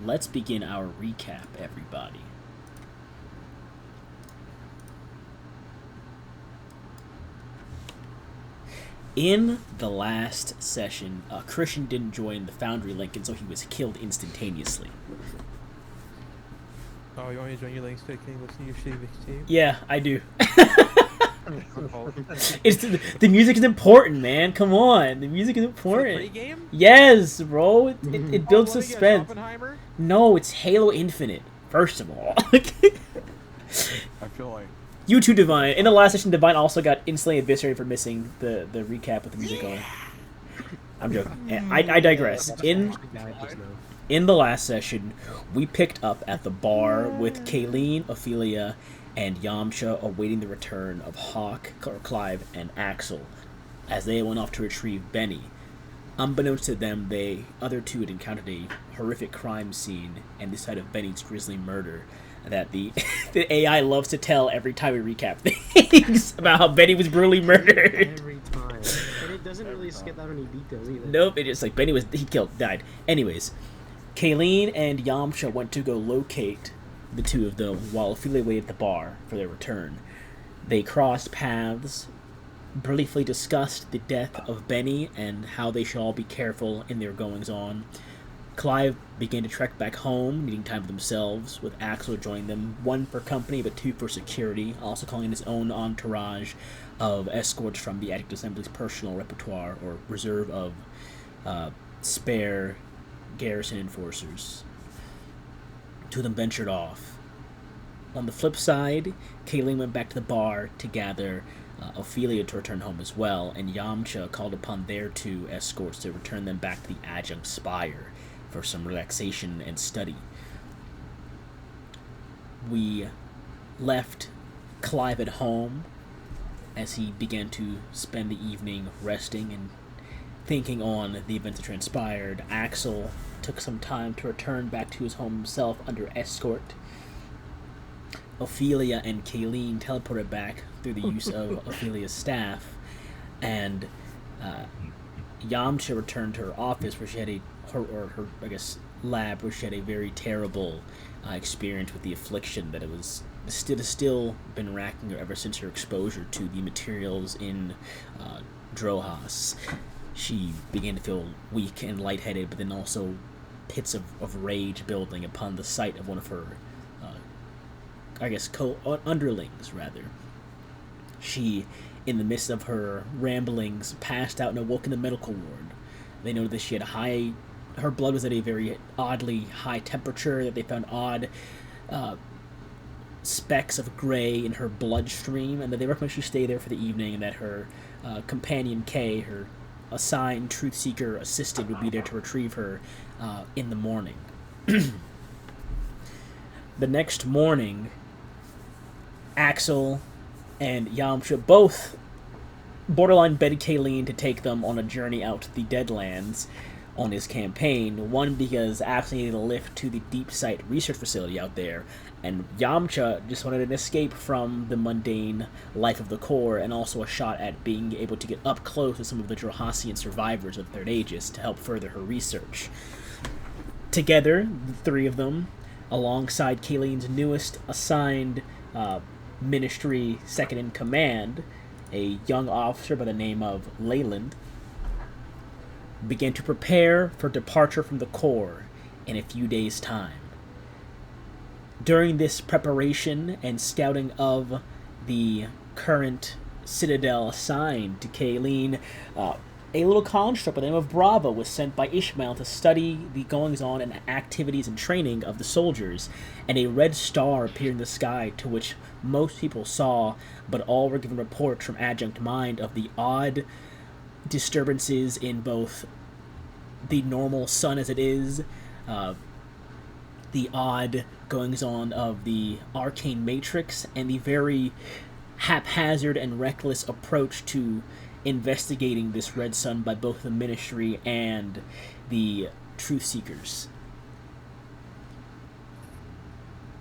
let's begin our recap, everybody. In the last session, Christian didn't join the Foundry link, and so he was killed instantaneously. Oh, you want me to join your links so you can listen to your shitty mixtape? Yeah, I do. It's the music is important, man. Come on, the music is important. Free game? Yes, bro. It builds suspense. Oppenheimer? No, it's Halo Infinite. First of all, I feel like you too, Divine. In the last session, Divine also got instantly eviscerated for missing the recap with the music on. I'm joking. I digress. In the last session, we picked up at the bar with Kayleen, Ophelia, and Yamcha awaiting the return of Hawk, Clive, and Axel as they went off to retrieve Benny. Unbeknownst to them, the other two had encountered a horrific crime scene and this side of Benny's grisly murder that the AI loves to tell every time we recap things about how Benny was brutally murdered. Every time. And it doesn't really skip out any details either. Nope, it just like Benny was died. Anyways, Kayleen and Yamcha went to go locate the two of them while Ophelia waited at the bar for their return. They crossed paths, briefly discussed the death of Benny and how they should all be careful in their goings-on. Clive began to trek back home, needing time for themselves, with Axel joining them, one for company but two for security, also calling in his own entourage of escorts from the Addict Assembly's personal repertoire or reserve of spare garrison enforcers. Two of them ventured off. On the flip side, Kayleen went back to the bar to gather Ophelia to return home as well, and Yamcha called upon their two escorts to return them back to the Adjunct Spire for some relaxation and study. We left Clive at home as he began to spend the evening resting and thinking on the events that transpired. Axel took some time to return back to his home himself under escort. Ophelia and Kayleen teleported back through the use of Ophelia's staff, and Yamcha returned to her office where she had her lab where she had a very terrible experience with the affliction that it was still been racking her ever since her exposure to the materials in Drohas. She began to feel weak and lightheaded, but then also pits of rage building upon the sight of one of her underlings, rather. She, in the midst of her ramblings, passed out and awoke in the medical ward. They noted that she had her blood was at a very oddly high temperature, that they found odd specks of gray in her bloodstream, and that they recommended she stay there for the evening, and that her companion Kay, her assigned truth seeker assistant, would be there to retrieve her in the morning. The next morning, Axel and Yamcha both borderline begged Kayleen to take them on a journey out to the Deadlands on his campaign. One, because Axel needed a lift to the Deep Sight research facility out there, and Yamcha just wanted an escape from the mundane life of the Corps, and also a shot at being able to get up close with some of the Drohasian survivors of the Third Aegis to help further her research. Together, the three of them, alongside Kayleen's newest assigned ministry second-in-command, a young officer by the name of Leyland, began to prepare for departure from the Corps in a few days' time. During this preparation and scouting of the current citadel assigned to Kayleen, a little construct by the name of Bravo was sent by Ishmael to study the goings-on and activities and training of the soldiers, and a red star appeared in the sky, to which most people saw, but all were given reports from Adjunct Mind of the odd disturbances in both the normal sun as it is, the odd goings-on of the arcane matrix, and the very haphazard and reckless approach to investigating this red sun by both the Ministry and the Truth Seekers.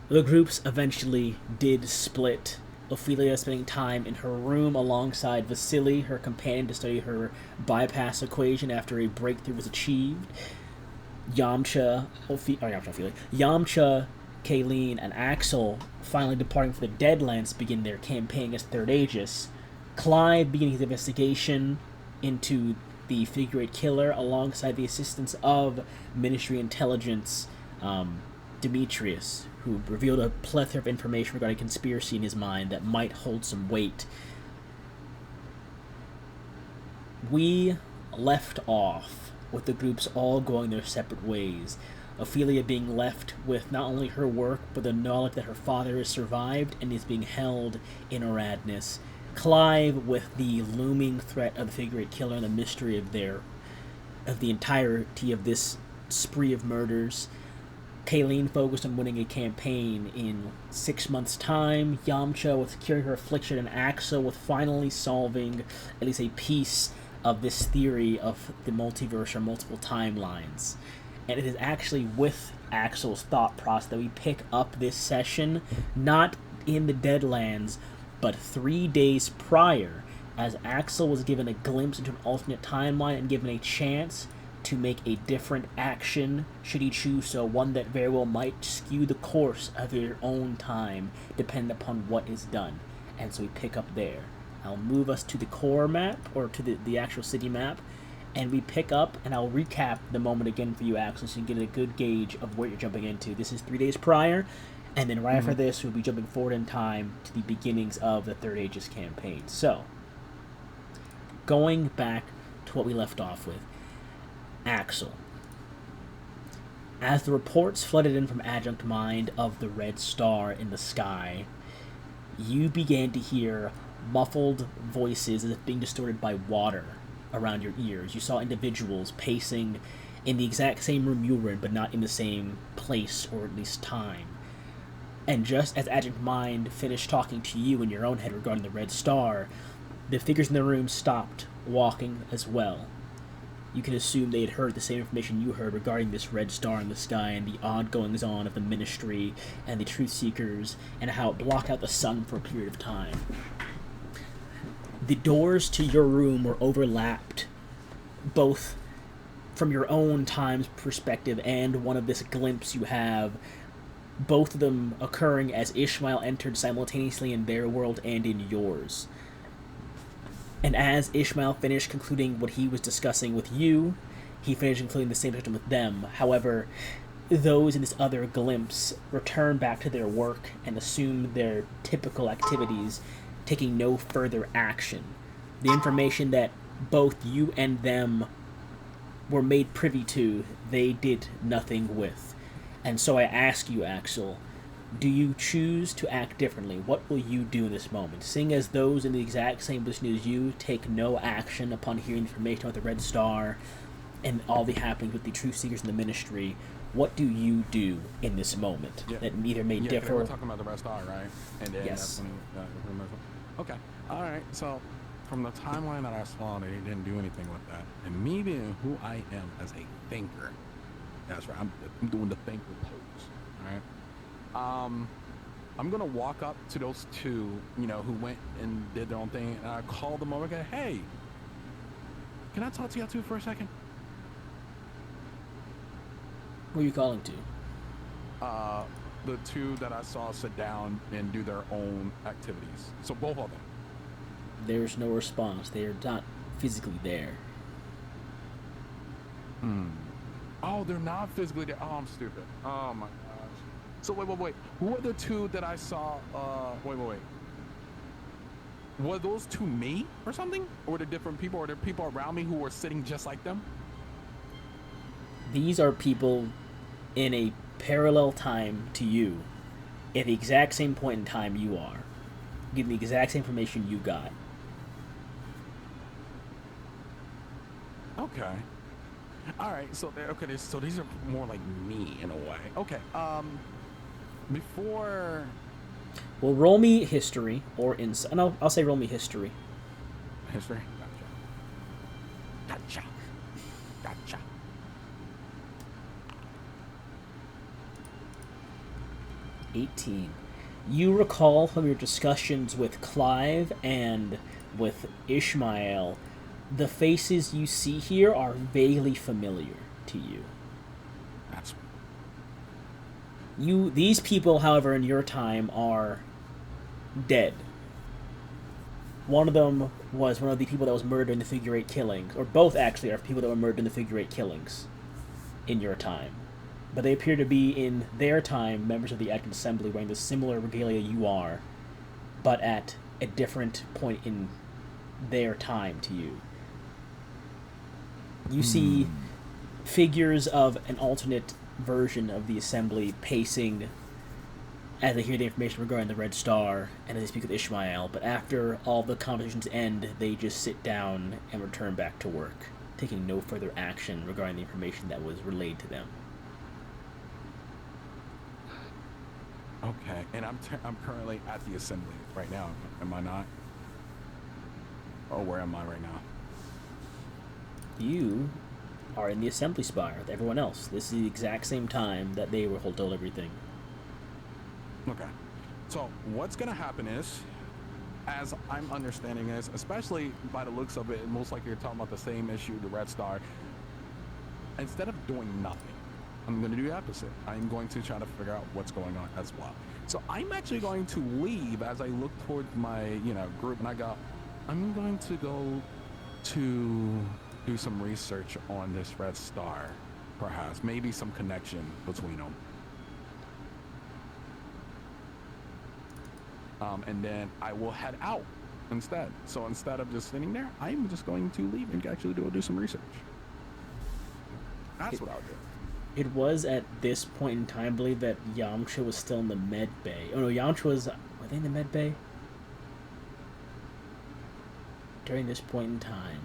The groups eventually did split, Ophelia spending time in her room alongside Vasily, her companion, to study her bypass equation after a breakthrough was achieved. Yamcha, Kayleen, and Axel finally departing for the Deadlands to begin their campaign against Third Aegis. Clive beginning his investigation into the Figure-8 Killer alongside the assistance of Ministry Intelligence Demetrius, who revealed a plethora of information regarding conspiracy in his mind that might hold some weight. We left off with the groups all going their separate ways. Ophelia being left with not only her work, but the knowledge that her father has survived and is being held in Aradnis. Clive with the looming threat of the Figure-8 Killer and the mystery of the entirety of this spree of murders. Kayleen focused on winning a campaign in 6 months' time. Yamcha with curing her affliction, and Axel with finally solving at least a piece of this theory of the multiverse or multiple timelines. And it is actually with Axel's thought process that we pick up this session, not in the Deadlands, but 3 days prior, as Axel was given a glimpse into an alternate timeline and given a chance to make a different action, should he choose so, one that very well might skew the course of your own time, depending upon what is done. And so we pick up there. I'll move us to the core map, or to the actual city map, and we pick up, and I'll recap the moment again for you, Axel, so you can get a good gauge of what you're jumping into. This is 3 days prior, and then right after this, we'll be jumping forward in time to the beginnings of the Third Aegis campaign. So, going back to what we left off with, Axel. As the reports flooded in from Adjunct Mind of the red star in the sky, you began to hear muffled voices as if being distorted by water around your ears. You saw individuals pacing in the exact same room you were in, but not in the same place, or at least time. And just as Adjunct Mind finished talking to you in your own head regarding the red star, the figures in the room stopped walking as well. You can assume they had heard the same information you heard regarding this red star in the sky and the odd goings-on of the Ministry and the Truth Seekers, and how it blocked out the sun for a period of time. The doors to your room were overlapped, both from your own time's perspective and one of this glimpse you have, both of them occurring as Ishmael entered simultaneously in their world and in yours. And as Ishmael finished concluding what he was discussing with you, he finished concluding the same discussion with them. However, those in this other glimpse return back to their work and assume their typical activities, taking no further action. The information that both you and them were made privy to, they did nothing with. And so I ask you, Axel, do you choose to act differently? What will you do in this moment? Seeing as those in the exact same position as you take no action upon hearing information about the Red Star and all the happenings with the Truth Seekers and the Ministry, what do you do in this moment that either may differ? We're talking about the Red Star, right? And then yes. Okay. All right. So, from the timeline that I saw, they didn't do anything with that. And me being who I am as a thinker, that's right. I'm doing the thinker pose. All right. I'm gonna walk up to those two, who went and did their own thing, and I called them over. Okay, hey, can I talk to y'all two for a second? Who are you calling to? The two that I saw sit down and do their own activities. So both of them. There's no response. They're not physically there. Oh, they're not physically there. Oh, I'm stupid. Oh my gosh. So wait. Who are the two that I saw? Wait. Were those two me or something? Or were they different people? Or were there people around me who were sitting just like them? These are people in a parallel time to you, at the exact same point in time you are, getting the exact same information you got. Okay. All right. So so these are more like me in a way. Okay. Before. Well, roll me history or insight. No, I'll say roll me history. History. Gotcha. 18. You recall from your discussions with Clive and with Ishmael, the faces you see here are vaguely familiar to you. That's These people, however, in your time are dead. One of them was one of the people that was murdered in the Figure Eight killings, or both actually are people that were murdered in the Figure Eight killings in your time. But they appear to be, in their time, members of the Active Assembly wearing the similar regalia you are, but at a different point in their time to you. You see figures of an alternate version of the Assembly pacing as they hear the information regarding the Red Star, and they speak with Ishmael, but after all the conversations end, they just sit down and return back to work, taking no further action regarding the information that was relayed to them. okay. And I'm currently at the assembly right now. Am I not? Oh, where am I right now? You are in the Assembly Spire with everyone else. This is the exact same time that they were told everything. Okay. So what's gonna happen is, as I'm understanding this, especially by the looks of it, most likely you're talking about the same issue, the Red Star. Instead of doing nothing, I'm gonna do the opposite. I'm going to try to figure out what's going on as well. So I'm actually going to leave as I look towards my, group, and I'm going to go to do some research on this Red Star, perhaps, maybe some connection between them. And then I will head out instead. So instead of just sitting there, I'm just going to leave and actually do some research. That's what I'll do. It was at this point in time, I believe, that Yamcha was still in the med bay. Oh no, Yamcha was... Were they in the med bay? During this point in time.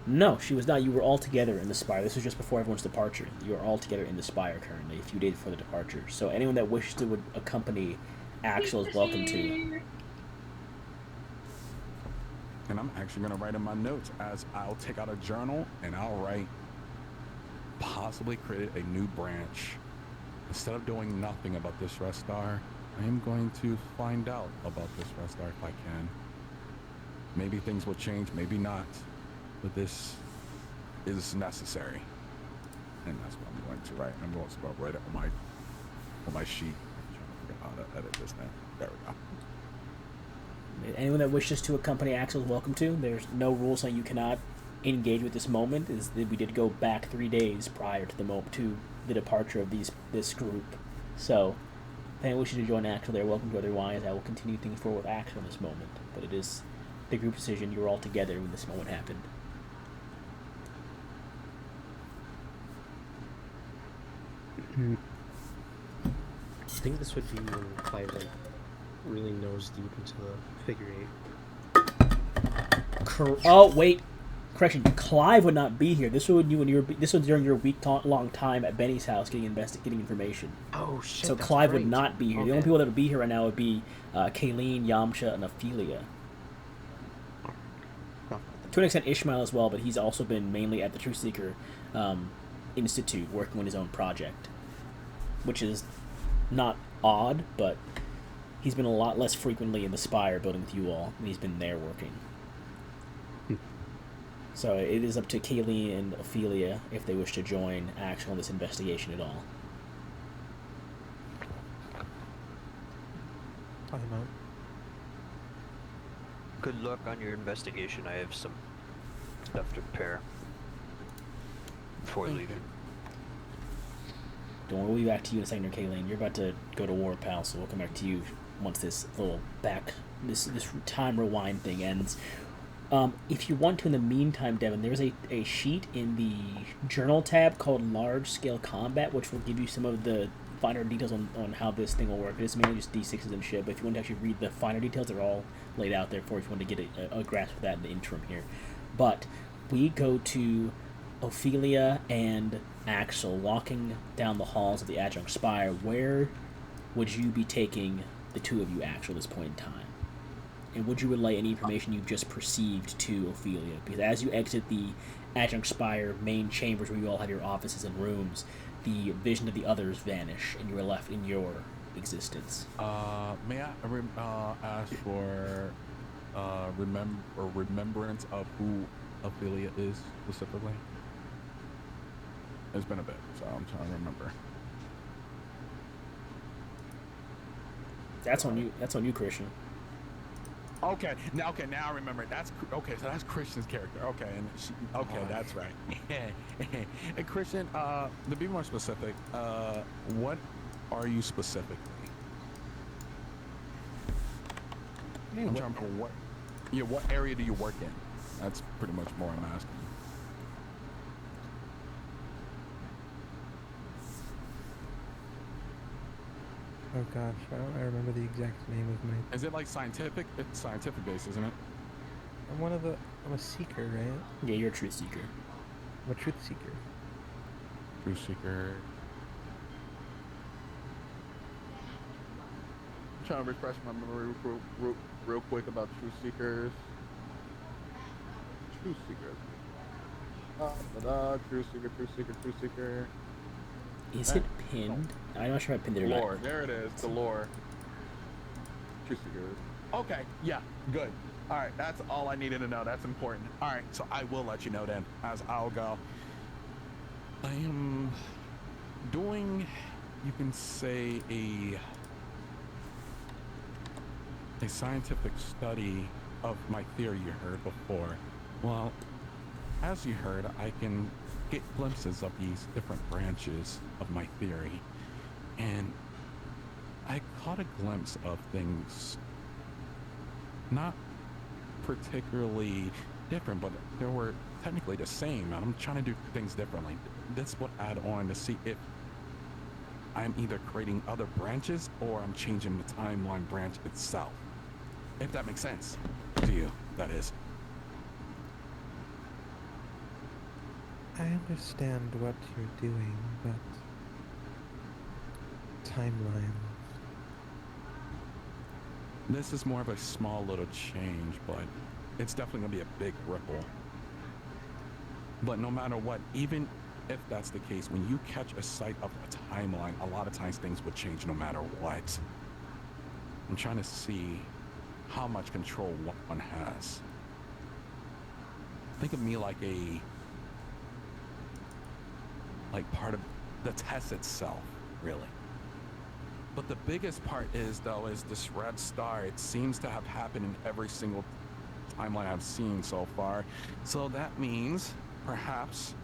No, she was not. You were all together in the Spire. This was just before everyone's departure. You are all together in the Spire currently, a few days before the departure. So anyone that wishes to accompany Axel is welcome to. And I'm actually going to write in my notes as I'll take out a journal and I'll write, possibly create a new branch. Instead of doing nothing about this Red Star, I am going to find out about this Red Star if I can. Maybe things will change, maybe not. But this is necessary. And that's what I'm going to write. I'm going to write it on my sheet. I'm trying to figure out how to edit this thing. There we go. Anyone that wishes to accompany Axel is welcome to. There's no rules that you cannot engage with this moment. Is that we did go back 3 days prior to the departure of this group. So if anyone wishes to join Axel, they're welcome to. Otherwise, I will continue things forward with Axel in this moment. But it is the group decision. You were all together when this moment happened. I think this would be when Clive really nose deep into the Figure Eight. Oh wait, correction. Clive would not be here. This was during your week-long time at Benny's house getting information. Oh shit! So that's Clive right. would not be here. Okay. The only people that would be here right now would be Kayleen, Yamcha, and Ophelia. To an extent, Ishmael as well, but he's also been mainly at the Truth Seeker Institute working on his own project, which is not odd, but he's been a lot less frequently in the Spire building with you all when he's been there working. So it is up to Kayleen and Ophelia if they wish to join Axel in this investigation at all. I'm out. Good luck on your investigation. I have some stuff to prepare before leaving. Don't worry, we'll be back to you in a second, Kayleen. You're about to go to war, pal, so we'll come back to you once this little this time rewind thing ends. If you want to, in the meantime, Devin, there's a sheet in the journal tab called Large Scale Combat, which will give you some of the finer details on how this thing will work. It's mainly just D6s and shit, but if you want to actually read the finer details, they're all laid out there for you if you want to get a grasp of that in the interim here. But we go to Ophelia and Axel walking down the halls of the Adjunct Spire. Where would you be taking the two of you, Axel, at this point in time? And would you relay any information you've just perceived to Ophelia? Because as you exit the Adjunct Spire main chambers where you all have your offices and rooms, the vision of the others vanish, and you are left in your existence. May I ask for remembrance of who Ophelia is specifically? It's been a bit, so I'm trying to remember. That's on you. That's on you, Christian. Okay, now I remember. That's okay. So that's Christian's character. Okay, and she, okay, that's right. And Christian, to be more specific, what are you specifically? I'm trying to remember what area do you work in? That's pretty much more I'm asking. Oh gosh, I remember the exact name of my. Is it like scientific? It's scientific based, isn't it? I'm a seeker, right? Yeah, you're a truth seeker. I'm a truth seeker. Truth seeker. I'm trying to refresh my memory real quick about truth seekers. Truth seekers. Truth seeker. Is it pinned? I'm not sure if I pinned it or not. Lore. There it is. The lore. Truth seekers. Okay. Yeah. Good. All right. That's all I needed to know. That's important. All right. So I will let you know then, as I'll go. I am doing, you can say, a scientific study of my theory you heard before. Well, as you heard, I can get glimpses of these different branches of my theory, and I caught a glimpse of things not particularly different, but they were technically the same, and I'm trying to do things differently. This would add on to see if I'm either creating other branches or I'm changing the timeline branch itself. If that makes sense to you, that is. I understand what you're doing, but timeline. This is more of a small little change, but it's definitely gonna be a big ripple. But no matter what, even if that's the case, when you catch a sight of a timeline, a lot of times things would change no matter what. I'm trying to see how much control one has. Think of me like part of the test itself, really. But the biggest part is this red star. It seems to have happened in every single timeline I've seen so far. So that means perhaps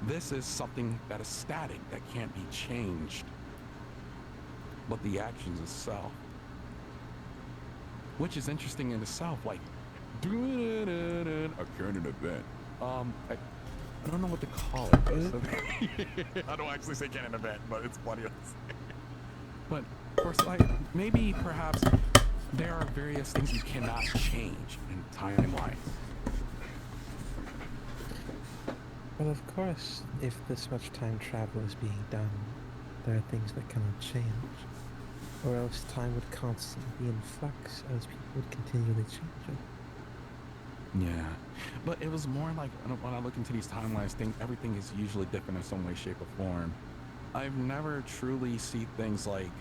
this is something that is static, that can't be changed. But the actions itself, which is interesting in itself, like a current event. I don't know what to call it. I don't actually say canon event, but it's funny. But first, maybe perhaps there are various things you cannot change in timelines. Well, of course, if this much time travel is being done, there are things that cannot change. Or else time would constantly be in flux as people would continually change it. Yeah, but it was more like when I look into these timelines, everything is usually different in some way, shape, or form. I've never truly seen things like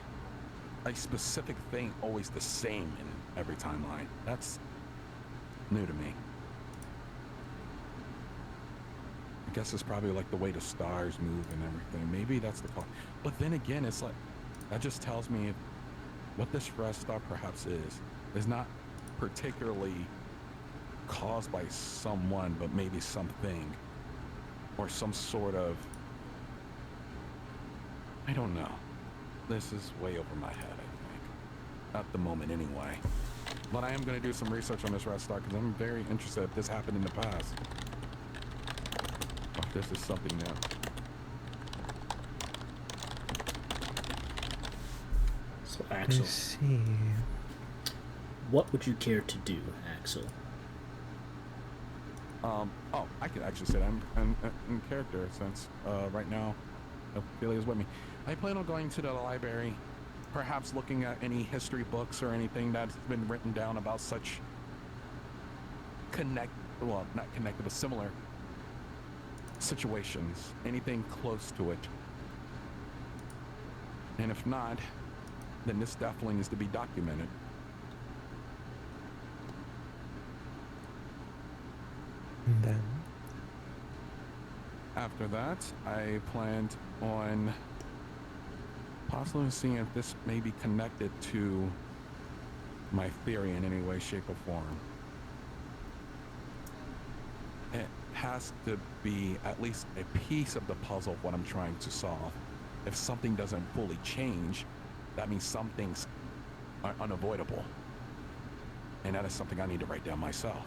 a specific thing always the same in every timeline. That's new to me. I guess it's probably like the way the stars move and everything. Maybe that's the call. But then again, it's like, that just tells me what this red star perhaps is not particularly caused by someone, but maybe something or some sort of, I don't know. This is way over my head, I think, at the moment anyway. But I am going to do some research on this red star because I'm very interested if this happened in the past, or if this is something new. So Axel, I see. what would you care to do, Axel? Oh, I could actually say that I'm in character since right now Ophelia's with me. I plan on going to the library, perhaps looking at any history books or anything that's been written down about such not connected, but similar situations, anything close to it. And if not, then this definitely needs to be documented. And then? After that, I planned on possibly seeing if this may be connected to my theory in any way, shape, or form. It has to be at least a piece of the puzzle of what I'm trying to solve. If something doesn't fully change, that means some things are unavoidable. And that is something I need to write down myself.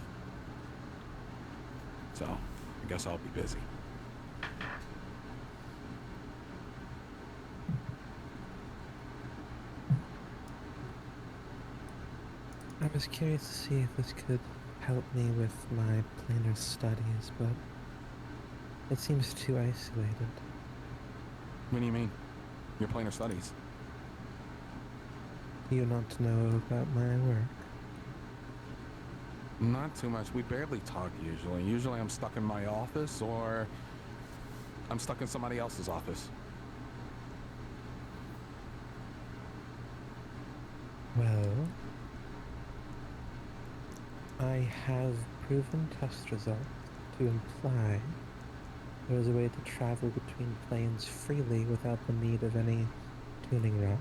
So, I guess I'll be busy. I was curious to see if this could help me with my planar studies, but it seems too isolated. What do you mean? Your planar studies? Do you not know about my work? Not too much. We barely talk usually. Usually I'm stuck in my office or I'm stuck in somebody else's office. Well, I have proven test results to imply there is a way to travel between planes freely without the need of any tuning rod.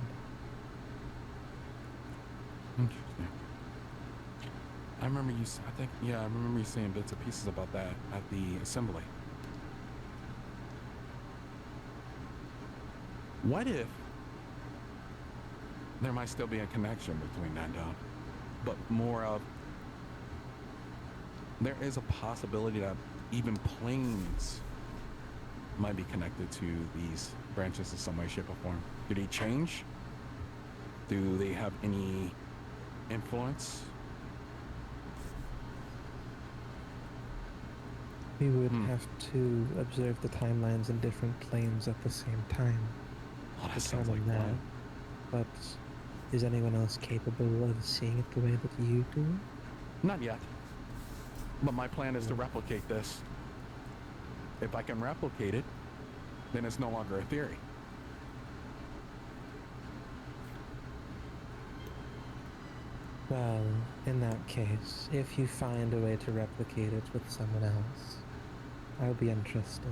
Interesting. I remember you, I remember you saying bits and pieces about that at the assembly. What if there might still be a connection between that, though? But more of, there is a possibility that even planes might be connected to these branches in some way, shape, or form. Do they change? Do they have any influence? We would have to observe the timelines in different planes at the same time. Oh, that sounds like Determine fun. But is anyone else capable of seeing it the way that you do? Not yet. But my plan is to replicate this. If I can replicate it, then it's no longer a theory. Well, in that case, if you find a way to replicate it with someone else, I'll be interested.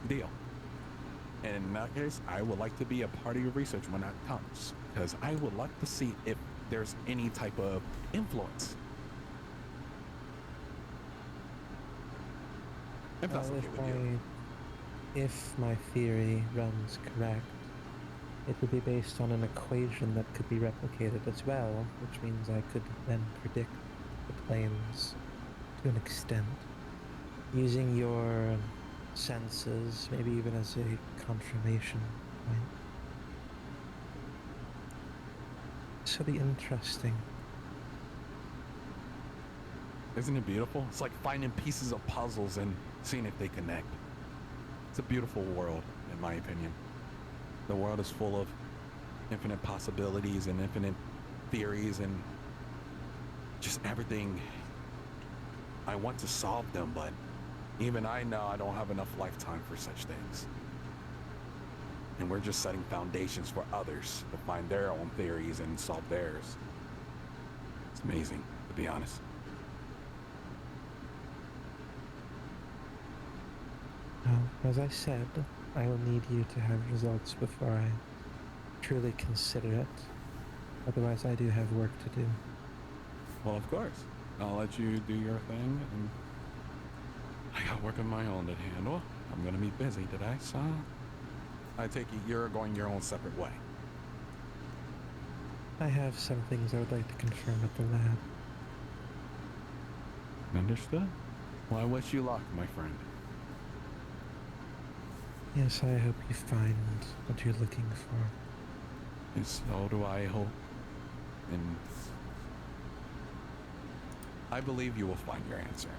Deal. And in that case, I would like to be a part of your research when that comes, because I would like to see if there's any type of influence. If that's Well, okay with you. if my theory runs correct, it would be based on an equation that could be replicated as well, which means I could then predict the planes to an extent, using your senses, maybe even as a confirmation point. This will be interesting. Isn't it beautiful? It's like finding pieces of puzzles and seeing if they connect. It's a beautiful world, in my opinion. The world is full of infinite possibilities and infinite theories and just everything. I want to solve them, but even I know I don't have enough lifetime for such things. And we're just setting foundations for others to find their own theories and solve theirs. It's amazing, to be honest. Well, as I said, I will need you to have results before I truly consider it. Otherwise, I do have work to do. Well, of course. I'll let you do your thing, and I got work of my own to handle. I'm gonna be busy today, so I take it you're going your own separate way. I have some things I would like to confirm at the lab. Understood? Well, I wish you luck, my friend. Yes, I hope you find what you're looking for. And so do I hope. And I believe you will find your answer.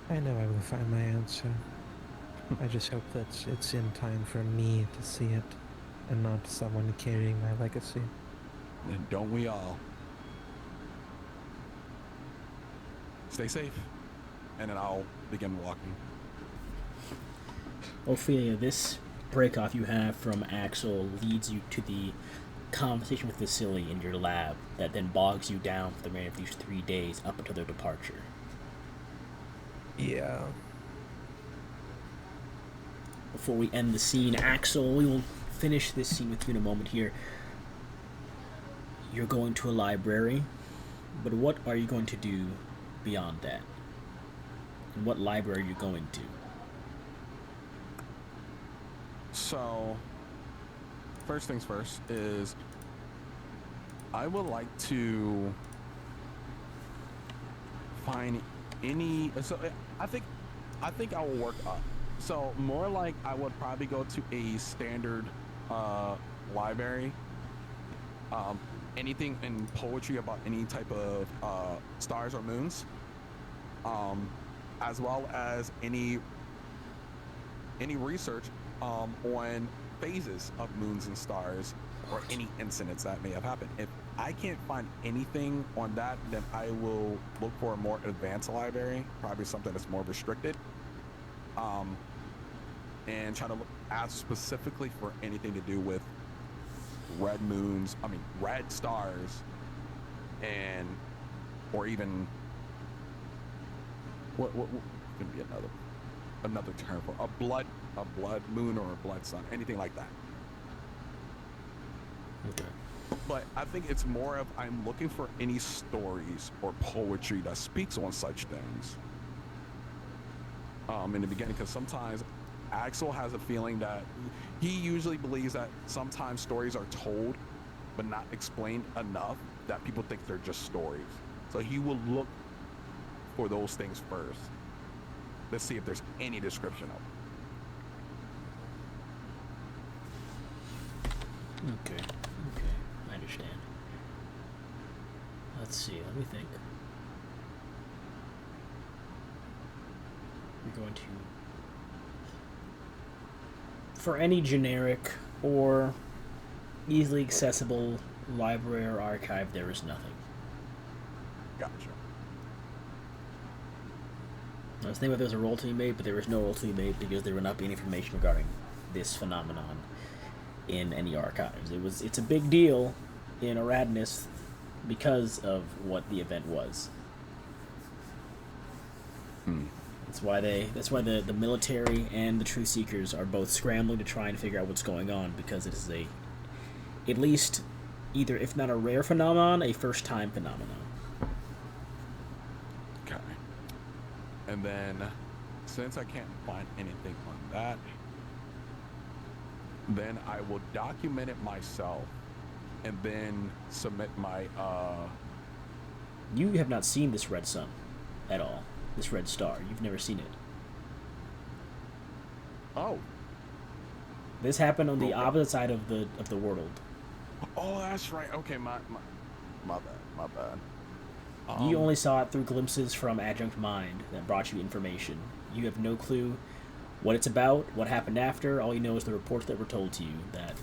I know I will find my answer. I just hope that it's in time for me to see it, and not someone carrying my legacy. And don't we all? Stay safe. And then I'll begin walking. Ophelia, this break-off you have from Axel leads you to the conversation with Vasily in your lab that then bogs you down for the remainder of these 3 days up until their departure. Yeah. Before we end the scene, Axel, we will finish this scene with you in a moment here. You're going to a library, but what are you going to do beyond that? And what library are you going to? So, first things first is I would like to find any. So I think I will work up. So more like I would probably go to a standard library. Anything in poetry about any type of stars or moons, as well as any research on phases of moons and stars or any incidents that may have happened. If I can't find anything on that, then I will look for a more advanced library, probably something that's more restricted, and try to ask specifically for anything to do with red moons, red stars, and or even what could be another term for a blood moon or a blood sun, anything like that. Okay. But I think it's more of I'm looking for any stories or poetry that speaks on such things in the beginning, because sometimes Axel has a feeling that he usually believes that sometimes stories are told but not explained enough that people think they're just stories. So he will look for those things first. Let's see if there's any description of it. Okay, I understand. Let's see, let me think. You're going to... For any generic or easily accessible library or archive, there is nothing. Gotcha. I was thinking about there was a roll to be made, but there was no roll to be made because there would not be any information regarding this phenomenon in any archives. It's a big deal in Aradness because of what the event was. That's why the military and the Truth Seekers are both scrambling to try and figure out what's going on, because it is at least either, if not a rare phenomenon, a first time phenomenon. Okay. And then since I can't find anything on that, then I will document it myself and then submit my You have not seen this red sun at all. This red star. You've never seen it. Oh. This happened on the opposite side of the world. Oh, that's right. Okay, my bad. You only saw it through glimpses from Adjunct Mind that brought you information. You have no clue what it's about, what happened after. All you know is the reports that were told to you, that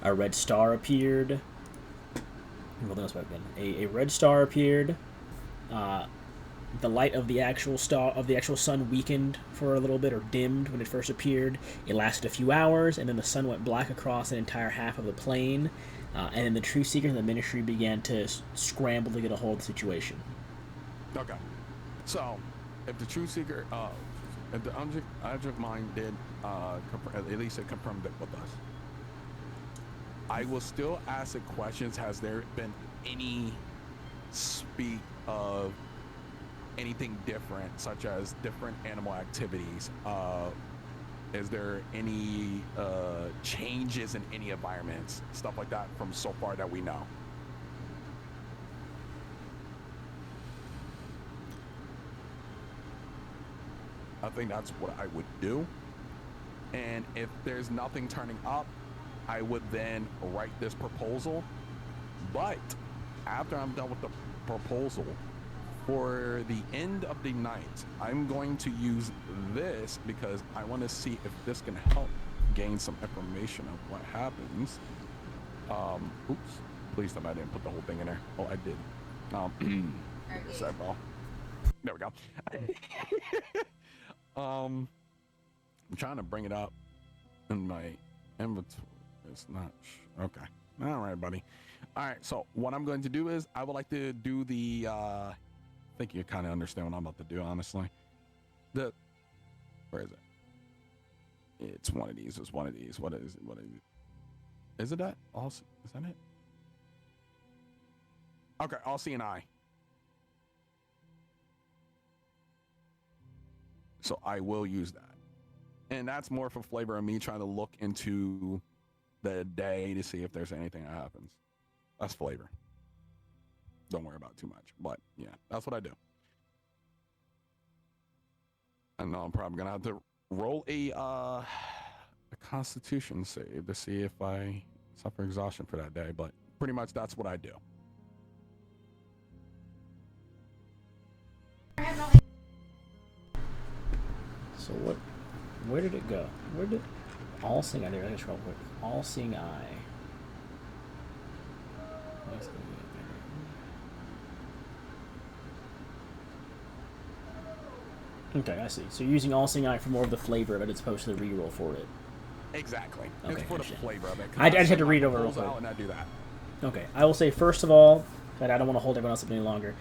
a red star appeared. What else back then? A red star appeared. The light of the actual sun weakened for a little bit, or dimmed when it first appeared. It lasted a few hours, and then the sun went black across an entire half of the plane. And then the Truth Seekers and the Ministry began to scramble to get a hold of the situation. Okay. So, if the Truth Seeker, if the Adjunct Mind did, at least it confirmed it with us, I will still ask the questions. Has there been any speak of anything different, such as different animal activities? Is there any changes in any environments, stuff like that, from so far that we know? I think that's what I would do. And if there's nothing turning up, I would then write this proposal. But after I'm done with the proposal, for the end of the night, I'm going to use this because I want to see if this can help gain some information of what happens. Oops, please tell me I didn't put the whole thing in there. Oh, I did. Sorry, bro. There we go. I'm trying to bring it up in my inventory. It's not. Okay. All right, buddy. All right. So what I'm going to do is I would like to do the. I think you kind of understand what I'm about to do, honestly. Where is it? It's one of these. It's one of these. What is it? What is it? Is it that? Is that it? Okay, All Seeing Eye. So I will use that. And that's more for flavor of me trying to look into the day to see if there's anything that happens. That's flavor. Don't worry about it too much. But yeah, that's what I do. I know I'm probably gonna have to roll a Constitution save to see if I suffer exhaustion for that day. But pretty much that's what I do. So what? Where did it go? Where did All Seeing Eye? There, let's real quick. All Seeing Eye. Let's go there. Okay, I see. So you're using All Seeing Eye for more of the flavor, but it's supposed to reroll for it. Exactly. Okay, it's for the gotcha. flavor of it. I just had to read over real Pulls quick. out and I do that. Okay, I will say first of all that I don't want to hold everyone else up any longer.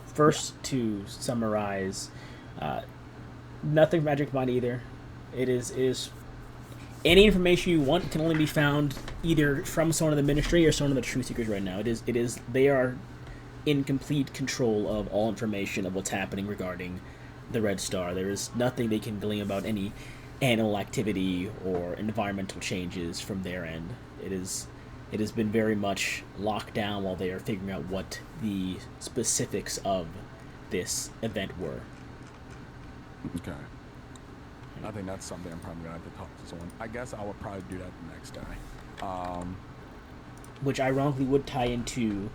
First, to summarize, nothing Magic Mind either. It is any information you want can only be found either from someone in the Ministry or someone of the Truth Seekers right now. It is they are in complete control of all information of what's happening regarding the Red Star. There is nothing they can glean about any animal activity or environmental changes from their end. It has been very much locked down while they are figuring out what the specifics of this event were. Okay. I think that's something I'm probably gonna have to talk to someone. I guess I would probably do that the next day. Which ironically would tie into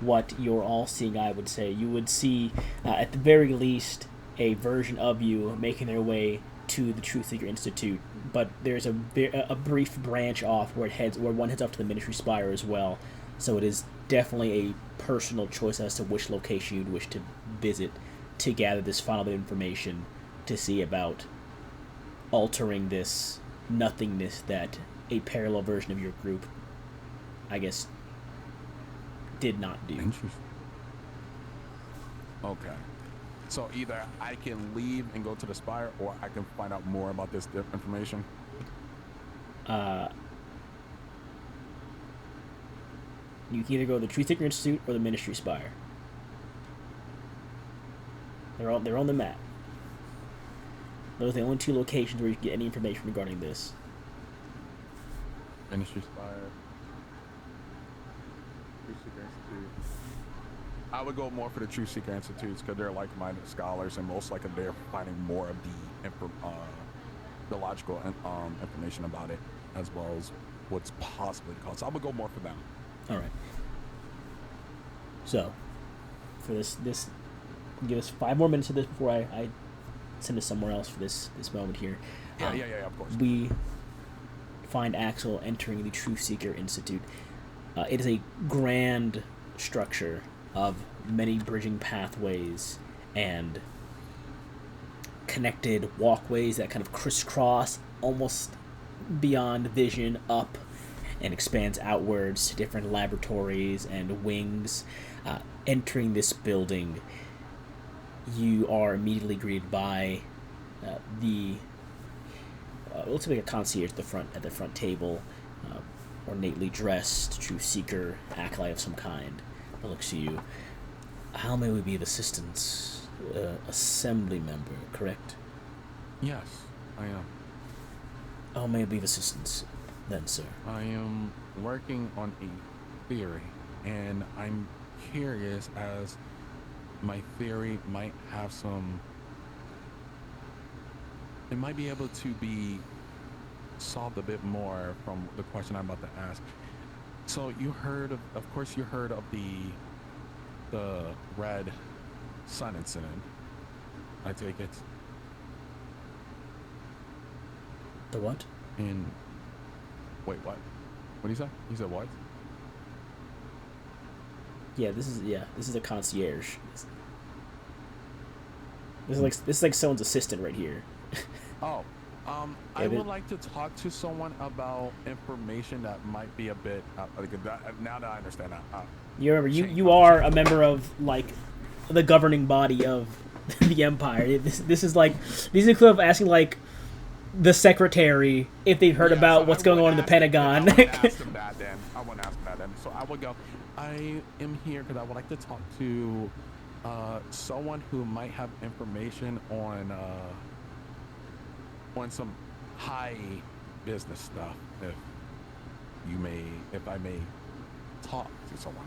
what your All-Seeing Eye would say. You would see, at the very least, a version of you making their way to the Truth Seeker Institute, but there's a brief branch off where one heads off to the Ministry Spire as well. So it is definitely a personal choice as to which location you'd wish to visit to gather this final bit of information to see about altering this nothingness that a parallel version of your group, I guess, did not do. Interesting. Okay. So either I can leave and go to the Spire, or I can find out more about this information. You can either go to the Truth Seeker Institute or the Ministry Spire. They're on the map. Those are the only two locations where you can get any information regarding this. Ministry Spire. Truth Seeker Institute. I would go more for the Truth Seeker Institutes because they're like-minded scholars, and most likely they're finding more of the logical information about it, as well as what's possibly the cause. So I would go more for them. All right. So, for this, give us 5 more minutes of this before I send us somewhere else for this moment here. Yeah, of course. We find Axel entering the Truth Seeker Institute. It is a grand structure of many bridging pathways and connected walkways that kind of crisscross almost beyond vision up and expands outwards to different laboratories and wings. Entering this building, you are immediately greeted by looks like a concierge at the front table, ornately dressed, Truth Seeker, acolyte of some kind. Looks at you. How may we be of assistance? Assembly member, correct? Yes, I am. How may I be of assistance, then, sir? I am working on a theory, and I'm curious as my theory might have some... It might be able to be solved a bit more from the question I'm about to ask. So you heard of course you heard of the Red Sun incident, I take it. The what? Wait, what? What did he say? He said what? Yeah, this is a concierge. This is like someone's assistant right here. Oh, I would like to talk to someone about information that might be a bit now that I understand that. You remember, you are a member of like the governing body of the Empire. This is like these are equivalent of asking like the secretary if they've heard about what's going on in the Pentagon. I wouldn't ask them that then. I wouldn't ask them that then. So I would go. I am here because I would like to talk to someone who might have information on some high business stuff. If I may talk to someone.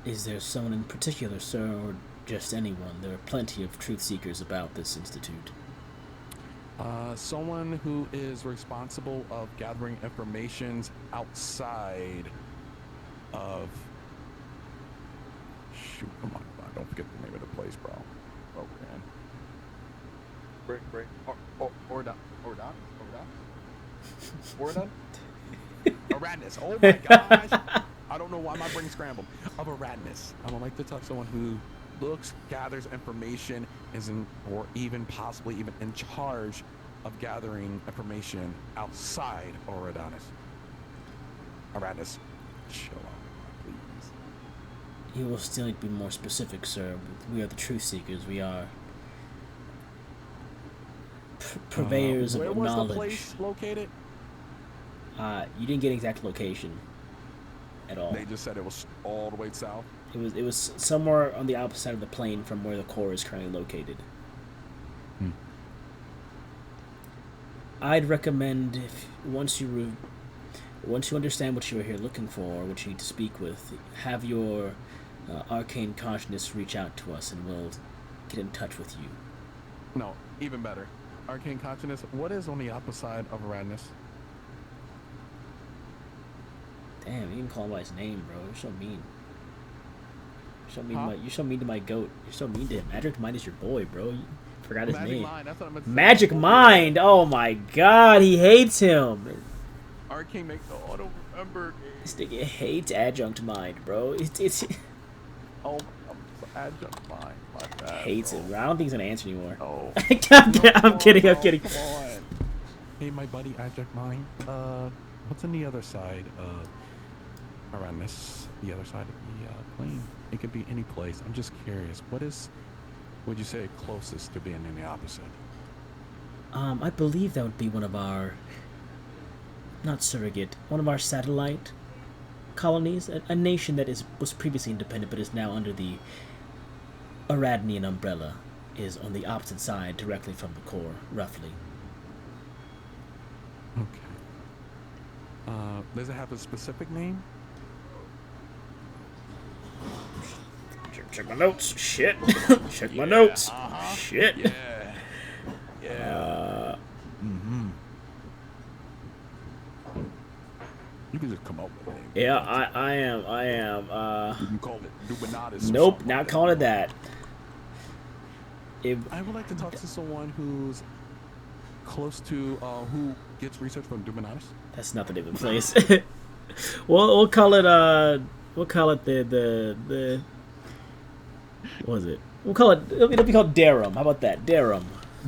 Is there someone in particular, sir, or just anyone? There are plenty of truth seekers about this institute. Someone who is responsible of gathering information outside of. Shoot, come on, don't forget the name of the place, bro. Oh, man. Break. Ordon. Aradness. Oh my gosh. I don't know why my brain scrambled. Of Aradness. I would like to talk to someone who gathers information, or even possibly even in charge of gathering information outside Aradnis. Chill out, please. You will still need to be more specific, sir. We are the truth seekers. We are purveyors of knowledge. Where was the place located? You didn't get an exact location at all. They just said it was all the way south. It was somewhere on the opposite side of the plane from where the core is currently located. I'd recommend once you understand what you are here looking for, what you need to speak with, have your arcane consciousness reach out to us, and we'll get in touch with you. No, even better. Arcane consciousness. What is on the opposite side of Aradnis? Damn, you can call him by his name, bro. You're so mean. You're so mean to my goat. You're so mean to him. Magic Mind is your boy, bro. You forgot his name. Mind. That's what I meant to Magic say. Mind. Oh my God, he hates him. Arcane makes the auto remember. This nigga hates Adjunct Mind, bro. It's Oh, Adjunct Mind. My bad, hates bro. it. Bro. I don't think he's gonna answer anymore. Oh. I'm kidding. Come on. Hey, my buddy Adjunct Mind. What's on the other side of Aradnis? The other side of the plane. It could be any place. I'm just curious. Would you say closest to being in the opposite? I believe that would be one of our, not surrogate, one of our satellite colonies. A nation that was previously independent but is now under the Aradnian umbrella is on the opposite side, directly from the core, roughly. Okay. Does it have a specific name? Check my notes. Shit. Check my notes. Shit. Yeah. You can just come up with a name. Yeah, I am. You can call it Dubinatus. Nope, not calling it that. I would like to talk to someone who's close to who gets research from Dubinatus. That's not the name of the place. we'll call it the what was it? We'll call it. It'll be called Darum. How about that, Darum?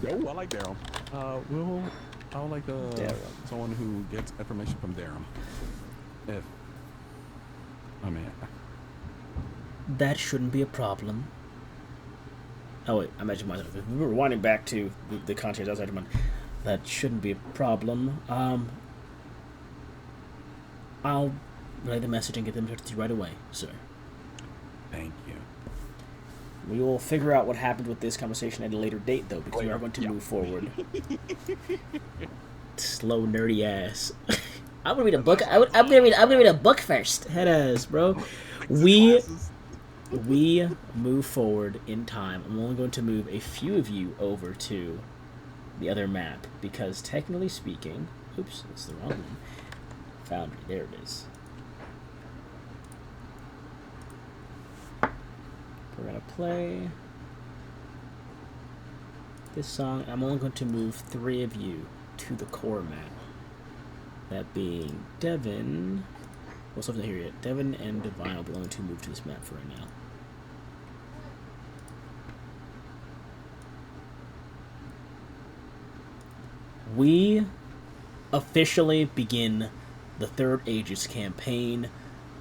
Oh, I like Darum. I would like someone who gets information from Darum. That shouldn't be a problem. Oh wait, I mentioned myself. We were winding back to the content outside of mine. That shouldn't be a problem. I'll relay the message and get them to you right away, sir. Thank you. We will figure out what happened with this conversation at a later date, though, because we are going to move forward. Slow, nerdy ass. I'm gonna read a book. I'm gonna read a book first. Head ass, bro. We move forward in time. I'm only going to move a few of you over to the other map because, technically speaking, oops, that's the wrong one. Foundry. There it is. We're gonna play this song. I'm only going to move 3 of you to the core map. That being Devin. Well, something here yet. Devin and Divine will be the only 2 move to this map for right now. We officially begin the Third Aegis campaign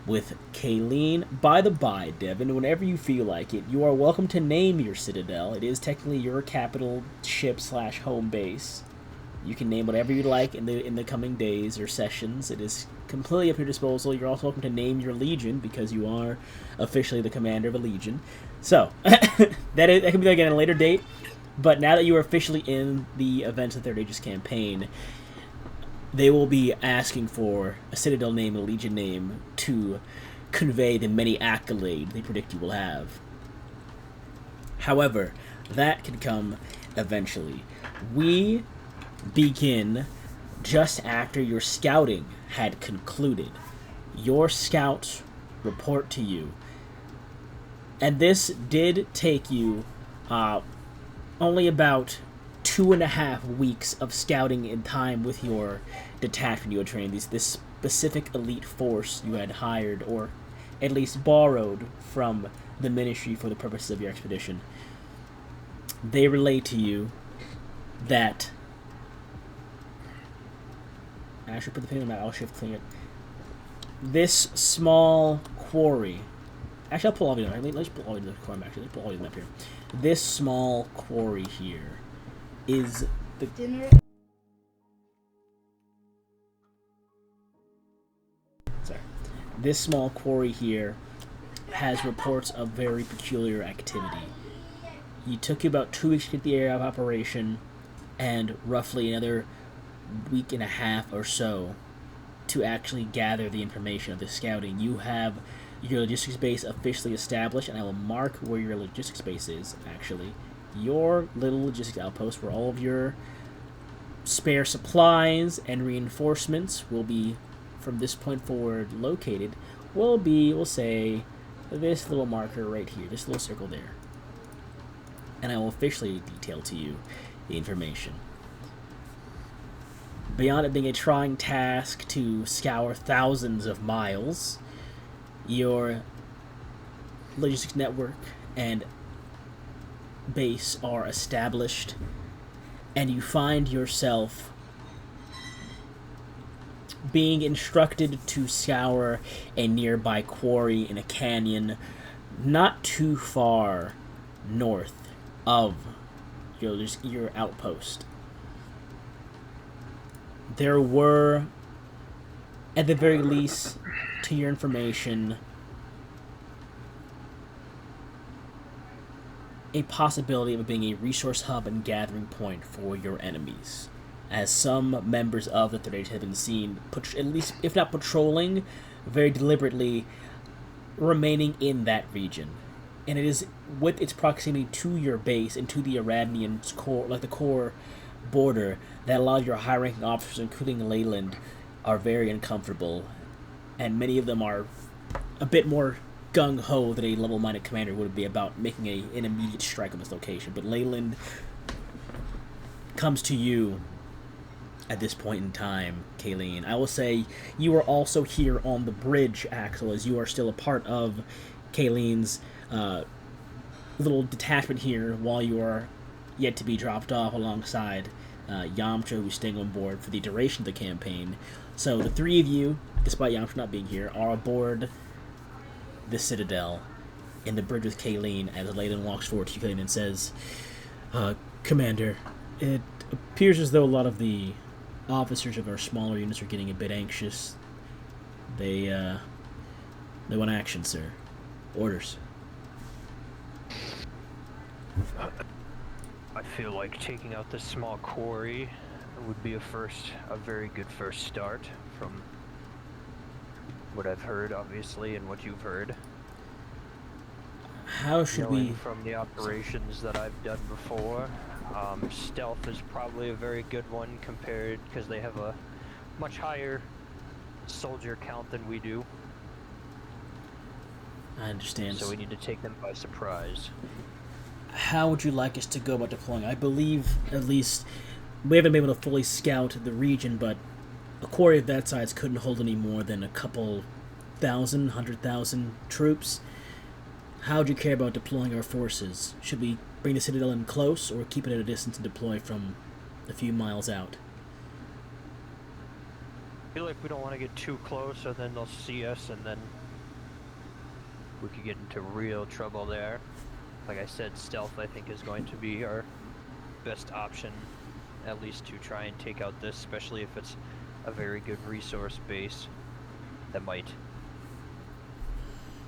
with Kayleen. By the by, Devin, whenever you feel like it, you are welcome to name your citadel. It is technically your capital ship / home base. You can name whatever you like in the coming days or sessions. It is completely at your disposal. You're also welcome to name your legion because you are officially the commander of a legion. So that can be again at a later date. But now that you are officially in the Events of the Third Aegis campaign, they will be asking for a citadel name and a legion name to convey the many accolades they predict you will have. However, that can come eventually. We begin just after your scouting had concluded. Your scouts report to you. And this did take you only about 2.5 weeks of scouting in time with your detachment you had trained, this specific elite force you had hired or at least borrowed from the ministry for the purposes of your expedition. They relay to you that I should put the thing on that. I'll shift clean it. This small quarry. Actually, I'll pull all of them. Let's pull all of the quarry. Actually, let's pull all of them up here. This small quarry here is the Dinner. Sorry. This small quarry here has reports of very peculiar activity. It took you about 2 weeks to get the area of operation, and roughly another week and a half or so to actually gather the information of the scouting. You have your logistics base officially established, and I will mark where your logistics base is, actually. Your little logistics outpost where all of your spare supplies and reinforcements will be, from this point forward, located, will be, we'll say, this little marker right here, this little circle there. And I will officially detail to you the information. Beyond it being a trying task to scour thousands of miles, your logistics network and base are established, and you find yourself being instructed to scour a nearby quarry in a canyon not too far north of your outpost. There were, at the very least, to your information, a possibility of it being a resource hub and gathering point for your enemies, as some members of the Third Age have been seen, at least, if not patrolling, very deliberately remaining in that region. And it is with its proximity to your base and to the Aradnian's core, like the core border, that a lot of your high-ranking officers, including Leyland, are very uncomfortable, and many of them are a bit more gung-ho than a level-minded commander would be about making an immediate strike on this location. But Leyland comes to you at this point in time, Kayleen. I will say you are also here on the bridge, Axel, as you are still a part of Kayleen's little detachment here while you are yet to be dropped off alongside Yamcha, who's staying on board for the duration of the campaign. So the three of you, despite Yamcha not being here, are aboard the Citadel in the bridge with Kayleen as Layden walks forward to Kayleen and says, Commander, it appears as though a lot of the officers of our smaller units are getting a bit anxious. They want action, sir. Orders. I feel like taking out this small quarry would be a very good first start from what I've heard, obviously, and what you've heard. How should we... From the operations that I've done before, stealth is probably a very good one compared, because they have a much higher soldier count than we do. I understand. So we need to take them by surprise. How would you like us to go about deploying? I believe, at least, we haven't been able to fully scout the region, but a quarry of that size couldn't hold any more than a couple 100,000 troops. How would you care about deploying our forces? Should we bring the Citadel in close, or keep it at a distance and deploy from a few miles out? I feel like we don't want to get too close, or then they'll see us, and then we could get into real trouble there. Like I said, stealth I think is going to be our best option, at least to try and take out this, especially if it's a very good resource base that might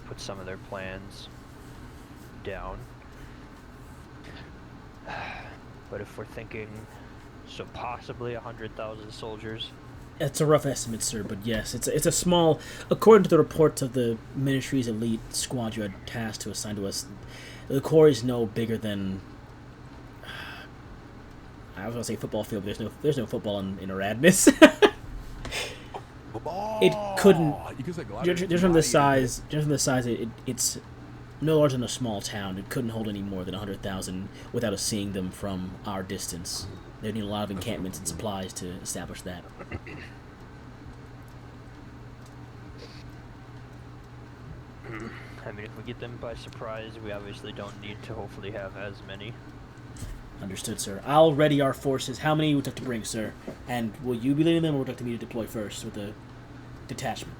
put some of their plans down. But if we're thinking, so possibly 100,000 soldiers. It's a rough estimate, sir, but yes, it's a small. According to the reports of the Ministry's elite squad you had tasked to assign to us, the Corps is no bigger than. I was gonna say football field, but there's no football in Aradnus. It couldn't. Just from the size, it's no larger than a small town. It couldn't hold any more than 100,000 without us seeing them from our distance. They need a lot of encampments and supplies to establish that. I mean, if we get them by surprise, we obviously don't need to hopefully have as many. Understood, sir. I'll ready our forces. How many would you like to bring, sir? And will you be leading them, or would you like me to deploy first with a detachment?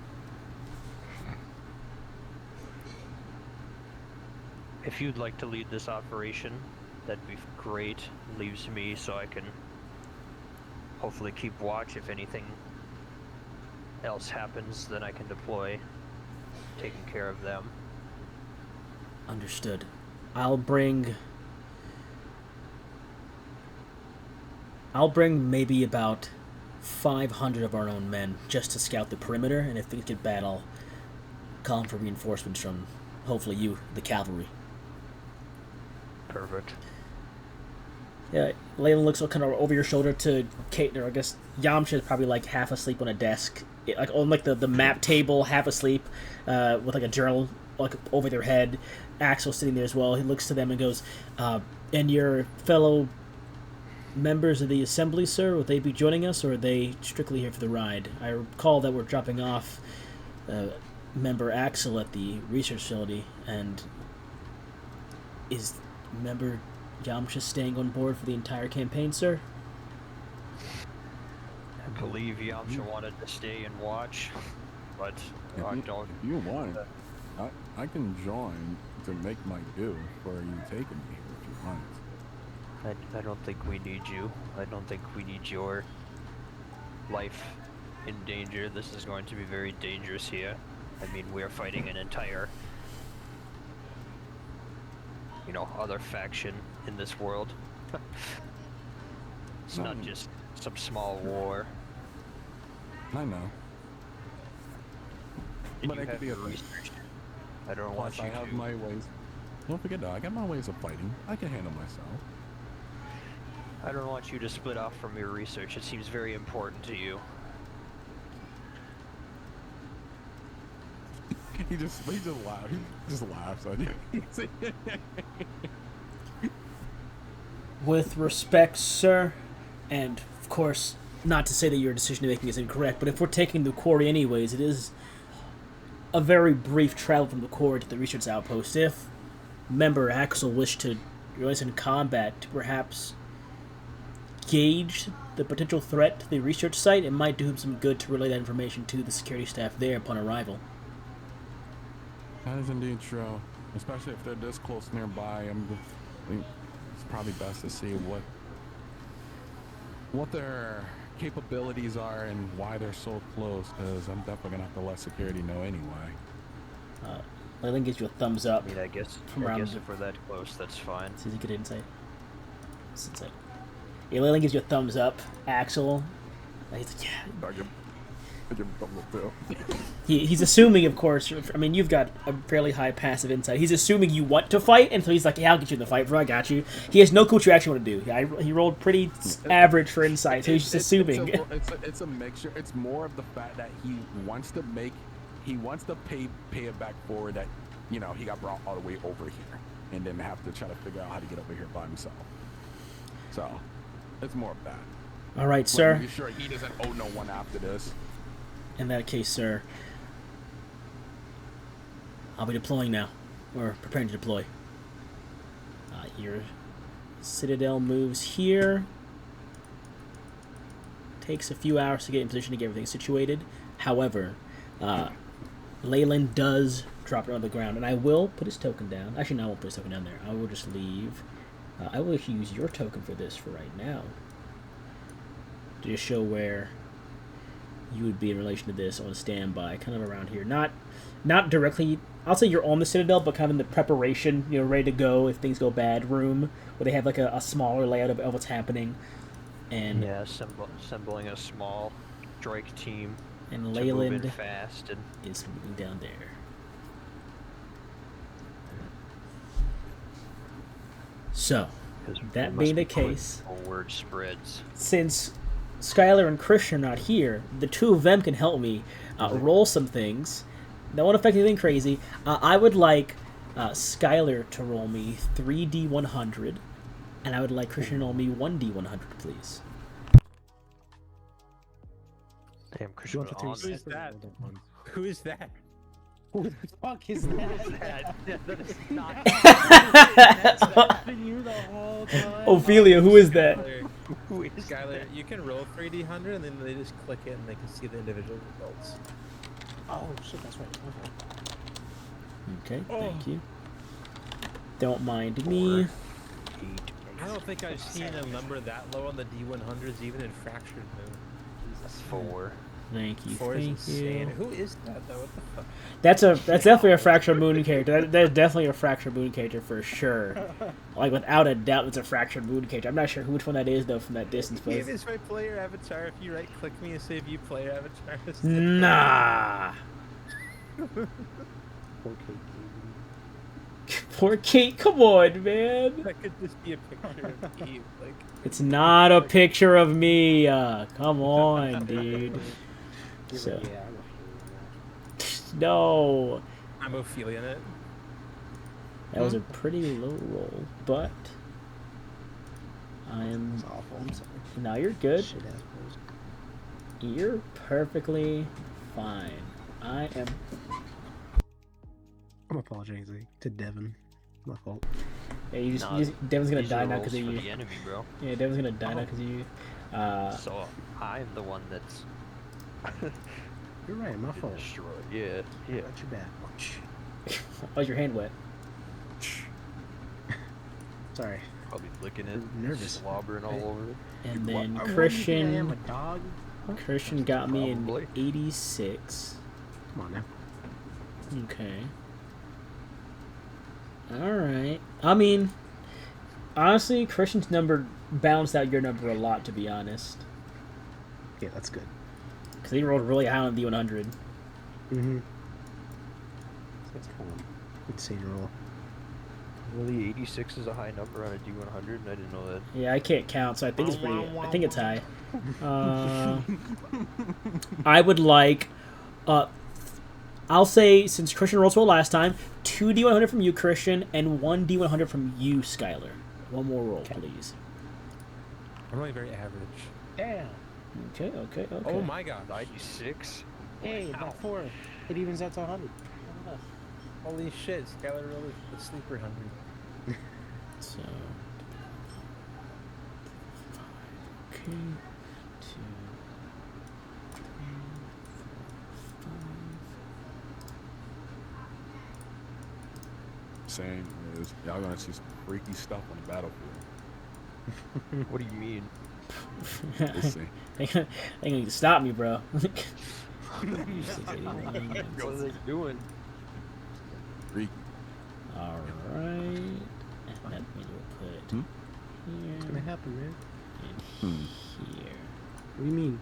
If you'd like to lead this operation, that'd be great. Leaves me so I can hopefully keep watch. If anything else happens, then I can deploy, taking care of them. Understood. I'll bring maybe about 500 of our own men just to scout the perimeter, and if things get bad, I'll call for reinforcements from, hopefully, you, the cavalry. Perfect. Yeah, Leyland looks kind of over your shoulder to Kate, or I guess Yamcha is probably like half asleep on a desk, like on like the map table, half asleep, with like a journal like over their head. Axel sitting there as well. He looks to them and goes, "And your fellow members of the assembly, sir, will they be joining us, or are they strictly here for the ride? I recall that we're dropping off member Axel at the research facility, and is member Yamcha staying on board for the entire campaign, sir?" I believe Yamcha wanted to stay and watch, but I don't. If you want, I can join to make my due for you taking me here if you want. I don't think we need you. I don't think we need your life in danger. This is going to be very dangerous here. I mean, we're fighting an entire, other faction in this world. It's not just some small war. I know. Did But you it could have be your a thing. research? I don't want Plus, you I have to. my ways. Don't forget that I got my ways of fighting. I can handle myself. I don't want you to split off from your research. It seems very important to you. He just laughs. He just laughs on you. With respect, sir, and of course, not to say that your decision making is incorrect, but if we're taking the quarry anyways, it is a very brief travel from the quarry to the research outpost. If member Axel wished to join us in combat to perhaps gauge the potential threat to the research site, it might do him some good to relay that information to the security staff there upon arrival. That is indeed true, especially if they're this close nearby. I think it's probably best to see what their capabilities are and why they're so close, because I'm definitely gonna have to let security know anyway. Leyland gives you a thumbs up. I mean, I guess From around- if we're that close, that's fine. See if you get insight. It's insight. Yeah, Leyland gives you a thumbs up. Axel, he's like, yeah. I give him a thumbs up too. He's assuming, of course. I mean, you've got a fairly high passive insight. He's assuming you want to fight, and so he's like, "Yeah, I'll get you in the fight, bro. I got you." He has no clue what you actually want to do. He rolled pretty average for insight, so he's just assuming. It's a mixture. It's more of the fact that he wants to pay it back forward that he got brought all the way over here and then have to try to figure out how to get over here by himself. So it's more of that. All right, sir. Be sure he doesn't owe no one after this. In that case, sir, I'll be deploying now. We're preparing to deploy. Your citadel moves here. Takes a few hours to get in position to get everything situated. However, Leyland does drop it on the ground, and I will put his token down. Actually, no, I won't put his token down there. I will just leave. I will actually use your token for this for right now. To just show where you would be in relation to this on standby, kind of around here. Not directly, I'll say you're on the Citadel, but kind of in the preparation, ready to go if things go bad room, where they have like a smaller layout of what's happening. And Yeah, assembling a small Drake team and to move in Leyland fast and is moving down there. So, that being the case, word spreads. since Skylar and Christian are not here, the two of them can help me roll some things. That won't affect anything crazy. I would like Skylar to roll me 3d100, and I would like Christian to roll me 1d100, please. Damn, Christian, want the on three that. Who's that? One. Who is that? Who the fuck is that? That is not. That's been you the whole time. Ophelia, who is that? Who is Skylar, you can roll 3D100 and then they just click it and they can see the individual results. Oh shit, that's right. Okay. Okay, thank you. Don't mind me. I don't think I've seen a number that low on the D100s, even in Fractured Moon. That's 4. Thank you, 4 is thank insane. you. Who is that though? What the fuck? That's definitely a Fractured Moon character. That's definitely a Fractured Moon character for sure. Like without a doubt, it's a Fractured Moon character. I'm not sure which one that is though from that distance, but Give is my player avatar. If you right click me and say view player avatar. nah. Okay. Poor Kate, come on, man. That could just be a picture of Eve. Like, It's not a picture of me. Come on, dude. You're So- right, yeah, I'm a fan No. I'm Ophelia in it. That was a pretty low roll, but I am. That's awful. I'm sorry. Now you're good. Shit ass post. You're perfectly fine. I am. I'm apologizing to Devin. My fault. Yeah, you Nah, just Devin's gonna These die are now rolls because of for you. the enemy, bro. Yeah, Devin's gonna die now because of you. So I'm the one that's You're right, my fault. destroyed. Yeah, yeah. Not your bad. Why's your hand wet? Sorry. Probably licking it, I'm nervous. slobbering all over it. And then What do you think I am, Christian. a dog? Christian got me in Probably. 86. Come on now. Okay. Alright. I mean, honestly, Christian's number balanced out your number a lot, to be honest. Yeah, that's good. Because he rolled really high on the D100. Mm-hmm. That's kind of insane roll. Really, 86 is a high number on a D100, and I didn't know that. Yeah, I can't count, so I think it's pretty. I think it's high. I would like. I'll say, since Christian rolled well last time, 2 D100 from you, Christian, and 1 D100 from you, Skylar. One more roll, please. I'm really very average. Damn. Okay. Oh my god. 96? Hey, Wow. about 4. It evens out to 100. Holy shit, Skylar rolled the sleeper 100. So. 5. Okay. 2, 3, 4, 5. Saying is y'all gonna see some freaky stuff on the battlefield. What do you mean? Let's see. They gonna need to stop me, bro. What are they doing? Freaky. All right. And that we will put Hmm? What's gonna here happen, man? and here. What do you mean?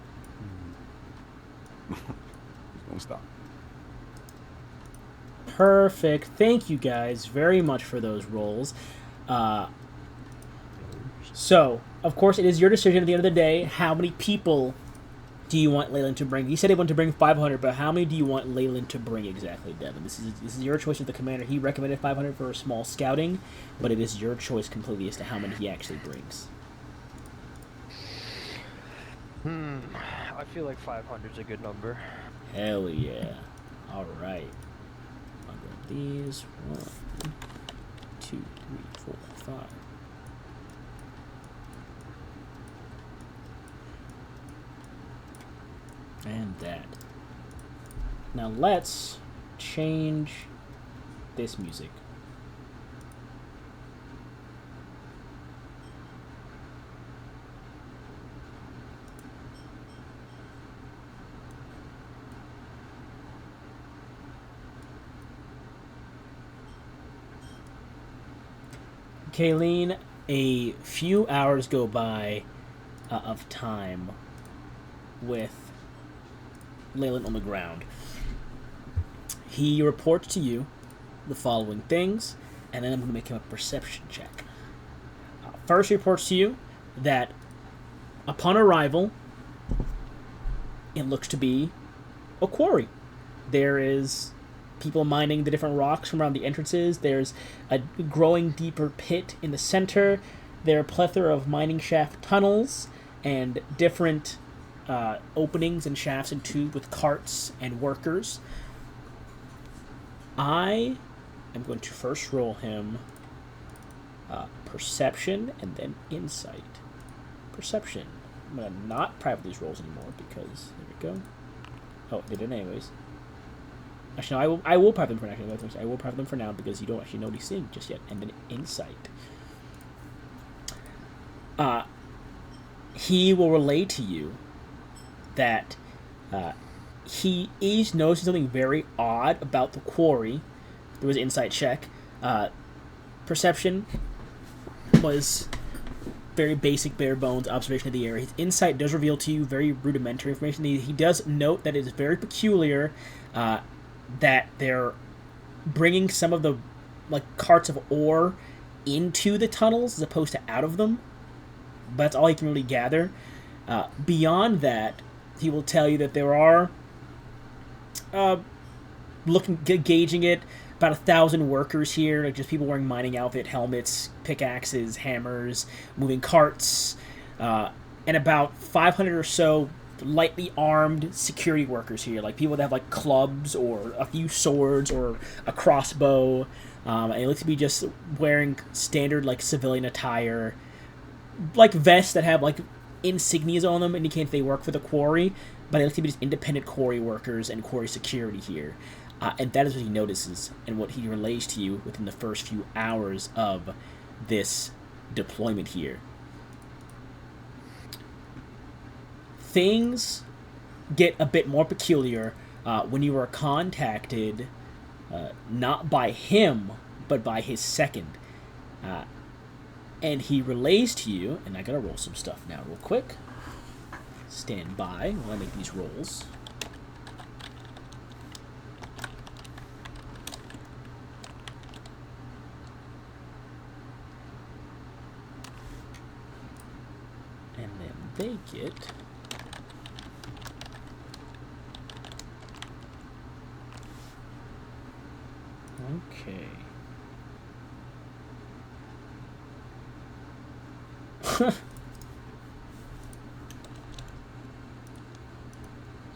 Who's gonna stop? Perfect. Thank you guys very much for those rolls. So, of course, it is your decision at the end of the day. How many people do you want Leyland to bring? You said he wanted to bring 500, but how many do you want Leyland to bring exactly, Devin? This is your choice as the commander. He recommended 500 for a small scouting, but it is your choice completely as to how many he actually brings. I feel like 500 is a good number. Hell yeah. All right. I'll grab these. 1, 2, 3, 4, 5. And that. Now let's change this music. Kayleen, a few hours go by of time with Leyland on the ground. He reports to you the following things, and then I'm going to make him a perception check. First, he reports to you that upon arrival, it looks to be a quarry. There is people mining the different rocks from around the entrances. There's a growing deeper pit in the center. There are a plethora of mining shaft tunnels and different openings and shafts and tubes with carts and workers. I am going to first roll him perception and then insight. Perception. I'm going to not private these rolls anymore because, there we go. Oh, they did anyways. Actually, no, I will private them for now. I will private them for now because you don't actually know what he's seeing just yet. And then insight. He will relay to you that he is noticing something very odd about the quarry. There was an insight check. Perception was very basic, bare bones observation of the area. His insight does reveal to you very rudimentary information. He does note that it is very peculiar that they're bringing some of the carts of ore into the tunnels as opposed to out of them. But that's all he can really gather. Beyond that, he will tell you that there are, gauging it, about 1,000 workers here, just people wearing mining outfit, helmets, pickaxes, hammers, moving carts, and about 500 or so lightly armed security workers here, people that have clubs or a few swords or a crossbow. And it looks to be just wearing standard civilian attire, vests that have insignias on them indicating they work for the quarry, but it looks to be just independent quarry workers and quarry security here. And that is what he notices and what he relays to you within the first few hours of this deployment here. Things get a bit more peculiar when you are contacted not by him, but by his second. And he relays to you, and I gotta roll some stuff now real quick. Stand by while I make these rolls. And then they get... Okay.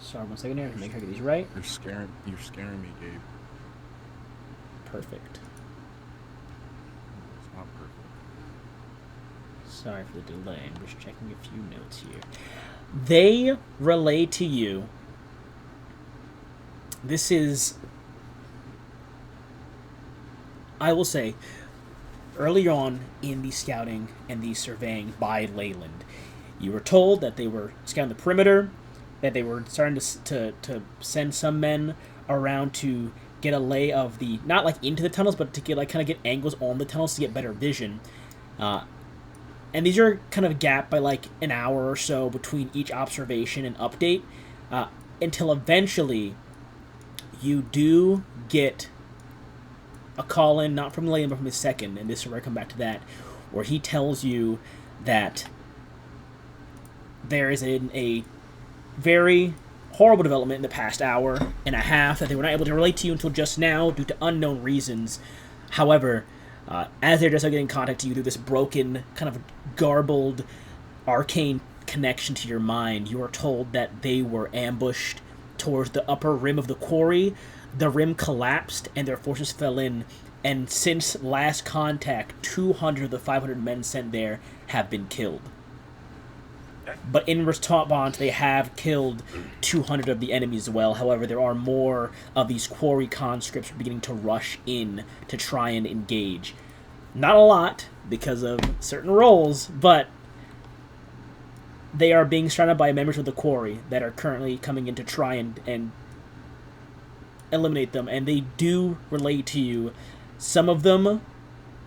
Sorry, 1 second here. Make sure I get these right. You're scaring me, Gabe. Perfect. It's not perfect. Sorry for the delay. I'm just checking a few notes here. They relay to you. This is, I will say, early on in the scouting and the surveying by Leyland, you were told that they were scouting the perimeter, that they were starting to send some men around to get a lay of the, not into the tunnels, but to get kind of get angles on the tunnels to get better vision. And these are kind of gapped by an hour or so between each observation and update, until eventually you do get a call in, not from Leyland, but from his second, and this is where I come back to that, where he tells you that there is a very horrible development in the past hour and a half that they were not able to relate to you until just now due to unknown reasons. However, as they're just getting in contact to you through this broken, kind of garbled, arcane connection to your mind, you are told that they were ambushed towards the upper rim of the quarry. The rim collapsed and their forces fell in, and since last contact, 200 of the 500 men sent there have been killed. But in response, they have killed 200 of the enemies as well. However, there are more of these quarry conscripts beginning to rush in to try and engage. Not a lot, because of certain roles, but they are being surrounded by members of the quarry that are currently coming in to try and eliminate them. And they do relate to you. Some of them,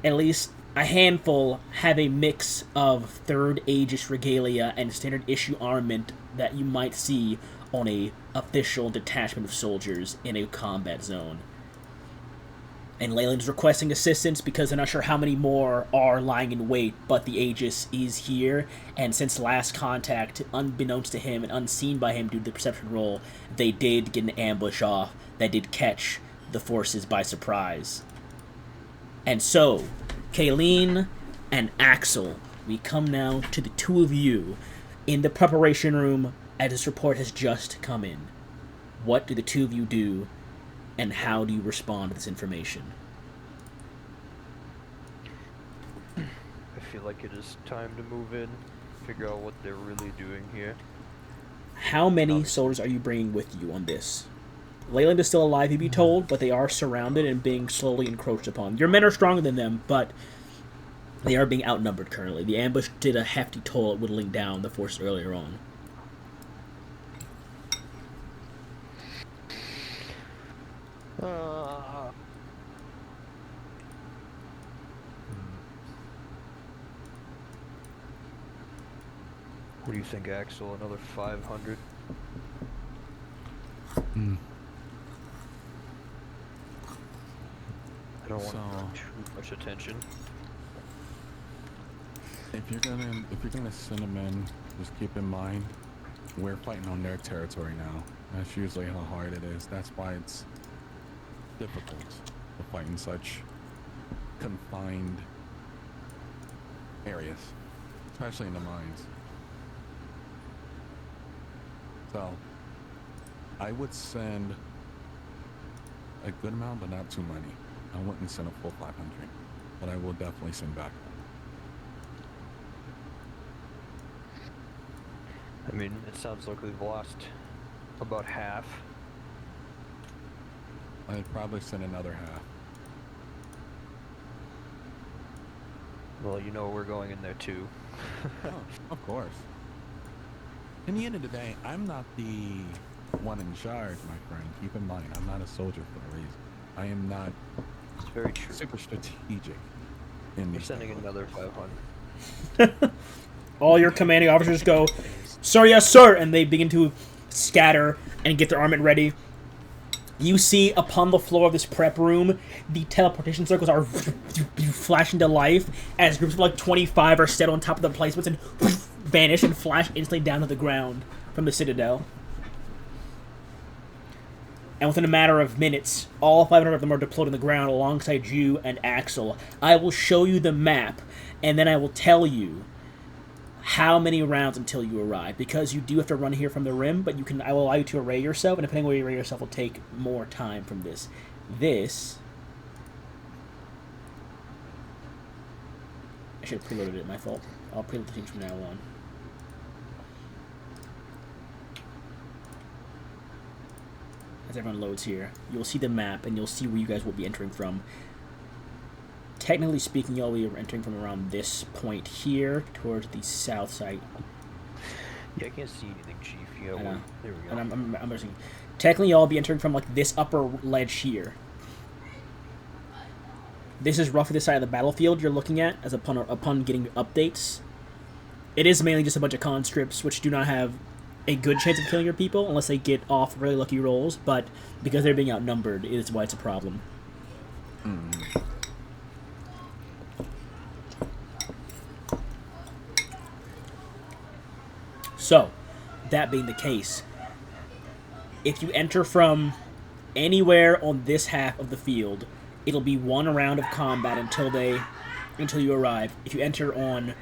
at least a handful, have a mix of Third Aegis regalia and standard issue armament that you might see on a official detachment of soldiers in a combat zone. And Leyland is requesting assistance because they're not sure how many more are lying in wait, but the Aegis is here, and since last contact, unbeknownst to him and unseen by him due to the perception roll, they did get an ambush off that did catch the forces by surprise. And so, Kayleen and Axel, we come now to the two of you in the preparation room as this report has just come in. What do the two of you do, and how do you respond to this information? I feel like it is time to move in, figure out what they're really doing here. How many soldiers are you bringing with you on this? Leyland is still alive, you'd be told, but they are surrounded and being slowly encroached upon. Your men are stronger than them, but they are being outnumbered currently. The ambush did a hefty toll at whittling down the force earlier on. What do you think, Axel? Another 500? I don't want too much attention. If you're gonna send them in, just keep in mind we're fighting on their territory now. That's usually how hard it is. That's why it's difficult to fight in such confined areas, especially in the mines. So I would send a good amount, but not too many. I wouldn't send a full 500, but I will definitely send back. I mean, it sounds like we've lost about half. I'd probably send another half. Well, you know we're going in there too. Oh, of course. In the end of the day, I'm not the one in charge, my friend. Keep in mind, I'm not a soldier for a reason. I am not It's very true. super strategic in We're these sending things. another 500. All your commanding officers go, "Sir, yes, sir," and they begin to scatter and get their armament ready. You see upon the floor of this prep room, the teleportation circles are flashing to life as groups of like 25 are set on top of the placements and vanish and flash instantly down to the ground from the citadel. And within a matter of minutes, all 500 of them are deployed on the ground alongside you and Axel. I will show you the map, and then I will tell you how many rounds until you arrive, because you do have to run here from the rim, but I will allow you to array yourself, and depending on where you array yourself will take more time from this. I should have preloaded it, my fault. I'll preload the things from now on. As everyone loads here, you'll see the map, and you'll see where you guys will be entering from. Technically speaking, y'all will be entering from around this point here, towards the south side. Yeah, I can't see anything, Chief. Yeah, I know. there we go. And I'm just technically, y'all will be entering from like this upper ledge here. This is roughly the side of the battlefield you're looking at, as upon getting updates. It is mainly just a bunch of conscripts, which do not have a good chance of killing your people, unless they get off really lucky rolls, but because they're being outnumbered, is why it's a problem. So, that being the case, if you enter from anywhere on this half of the field, it'll be one round of combat until you arrive. If you enter on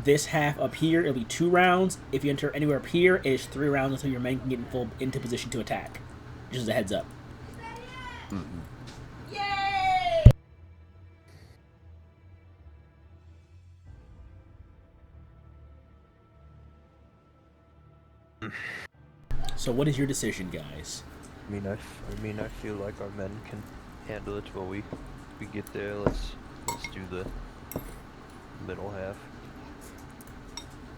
this half up here, it'll be 2 rounds. If you enter anywhere up here, it is 3 rounds until your men can get into position to attack. Just as a heads up. So what is your decision, guys? I mean, I feel like our men can handle it when we get there. Let's do the middle half.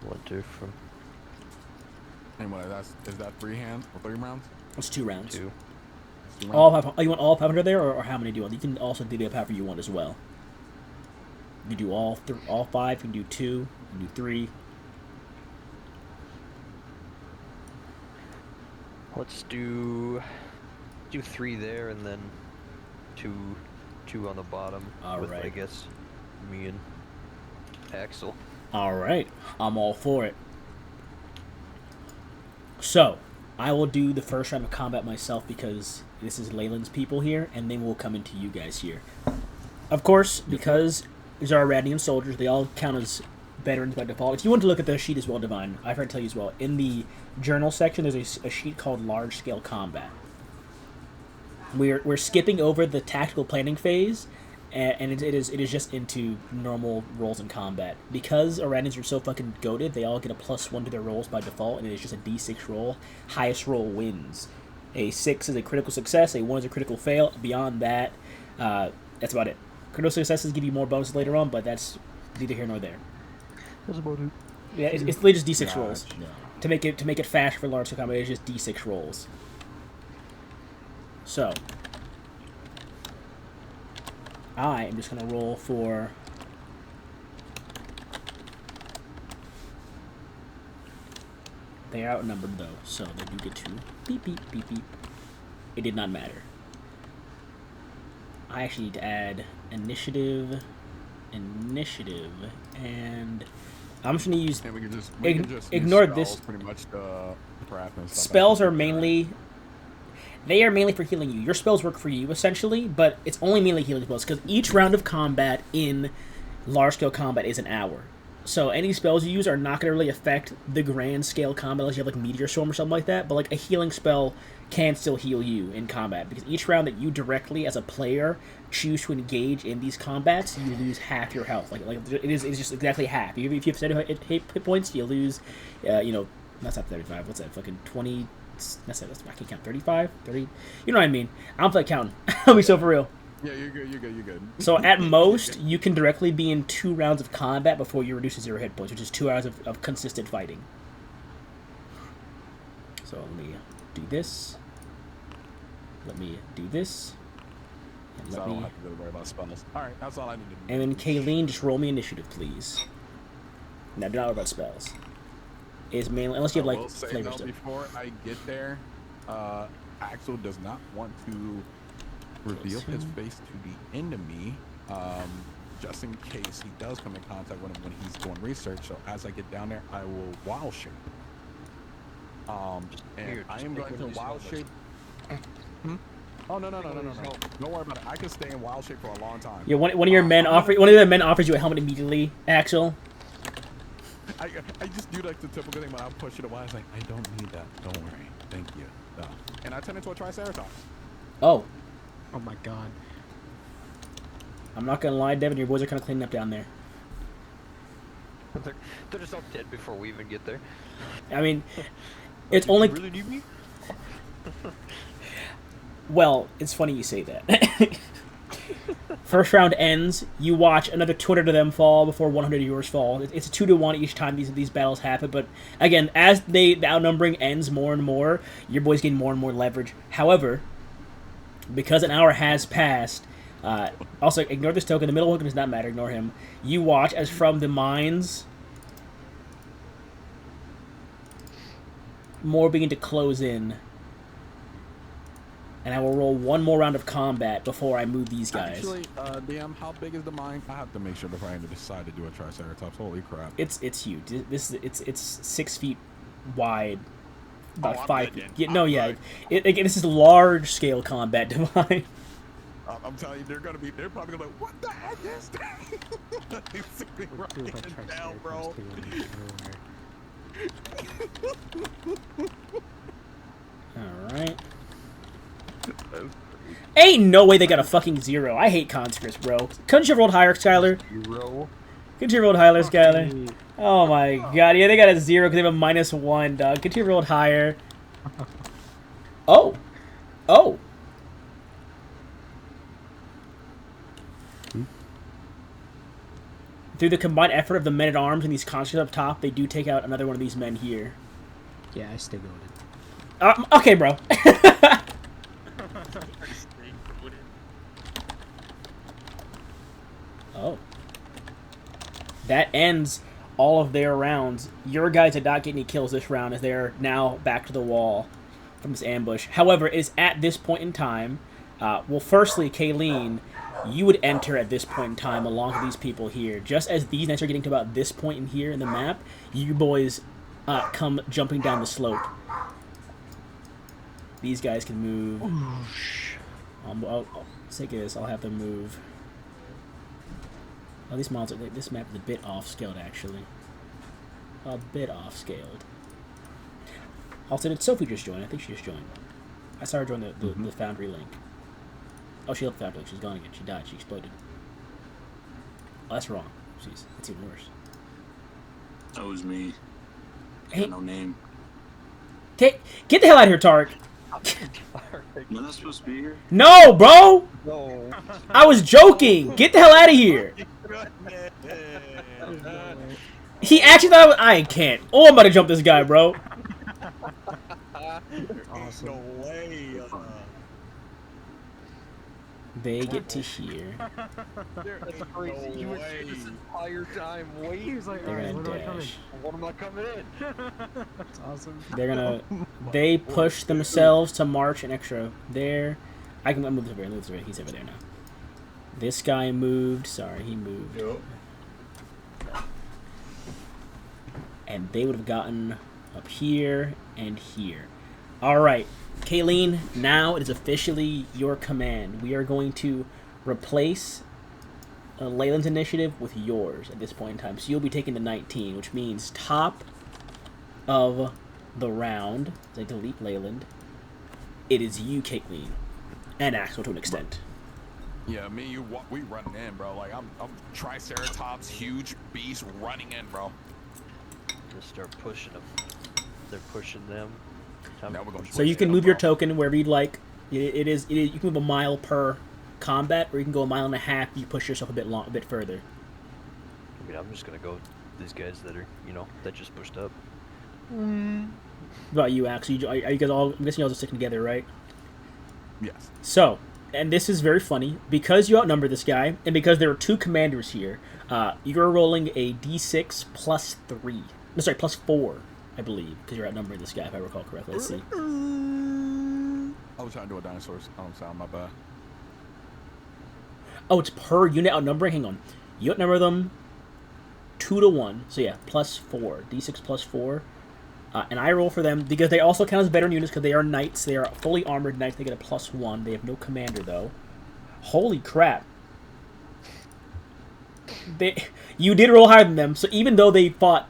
Winter from And what, is that 3 hands or 3 rounds? It's 2 rounds. 2. It's 2 rounds? All 500, you want all 500 there, or how many do you want? You can also divvy up however you want as well. You can do all 5. You can do 2. You can do 3. Let's do 3 there, and then two on the bottom. All with, right. I guess me and Axel. All right, I'm all for it. So, I will do the first round of combat myself because this is Leyland's people here, and then we'll come into you guys here. Of course, because these are Iranian soldiers, they all count as veterans by default. If you want to look at the sheet as well, Divine, I forgot to tell you as well. In the journal section, there's a sheet called Large Scale Combat. We're skipping over the tactical planning phase, and it is just into normal rolls in combat. Because Iranians are so fucking goated, they all get a +1 to their rolls by default, and it is just a d6 roll. Highest roll wins. A 6 is a critical success, a 1 is a critical fail. Beyond that, that's about it. Critical successes give you more bonuses later on, but that's neither here nor there. That's about it. Yeah, it's literally just d6 rolls. Gotcha. To make it faster for large scale combat, it's just d6 rolls. So, I am just gonna roll for. They are outnumbered though, so they do get 2. Beep beep beep beep. It did not matter. I actually need to add initiative, and I'm just gonna use. And we can just ignore use this. spells, pretty much the craft and stuff. Spells are mainly. They are mainly for healing you. Your spells work for you, essentially, but it's only mainly healing spells, because each round of combat in large-scale combat is an hour. So any spells you use are not going to really affect the grand-scale combat unless you have, like, Meteor Storm or something like that, but, like, a healing spell can still heal you in combat, because each round that you directly, as a player, choose to engage in these combats, you lose half your health. Like it is just exactly half. If you have 70 hit points, you lose, that's not 35, what's that, fucking 20... That's I can't count. 35? 30? You know what I mean. I don't feel like counting. I'll be so for real. Yeah, you're good. So at most, you can directly be in 2 rounds of combat before you reduce to 0 hit points, which is 2 hours of consistent fighting. So let me do this. Let me do this. And So let I don't me. have to really worry about spells. Alright, that's all I need to do. And then Kayleen, just roll me initiative, please. Now, do not worry about spells. Is mainly unless you have I like will say, flavor though, stuff. before I get there, Axel does not want to reveal his face to the enemy, just in case he does come in contact with him when he's doing research. So as I get down there, I will wild shape. And Here, I just am make going one to of these wild helmets. shape. Oh no! Don't worry about it. I can stay in wild shape for a long time. Yeah, one of your men one of the men offers you a helmet immediately, Axel. I just do like the typical thing when I push it away. I was like, I don't need that. Don't worry. Thank you. No. And I turn into a Triceratops. Oh, Oh my god. I'm not gonna lie, Devin. Your boys are kind of cleaning up down there. They're just all dead before we even get there. I mean, it's Did only you really need me? well. It's funny you say that. First round ends. You watch another 200 of them fall before 100 of yours fall. It's a 2-to-1 each time these battles happen. But again, as the outnumbering ends more and more, your boys gain more and more leverage. However, because an hour has passed, also ignore this token. The middle token does not matter. Ignore him. You watch as from the mines, more begin to close in. And I will roll one more round of combat before I move these guys. Actually, DM, how big is the mine? I have to make sure before I decide to do a Triceratops. Holy crap. It's huge. It's 6 feet wide, about I'm 5 good feet. then. Yeah, no, I'm yeah. good. This is large scale combat, Divine. I'm telling you, they're probably gonna be like, what the heck is that? He's sitting right Feels like down, bro. All right. Ain't no way they got a fucking 0. I hate conscripts, bro. Couldn't you have rolled higher, Skylar? 0. Get your rolled higher, Skylar. Oh my god. Yeah, they got a 0 because they have a -1, dog. Get your rolled higher. Oh. Oh. Through the combined effort of the men-at-arms and these constructs up top, they do take out another one of these men here. Yeah, I stay goaded. Okay, bro. Oh. That ends all of their rounds. Your guys did not get any kills this round as they are now back to the wall from this ambush. However, it is at this point in time, well, firstly, Kayleen, you would enter at this point in time along with these people here. Just as these knights are getting to about this point in here in the map, you boys come jumping down the slope. These guys can move. I'll take this. I'll have them move. Oh, these mods this map is a bit off-scaled, actually. A bit off-scaled. Also, did Sophie just join? I think she just joined. I saw her join the Foundry link. Oh, she left the Foundry link. She's gone again. She died. She exploded. Oh, that's wrong. Jeez, that's even worse. That was me. Hey. No name. Get the hell out of here, Tarek. You're not supposed to be here? No, bro! No. I was joking! Get the hell out of here! He actually thought I can't. Oh, I'm about to jump this guy, bro. Awesome. No way. They get to here. That's crazy. He was here this entire time waiting. He was like, They're alright, gonna when am I coming? dash. When am I coming in? That's awesome. They're gonna. They push themselves to march an extra there. I can move this over. Move this over. He's over there now. This guy moved. Sorry, he moved. Yep. And they would have gotten up here and here. All right, Kayleen. Now it is officially your command. We are going to replace Leyland's initiative with yours at this point in time. So you'll be taking the 19, which means top of the round. As I delete Leyland, it is you, Kayleen, and Axel to an extent. Yeah, me, you, we running in, bro. Like I'm Triceratops, huge beast running in, bro. Just start pushing them. They're pushing them. Now we're gonna So you can move your token wherever you'd like. You can move a mile per combat, or you can go a mile and a half. You push yourself a bit further. I mean, I'm just gonna go with these guys that are, that just pushed up. What about you, Axel? Are you guys all? I'm guessing you all just sticking together, right? Yes. So, and this is very funny because you outnumber this guy, and because there are two commanders here. You're rolling a d6 plus 3. No, sorry, plus 4, I believe, because you're outnumbering this guy, if I recall correctly. Let's see. I was trying to do a dinosaur sound, my bad. Oh, it's per unit outnumbering? Hang on. You outnumber them 2 to 1. So yeah, plus 4. D6 plus 4. And I roll for them because they also count as veteran units because they are knights. They are fully armored knights. They get a plus 1. They have no commander, though. Holy crap. You did roll higher than them, so even though they fought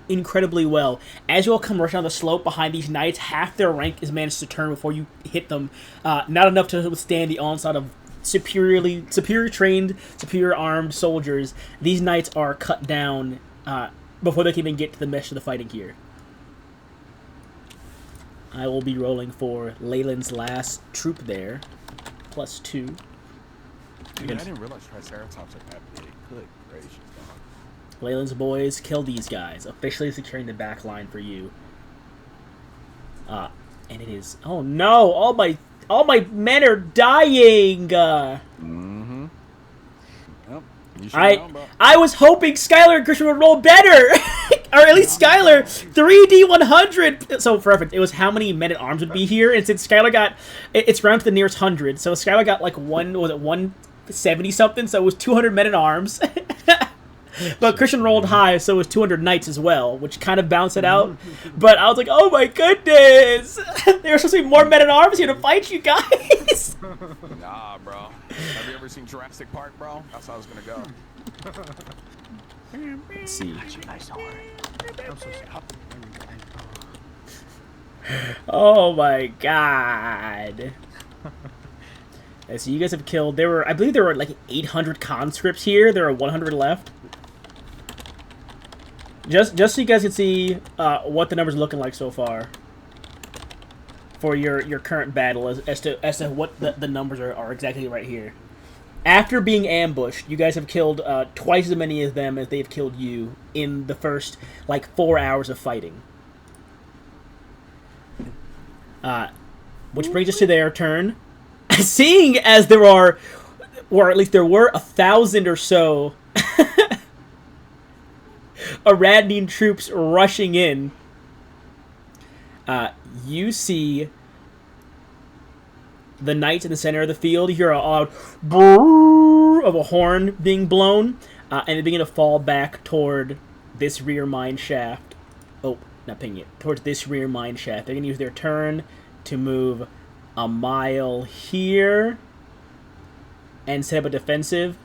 incredibly well, as you all come rushing down the slope behind these knights, half their rank is managed to turn before you hit them. Not enough to withstand the onslaught of superior trained, superior armed soldiers. These knights are cut down before they can even get to the mesh of the fighting here. I will be rolling for Leyland's last troop there. Plus 2. Dude, I didn't realize Triceratops are that big. Good gracious, dog. Leyland's boys, kill these guys. Officially securing the back line for you. And it is... Oh no! All my men are dying! Mm-hmm. Yep. You should know, bro. I was hoping Skylar and Christian would roll better! Or at least Skylar, 3D100! So, perfect. It was how many men-at-arms would be here, and since Skylar got... It's round to the nearest 100, so Skylar got like 170-something, so it was 200 men-at-arms. But Christian rolled high, so it was 200 knights as well, which kind of balanced it out. But I was like, oh my goodness! There are supposed to be more men-at-arms here to fight you guys! Nah, bro. Have you ever seen Jurassic Park, bro? That's how it's gonna go. Let's see. I'm so sorry. Oh my god. So you guys have killed... I believe there were like 800 conscripts here. There are 100 left. Just so you guys can see what the numbers are looking like so far for your current battle, as to what the numbers are exactly right here. After being ambushed, you guys have killed twice as many of them as they've killed you in the first, like, 4 hours of fighting. Which brings us to their turn. Seeing as there are, or at least there were 1,000 or so Aradnine troops rushing in, you see the knights in the center of the field. You hear a loud brrrr of a horn being blown, and they begin to fall back toward this rear mine shaft. Oh, not pinging it. Towards this rear mine shaft. They're going to use their turn to move a mile here and set up a defensive.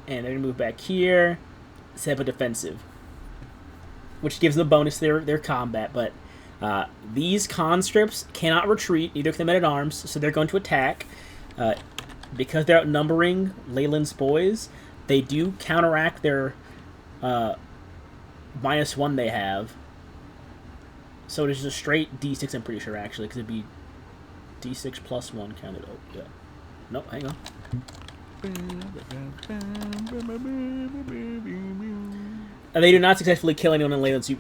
And they're going to move back here, set up a defensive, which gives them a bonus to their combat. But these conscripts cannot retreat, neither can the men-at-arms, so they're going to attack. Because they're outnumbering Leyland's boys, they do counteract their -1 they have. So it is just a straight D6, I'm pretty sure, actually, because it'd be D6 plus 1 counted. Oh, yeah. No, hang on. They do not successfully kill anyone in Leyland's.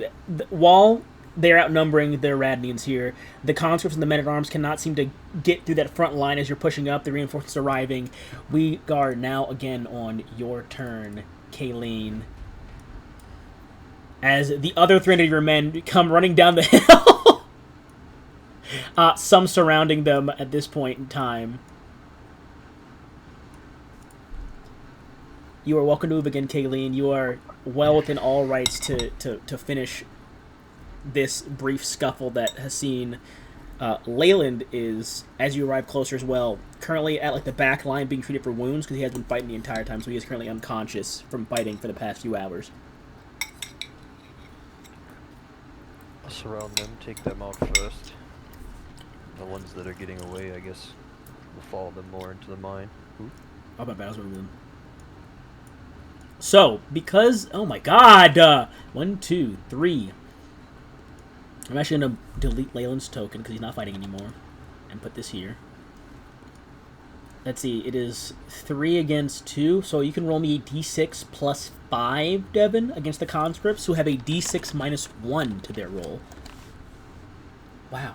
While they're outnumbering their Radnians here, the conscripts and the men-at-arms cannot seem to get through that front line as you're pushing up. The reinforcements arriving. We are now again on your turn, Kayleen. As the other 300 of your men come running down the hill. Some surrounding them at this point in time. You are welcome to move again, Kayleen. You are well within all rights to finish this brief scuffle that has seen Leyland is, as you arrive closer as well, currently at like the back line being treated for wounds because he has been fighting the entire time, so he is currently unconscious from fighting for the past few hours. I'll surround them, take them out first. The ones that are getting away, I guess, will follow them more into the mine. How about battles with them? So, because, oh my god, 1, 2, 3. I'm actually going to delete Leyland's token because he's not fighting anymore and put this here. Let's see, it is 3 against 2, so you can roll me a d6 plus 5, Devin, against the conscripts who have a d6 minus 1 to their roll. Wow.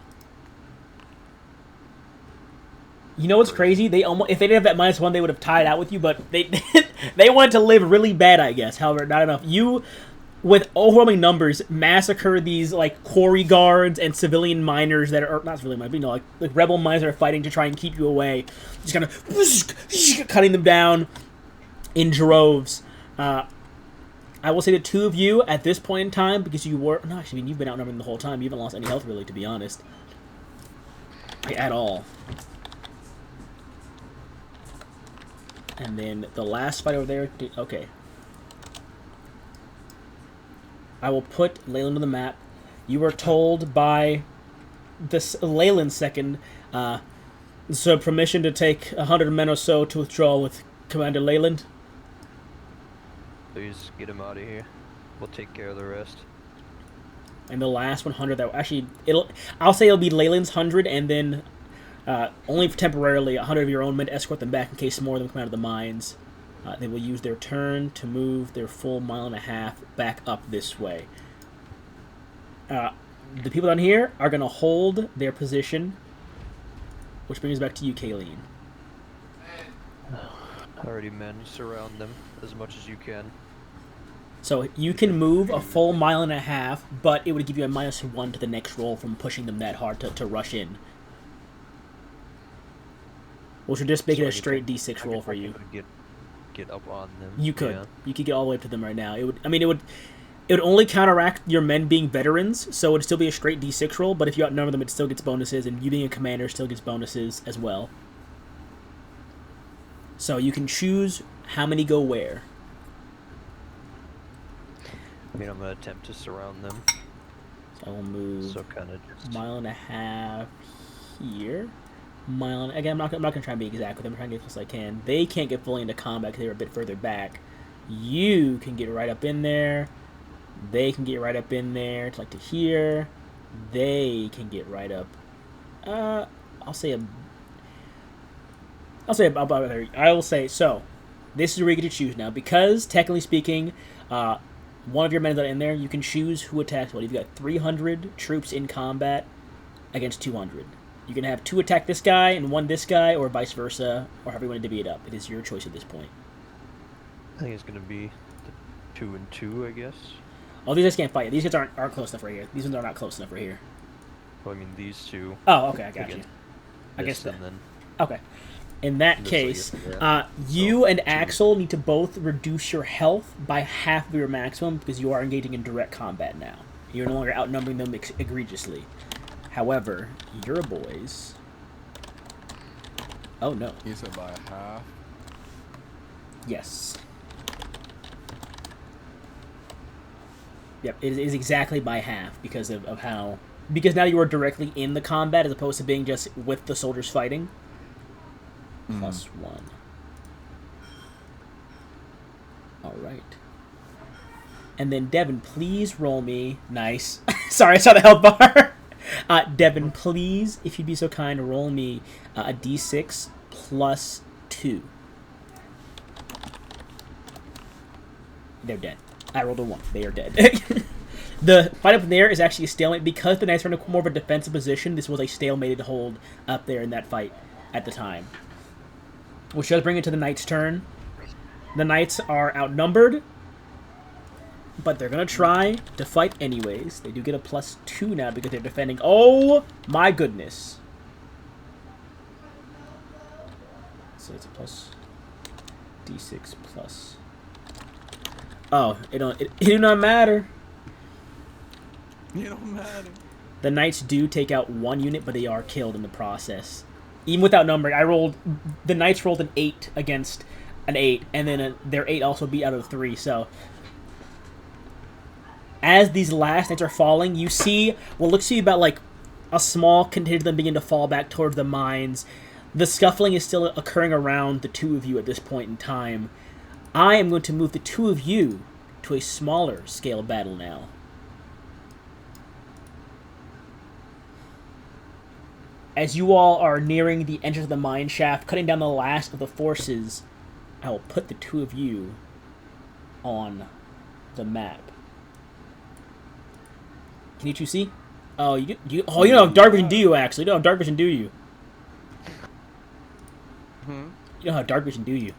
You know what's crazy? They almost, if they didn't have that -1, they would have tied out with you, but they they wanted to live really bad, I guess. However, not enough. You, with overwhelming numbers, massacre these like quarry guards and civilian miners that are not civilian miners, but, you know, like rebel miners that are fighting to try and keep you away. Just kind of cutting them down in droves. I will say the 2 of you at this point in time, because you were no, actually, I mean, you've been outnumbering the whole time. You haven't lost any health really, to be honest, like, at all. And then the last fight over there. Okay. I will put Leyland on the map. You were told by this Leyland second, so permission to take 100 men or so to withdraw with Commander Leyland. Please get him out of here. We'll take care of the rest. And the last 100 that actually I'll say it'll be Leyland's 100, and then only temporarily 100 of your own men to escort them back in case more of them come out of the mines. They will use their turn to move their full 1.5 miles back up this way. The people down here are going to hold their position, which brings us back to you, Kayleen. Alrighty, men, surround them as much as you can. So you can move a full 1.5 miles, but it would give you a -1 to the next roll from pushing them that hard to rush in. Which would just make it a straight D6 roll for you. Get up on them. You could. Yeah. You could get all the way up to them right now. It would. I mean, it would only counteract your men being veterans, so it would still be a straight D6 roll. But if you outnumber them, it still gets bonuses, and you being a commander still gets bonuses as well. So you can choose how many go where. I mean, I'm gonna attempt to surround them. So I will move. So kind of just 1.5 miles here. Again, I'm not gonna try and be exact with them. I'm trying to get as close as I can. They can't get fully into combat because they're a bit further back. You can get right up in there. They can get right up in there to like to here. They can get right up. I'll say about there. I will say so. This is where you get to choose now because technically speaking, one of your men that are in there, you can choose who attacks what. You've got 300 troops in combat against 200. You can have 2 attack this guy and 1 this guy, or vice versa, or however you want to divvy it up. It is your choice at this point. I think it's gonna be the 2 and 2, I guess. Oh, these guys can't fight. These guys aren't close enough right here. These ones are not close enough right here. Well, I mean these two. Oh, okay, I got you. Again, I guess this that. and then Okay. In that this, case, I guess, yeah. you So, and 2. Axel need to both reduce your health by half of your maximum because you are engaging in direct combat now. You're no longer outnumbering them egregiously. However, your boys... Oh, no. You said by half. Yes. Yep, it is exactly by half because of how... Because now you are directly in the combat as opposed to being just with the soldiers fighting. +1. Alright. And then, Devin, please roll me... Nice. Sorry, I saw the health bar. Devin, please, if you'd be so kind, roll me a d6 +2. They're dead. I rolled a 1. They are dead. The fight up there is actually a stalemate. Because the Knights are in more of a defensive position, this was a stalemated hold up there in that fight at the time. Which does bring it to the Knights' turn. The Knights are outnumbered, but they're going to try to fight anyways. They do get a +2 now because they're defending. Oh, my goodness. So it's a plus d6 plus. Oh, it do not matter. It don't matter. The Knights do take out 1 unit, but they are killed in the process. Even without numbering, the Knights rolled an 8 against an 8, and then their 8 also beat out of 3, so... As these last Knights are falling, you see what looks to be about, like, a small contingent of them begin to fall back towards the mines. The scuffling is still occurring around the 2 of you at this point in time. I am going to move the 2 of you to a smaller scale battle now. As you all are nearing the entrance of the mine shaft, cutting down the last of the forces, I will put the 2 of you on the map. Can you two see? Oh, you don't have dark vision, do you? Actually, you don't have dark vision, do you? You don't have dark vision, do you?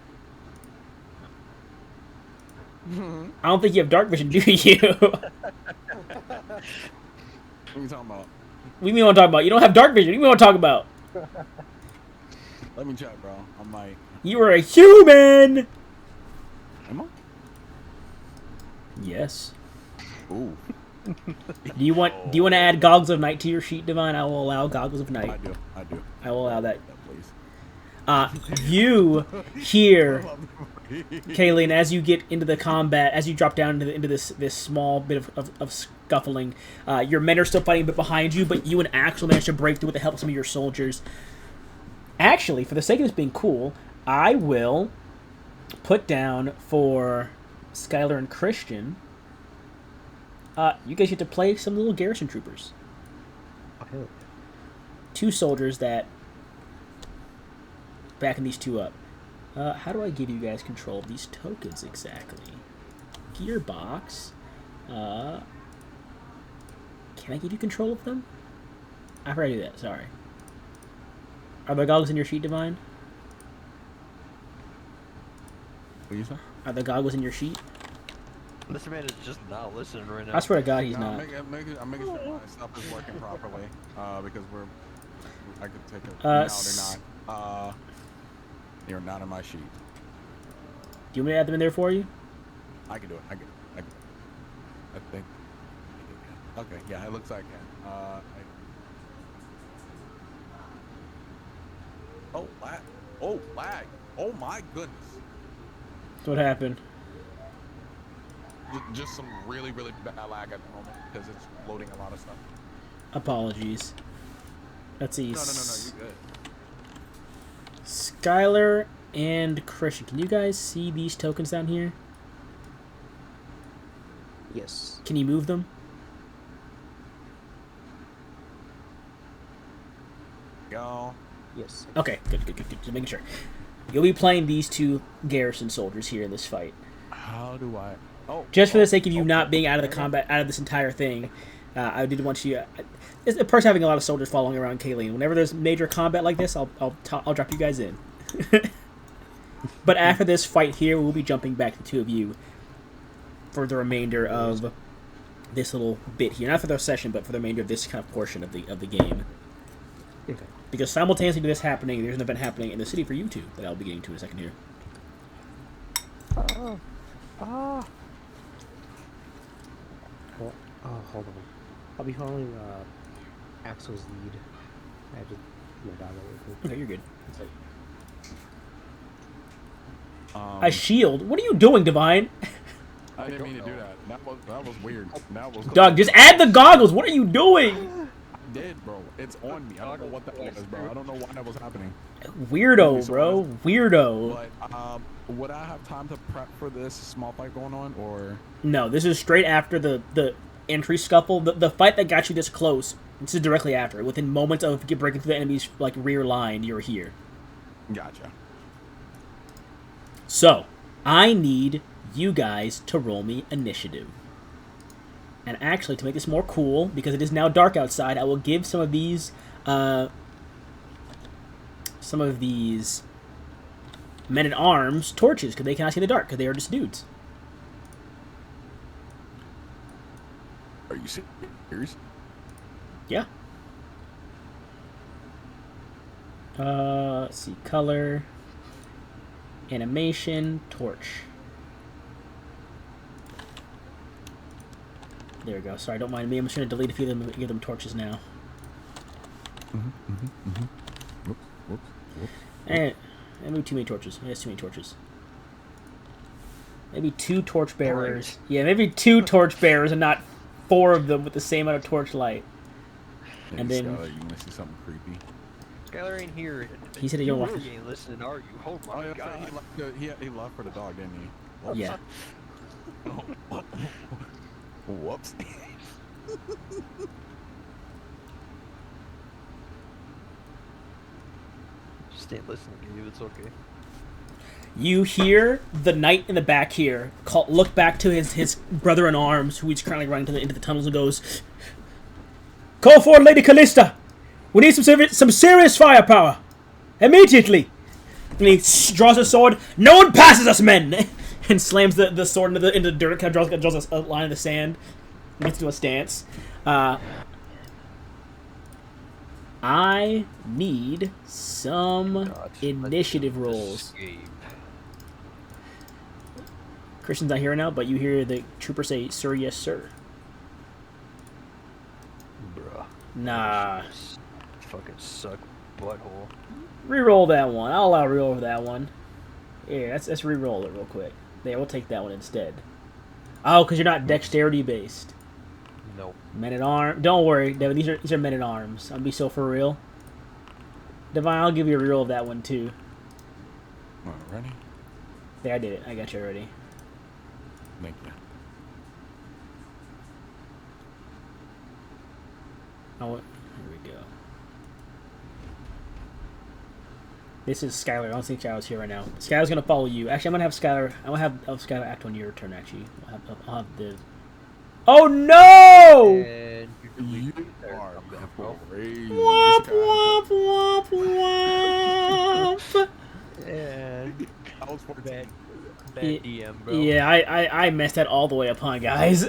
I don't think you have dark vision, do you? What are you talking about? What do you mean want to talk about? You don't have dark vision. What do you mean want to talk about? Let me check, bro. I might. You are a human! Am I? Yes. Ooh. Do you want to add Goggles of Night to your sheet, Divine? I will allow Goggles of Night. I do. I will allow that. Please. You here, Kayleen, as you get into the combat, as you drop down into this small bit of scuffling, your men are still fighting a bit behind you, but you and Axel managed to break through with the help of some of your soldiers. Actually, for the sake of this being cool, I will put down for Skylar and Christian, you guys get to play some little garrison troopers. Oh, 2 soldiers that backing these 2 up. How do I give you guys control of these tokens exactly? Gearbox. Can I give you control of them? I forgot to do that, sorry. Are the goggles in your sheet, Divine? What you say? Are the goggles in your sheet? This man is just not listening right now. I swear to God, he's No, not. I'm making sure my stuff is working properly. Because I could take it. Uh, No, they're not. They're not in my sheet. Do you want me to add them in there for you? I can do it. I think. Okay, yeah, it looks like it. Oh, lag. Oh, lag. Oh, my goodness. What happened? Just some really, really bad lag at the moment because it's loading a lot of stuff. Apologies. Let's see. No, you're good. Skylar and Christian, can you guys see these tokens down here? Yes. Can you move them? Go. Yes. Okay, good. Just making sure. You'll be playing these two garrison soldiers here in this fight. How do I? Oh. Just for the sake of you not being out of the okay. combat, out of this entire thing, I did want you. It's a person having a lot of soldiers following around Kayleen. Whenever there's major combat like this, I'll drop you guys in. But after this fight here, we'll be jumping back the two of you for the remainder of this little bit here. Not for the session, but for the remainder of this kind of portion of the game. Okay. Because simultaneously to this happening, there's an event happening in the city for you two that I'll be getting to in a second here. Well, hold on. I'll be following Axel's lead. I have to my dog real quick. Okay, you're good. It's like, A shield? What are you doing, Divine? I didn't mean to do that. That was weird. That was Dog, just add the goggles. What are you doing? I did, bro. It's on me. I don't know what that was, bro. I don't know why that was happening. Weirdo, bro. Weirdo. But would I have time to prep for this small fight going on, or? No, this is straight after the entry scuffle. The fight that got you this close. This is directly after. Within moments of breaking through the enemy's like rear line, you're here. Gotcha. So, I need you guys to roll me initiative. And actually, to make this more cool, because it is now dark outside, I will give some of these men-at-arms torches, because they cannot see in the dark, because they are just dudes. Are you serious? Yeah. Let's see. Color. Animation. Torch. There we go. Sorry, don't mind me. I'm just going to delete a few of them and give them torches now. Whoops. And maybe too many torches. Maybe that's too many torches. Maybe 2 torch bearers. Right. Yeah, maybe 2 torch bearers and not 4 of them with the same amount of torch light. Hey, And then- Skylar, you want to see something creepy? Skylar ain't here. He said he don't want- You ain't listening, are you? Oh Oh, my yeah, god. he left for the dog, didn't he? Whoops. Yeah. Whoops. Just ain't listening to you. It's okay. You hear the knight in the back here look back to his brother in arms, who he's currently running into the tunnels, and goes, "Call for Lady Callista. We need some serious firepower immediately." And he draws his sword. "No one passes us, men!" And slams the sword into the dirt. Kind of draws a line in the sand. And gets into a stance. I need some God, initiative let's rolls. escape. Christian's not here now, but you hear the trooper say, "Sir, yes, sir." Bruh. Nah. Fucking suck butthole. Reroll that one. I'll allow reroll for that one. Yeah, let's reroll it real quick. Yeah, we'll take that one instead. Oh, because you're not dexterity based. Nope. Men at arms. Don't worry, Devin. These are men at arms. I'll be so for real. Divine, I'll give you a reroll of that one too. Ready? Yeah, I did it. I got you already. Thank you. Oh, here we go. This is Skylar. I don't think Skylar's here right now. Skylar's gonna follow you. Actually, I'm gonna have Skylar. I'm gonna have Skylar act on your turn. Actually, I'll have the. Oh no! And you can leave You me there. are I'm gonna go. crazy. Womp This guy- womp womp womp. And I was 14. bad DM, bro. Yeah, I messed that all the way upon, guys.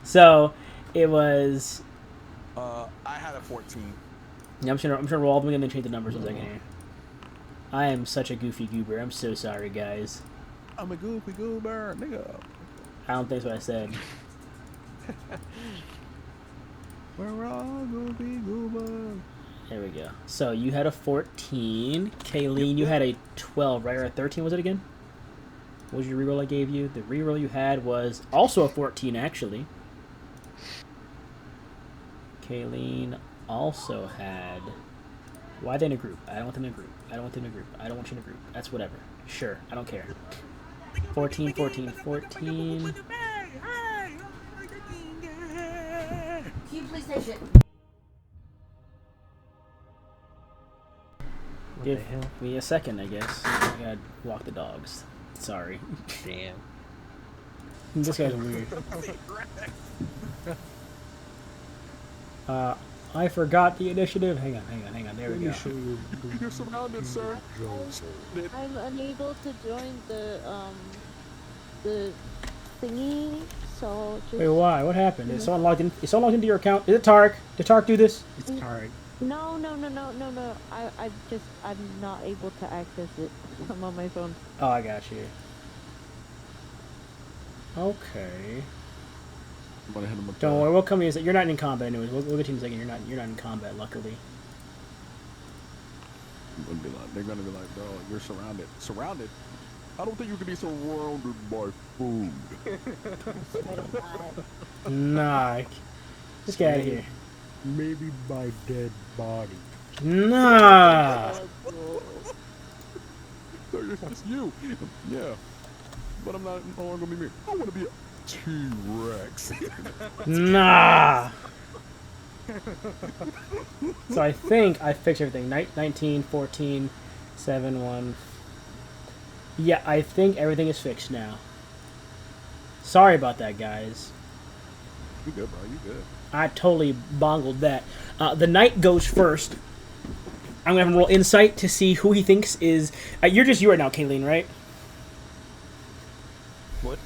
So it was. I had a 14. Yeah, I'm just gonna roll all of them and then change the numbers in a second here. I am such a goofy goober. I'm so sorry, guys. I'm a goofy goober, nigga. I don't think that's what I said. We're all goofy goobers. There we go. So you had a 14. Kayleen, you had a 12, right? Or a 13 was it again? What was your reroll I gave you? The reroll you had was also a 14, actually. Kayleen also had... Why are they in a group? I don't want them in a group. I don't want them in a group. I don't want you in a group. That's whatever. Sure, I don't care. 14, 14, 14. you please take it? What Give the hell? me a second, I guess. I gotta walk the dogs. Sorry. Damn. This guy's weird. I forgot the initiative. Hang on. There we go. You're surrounded, sir. I'm unable to join the thingy, so just... Wait, why? What happened? Is someone logged in? Is someone logged into your account? Is it Tarek? Did Tarek do this? It's Tarek. No. I'm not able to access it. I'm on my phone. Oh, I got you. Okay. Don't worry, we'll come in. You're not in combat anyways. We'll get to you in a second. You're not in combat, luckily. They're gonna be like, bro, you're surrounded. Surrounded? I don't think you can be surrounded by food. Nah. Just get out of here. Maybe by dead body. Nah. It's you. Yeah. But I'm not no longer gonna be me. I wanna be a T-Rex. Nah. So I think I fixed everything. 19, 14, 7, 1. Yeah, I think everything is fixed now. Sorry about that, guys. You good, bro. You good. I totally bongled that. The knight goes first. I'm going to have him roll insight to see who he thinks is... you're just you right now, Kayleen, right? What?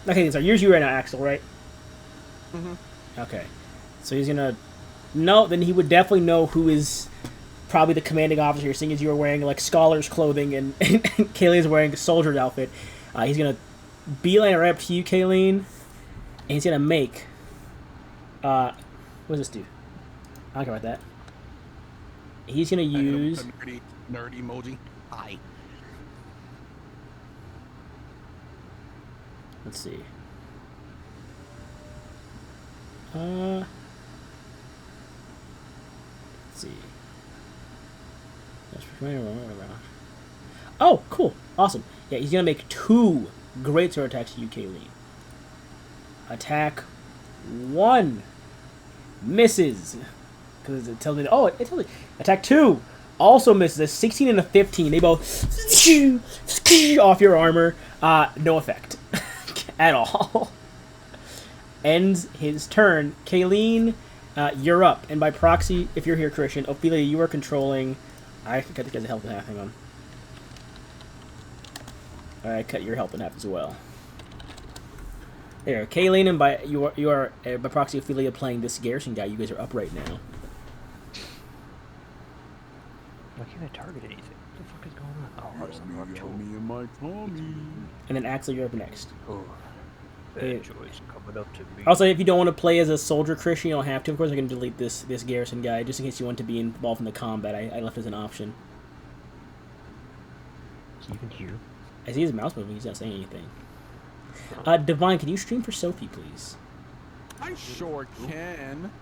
Okay, sorry. You're you right now, Axel, right? Mm-hmm. Okay. So he's going to... No, then he would definitely know who is probably the commanding officer here, seeing as you are wearing, like, scholar's clothing and Kayleen's wearing a soldier's outfit. He's going to beeline it right up to you, Kayleen, and he's going to make... what does this do? I don't care about that. He's going to use... Nerd emoji. Hi. Let's see. Let's see. Oh, cool. Awesome. Yeah, he's going to make 2 great sword attacks to you, Kayleen. Attack 1. Misses. Because it tells me... Oh, it tells me... Attack 2. Also misses. A 16 and a 15. They both... off your armor. No effect. At all. Ends his turn. Kayleen, you're up. And by proxy, if you're here, Christian, Ophelia, you are controlling... I cut this guy's health in half. Hang on. I cut your health in half as well. There, Kayleen, and by you are by proxy, Ophelia, playing this Garrison guy. You guys are up right now. Why can't I target anything? What the fuck is going on? Oh, there's something up to Me and my Tommy. And then Axel, you're up next. Oh, bad choice coming up to me. Also, if you don't want to play as a soldier, Christian, you don't have to. Of course, I can delete this Garrison guy just in case you want to be involved in the combat. I left as an option. Is he even here? I see his mouse moving. He's not saying anything. Divine, can you stream for Sophie, please? I sure can.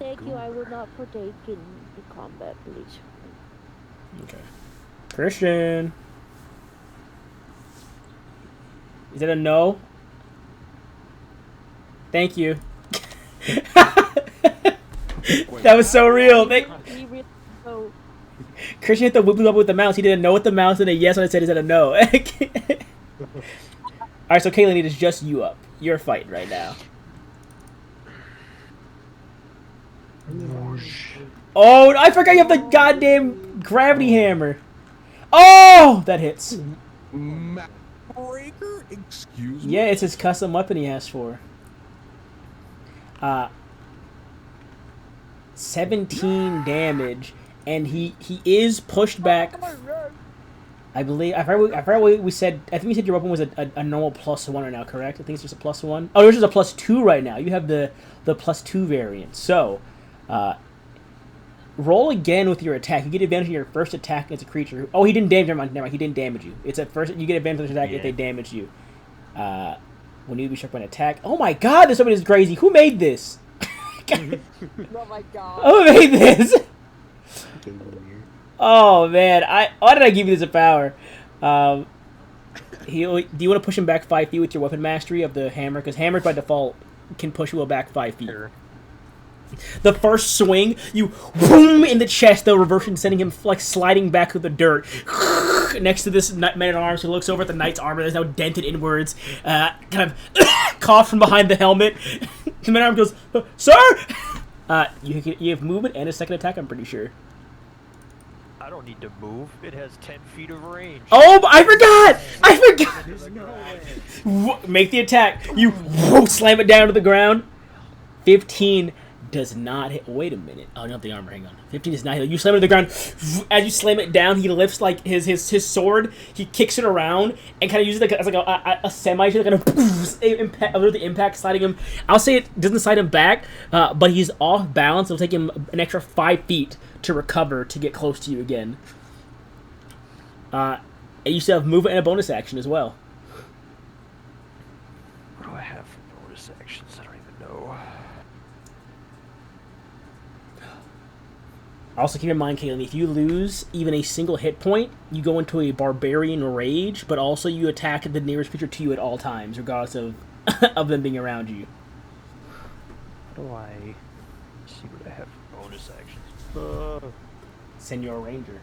Thank you, I will not partake in the combat, please. Okay. Christian! Is that a no? Thank you. That was so real. So, Christian hit the whoop up with the mouse. He didn't know what the mouse and a yes when I said is that a no. Alright, so Kayleen, it is just you up. You're fighting right now. Oh, I forgot you have the goddamn gravity hammer. Oh, that hits. Map breaker? Excuse me? Yeah, it's his custom weapon he asked for. 17 damage, and he is pushed back. I believe I forgot what we said. I think we said your weapon was a normal +1 right now, correct? I think it's just a +1. Oh, yours is a +2 right now. You have the +2 variant. So, roll again with your attack. You get advantage on your first attack against a creature. Oh, he didn't damage. Never mind. He didn't damage you. It's at first you get advantage on your attack if they damage you. When you be struck by an attack. Oh my God, this weapon is crazy. Who made this? oh my God. Who made this? Oh man, why did I give you this power? Do you want to push him back 5 feet with your weapon mastery of the hammer? Because hammer's by default can push you back 5 feet. Sure. The first swing, you boom in the chest, the reversion sending him like sliding back through the dirt. Next to this man-at-arms who looks over at the knight's armor that's now dented inwards, kind of cough from behind the helmet. The man-at-arms goes, "Sir!" You have movement and a second attack, I'm pretty sure. I don't need to move. It has 10 feet of range. Oh, I forgot! Make the attack. You slam it down to the ground. 15 does not hit. Wait a minute. Oh, not the armor. Hang on. 15 does not hit. You slam it to the ground. As you slam it down, he lifts like his sword. He kicks it around and kind of uses it as like a semi kind of under the impact, sliding him. I'll say it doesn't slide him back, but he's off balance. It'll take him an extra 5 feet to recover to get close to you again. And you still have movement and a bonus action as well. What do I have for bonus actions? I don't even know. Also keep in mind, Caitlin, if you lose even a single hit point, you go into a barbarian rage, but also you attack the nearest creature to you at all times, regardless of of them being around you. How do I see what I have for bonus actions? Senor Ranger.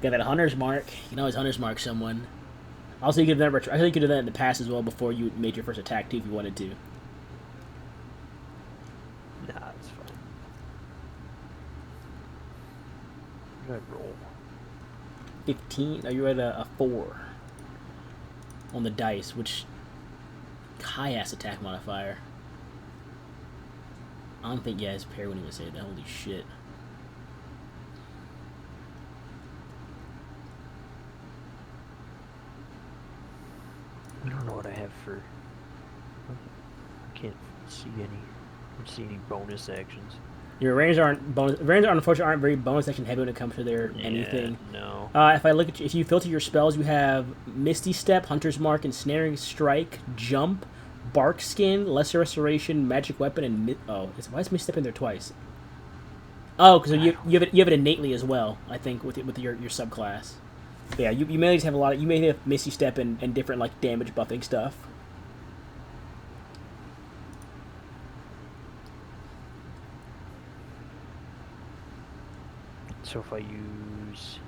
Got that hunter's mark. You can always hunter's mark someone. Also, you could have that. I think you could do that in the past as well before you made your first attack too, if you wanted to. Nah, it's fine. What did I roll? 15. Are you at a 4 on the dice, which high ass attack modifier. I don't think it's pair when he would say that. Holy shit. I don't know what I have for. I can't see any. I don't see any bonus actions. Your rangers unfortunately aren't very bonus action heavy when it comes to their anything. No. If I look at if you filter your spells, you have Misty Step, Hunter's Mark, Ensnaring Strike, Jump, Bark Skin, Lesser Restoration, Magic Weapon, and why is Misty Step in there twice? Oh, because you have it innately as well. I think with your subclass. But yeah, you may just have a lot of you may have Misty Step and different like damage buffing stuff. So if I use.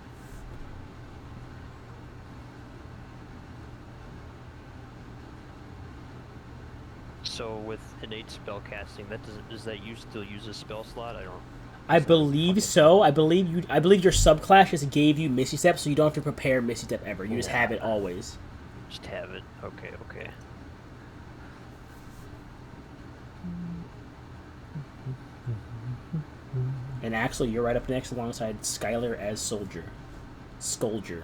So with innate spell casting, does that still use a spell slot? I believe so. I believe your subclass just gave you Misty Step, so you don't have to prepare Misty Step ever. You just have it always. Just have it. Okay. And Axel, you're right up next alongside Skylar as Scolger. Scolger.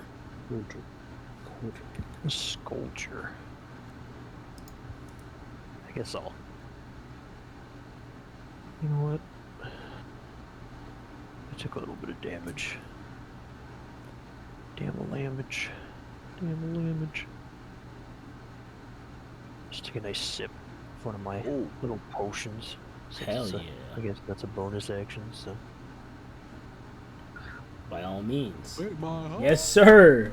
I guess I'll. You know what? I took a little bit of damage. Damn damage. Just take a nice sip of one of my little potions. Hell yeah. I guess that's a bonus action, so. By all means. Wait, Yes, sir.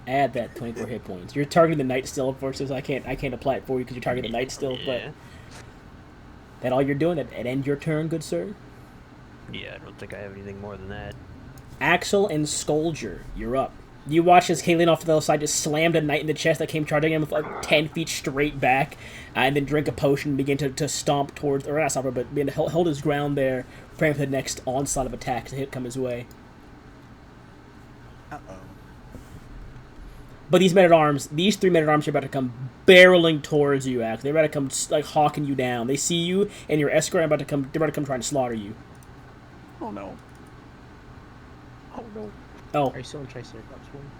Add that 24 hit points. You're targeting the knight still, unfortunately, so I can't apply it for you because you're targeting the knight still. But that all you're doing? That end your turn, good sir. Yeah, I don't think I have anything more than that. Axel and Scolger, you're up. You watch as Kayleen off to the other side just slammed a knight in the chest that came charging him with like 10 feet straight back, and then drink a potion and begin to stomp towards, or not stomp, but begin to hold his ground there, preparing for the next onslaught of attacks to hit come his way. Uh-oh. But these three men-at-arms are about to come barreling towards you, Axel. They're about to come like hawking you down. They see you and your escort are about to come. They're about to come trying to slaughter you. Oh no. Oh. Are you still in Triceratops one?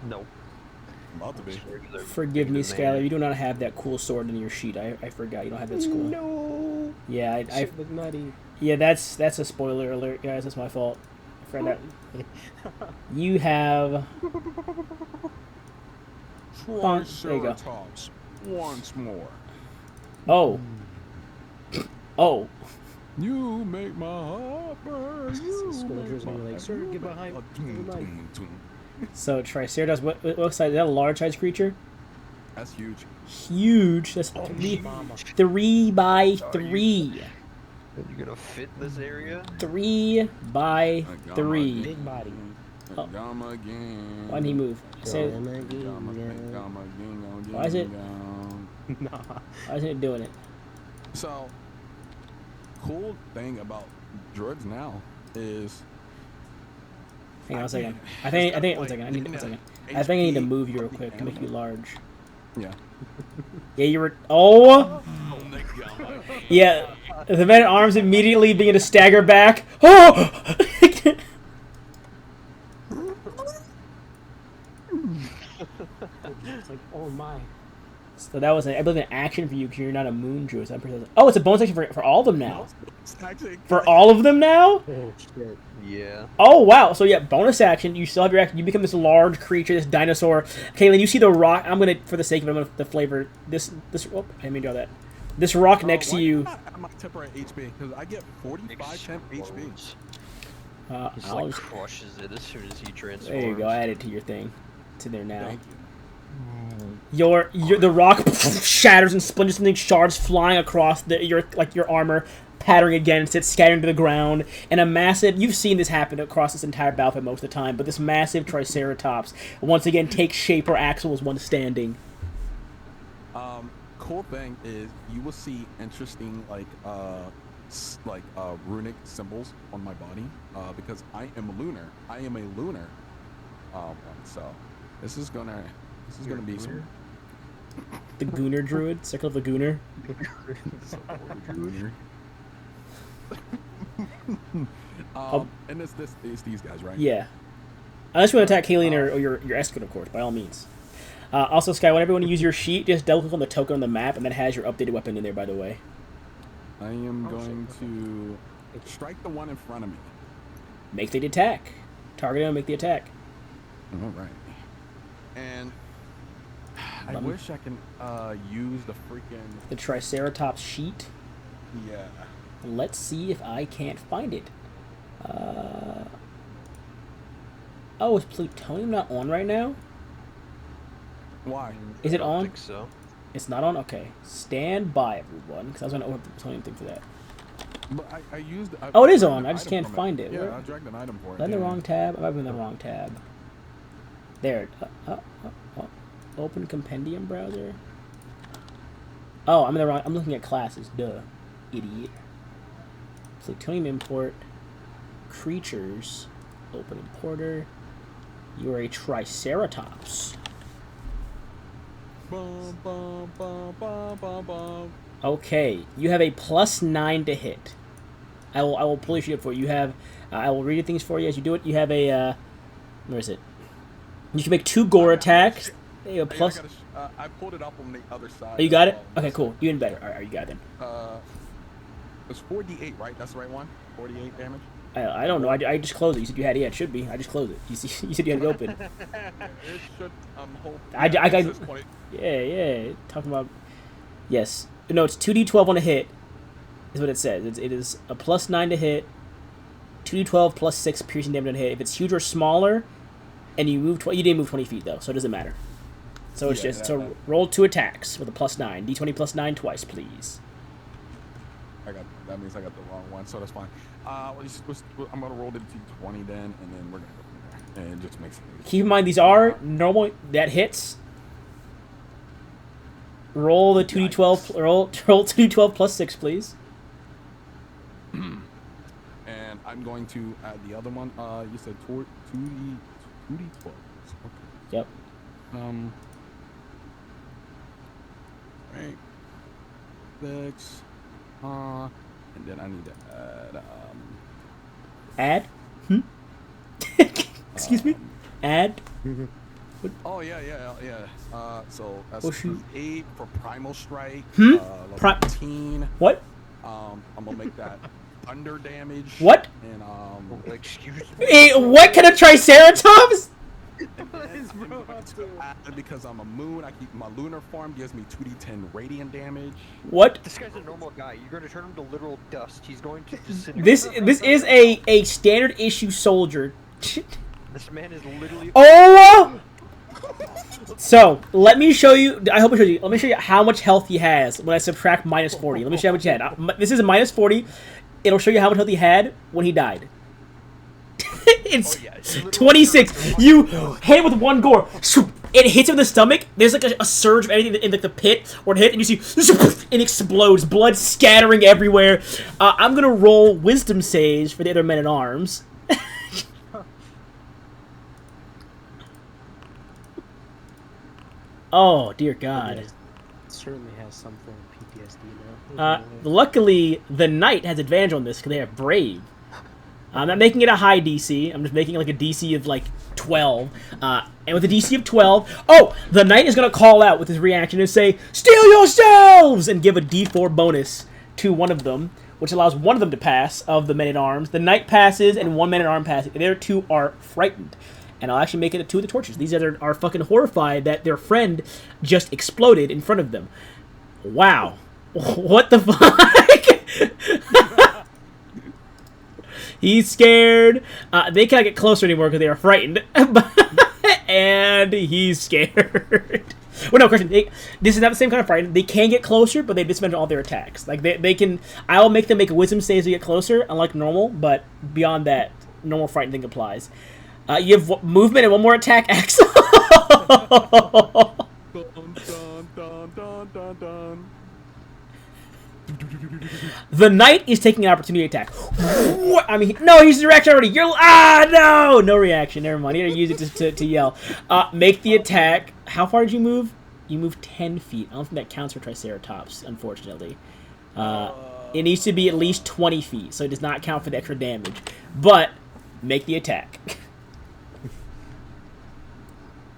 No. About to be. Forgive me, Skylar. You do not have that cool sword in your sheet. I forgot. You don't have that school. No. Yeah, I look nutty. yeah, that's a spoiler alert, guys. That's my fault. I forgot that. You have. There you go. Once more. Oh. Oh. You make my heart burn. You Scolger's make gonna be my like, sir, get behind heart- the knife. So Triceratops, what size? Is that a large size creature? That's huge. Huge. That's three by three. Are you gonna fit in this area? 3 by 3. Big body. Oh. Gamma again. Why didn't he move? I said, why is it? Nah. Why isn't it doing it? So, cool thing about druids now is. Hang on a second. I think one second. I need one second. I think I need to move you real quick to make you large. Yeah. Yeah, you were. Oh. Yeah. The man at arms immediately begin to stagger back. Oh. It's like, oh my. So that was, I believe, an action for you because you're not a moon druid. So oh, it's a bonus action for all of them now. For all of them now? Oh shit. Yeah. Oh, wow. So, yeah, bonus action. You still have your action. You become this large creature, this dinosaur. Kaylin, you see the rock. I'm going to, for the sake of it, I'm going to flavor this. Oh, I didn't mean to do that. This rock next to you. I'm not temporary HP because I get 45 temp HP. Just like crushes it as soon as he transforms. There you go. Add it to your thing. It's in there now. Thank you. The rock shatters and splinters, something shards flying across your armor, pattering against it, scattering to the ground, and a massive. You've seen this happen across this entire battlefield most of the time, but this massive Triceratops once again takes shape where Axel was once standing. Cool thing is you will see interesting runic symbols on my body because I am lunar. I am a lunar one, so this is gonna be some. The Gooner Druid, Circle of the Gooner. And it's these guys, right? Yeah. Unless you want to attack Kaylin or your escort, of course, by all means. Also, Sky, whenever you want to use your sheet, just double click on the token on the map, and that has your updated weapon in there, by the way. I am going to strike the one in front of me. Make the attack. Target him and make the attack. All right. And I wish I can use the freaking... The Triceratops sheet. Yeah. Let's see if I can't find it. Oh, is plutonium not on right now? Why? Is it I don't on? think so. It's not on? Okay. Stand by, everyone, because I was going to open up the plutonium thing for that. But I used... Oh, it is on. I just can't find it. Yeah, I dragged an item for it. Am I in the wrong tab? I might be in the wrong tab. There. Open compendium browser. Oh, I'm in the wrong. I'm looking at classes. Duh, idiot. Plutonium import. Creatures. Open importer. You are a Triceratops. Bum, bum, bum, bum, bum, bum. Okay, you have a +9 to hit. I will polish you up for you. You have. I will read things for you as you do it. You have a. Where is it? You can make 2 gore attacks. You have plus. I pulled it up on the other side. Oh, you got it? Okay, cool. Even better. All right, you got it then. It's 4d8, right? That's the right one? 48 damage? I don't know. I just closed it. You said you had it. Yeah, it should be. I just closed it. You said you had it open. It should, hope. Yeah. Talking about. Yes. No, it's 2d12 on a hit. Is what it says. It is a +9 to hit. 2d12 +6 piercing damage on a hit. If it's huge or smaller, and you move, you didn't move 20 feet though, so it doesn't matter. So it's roll 2 attacks with a +9. D20 +9 twice, please. That means I got the wrong one, so that's fine. I'm gonna roll the D20 then, and then we're gonna go from there. And it just makes it easy. Keep in mind these are normal. That hits. Roll the 2d12. Roll 2d12 +6, please. And I'm going to add the other one. You said 2d12. Okay. Yep. Right. 6. And then I need to add. Add? Excuse me? Add? Oh, yeah. So that's 8 for Primal Strike. Level 15. What? I'm gonna make that thunder damage. What? And Excuse me. Hey, what kind of Triceratops? Because I'm a moon, I keep my lunar form gives me 2d10 radiant damage. What? This guy's a normal guy. You're going to turn him to literal dust. He's going to disintegrate. This is a standard issue soldier. This man is literally. Oh! So, let me show you. I hope I showed you. Let me show you how much health he has when I subtract minus 40. Let me show you how much he had. This is a minus 40. It'll show you how much health he had when he died. It's 26. You hit it with one gore. It hits him in the stomach. There's like a surge of anything in like the pit where it hit, and you see it explodes, blood scattering everywhere. I'm gonna roll Wisdom Sage for the other men at arms. Oh dear God! It certainly has some form of PTSD now. Luckily, the knight has advantage on this because they have brave. I'm not making it a high DC. I'm just making it like a DC of like 12. And with a DC of 12, oh, the knight is gonna call out with his reaction and say, "Steal yourselves!" and give a D4 bonus to one of them, which allows one of them to pass of the men at arms. The knight passes and one man at arm passes. The other two are frightened. And I'll actually make it a 2 of the torches. These other are fucking horrified that their friend just exploded in front of them. Wow. What the fuck? He's scared. They can't get closer anymore because they are frightened. And he's scared. Well, no, question. This is not the same kind of frightened. They can get closer, but they disadvantage all their attacks. Like, they can... I'll make them make a wisdom save to get closer, unlike normal, but beyond that, normal frightened thing applies. You have movement and one more attack, Axel. Dun, dun, dun, dun, dun, dun. The knight is taking an opportunity attack. I mean, no, he used the reaction already. No, no reaction. Never mind. You gotta use it to yell. Make the attack. How far did you move? You moved 10 feet. I don't think that counts for Triceratops, unfortunately. It needs to be at least 20 feet, so it does not count for the extra damage. But make the attack.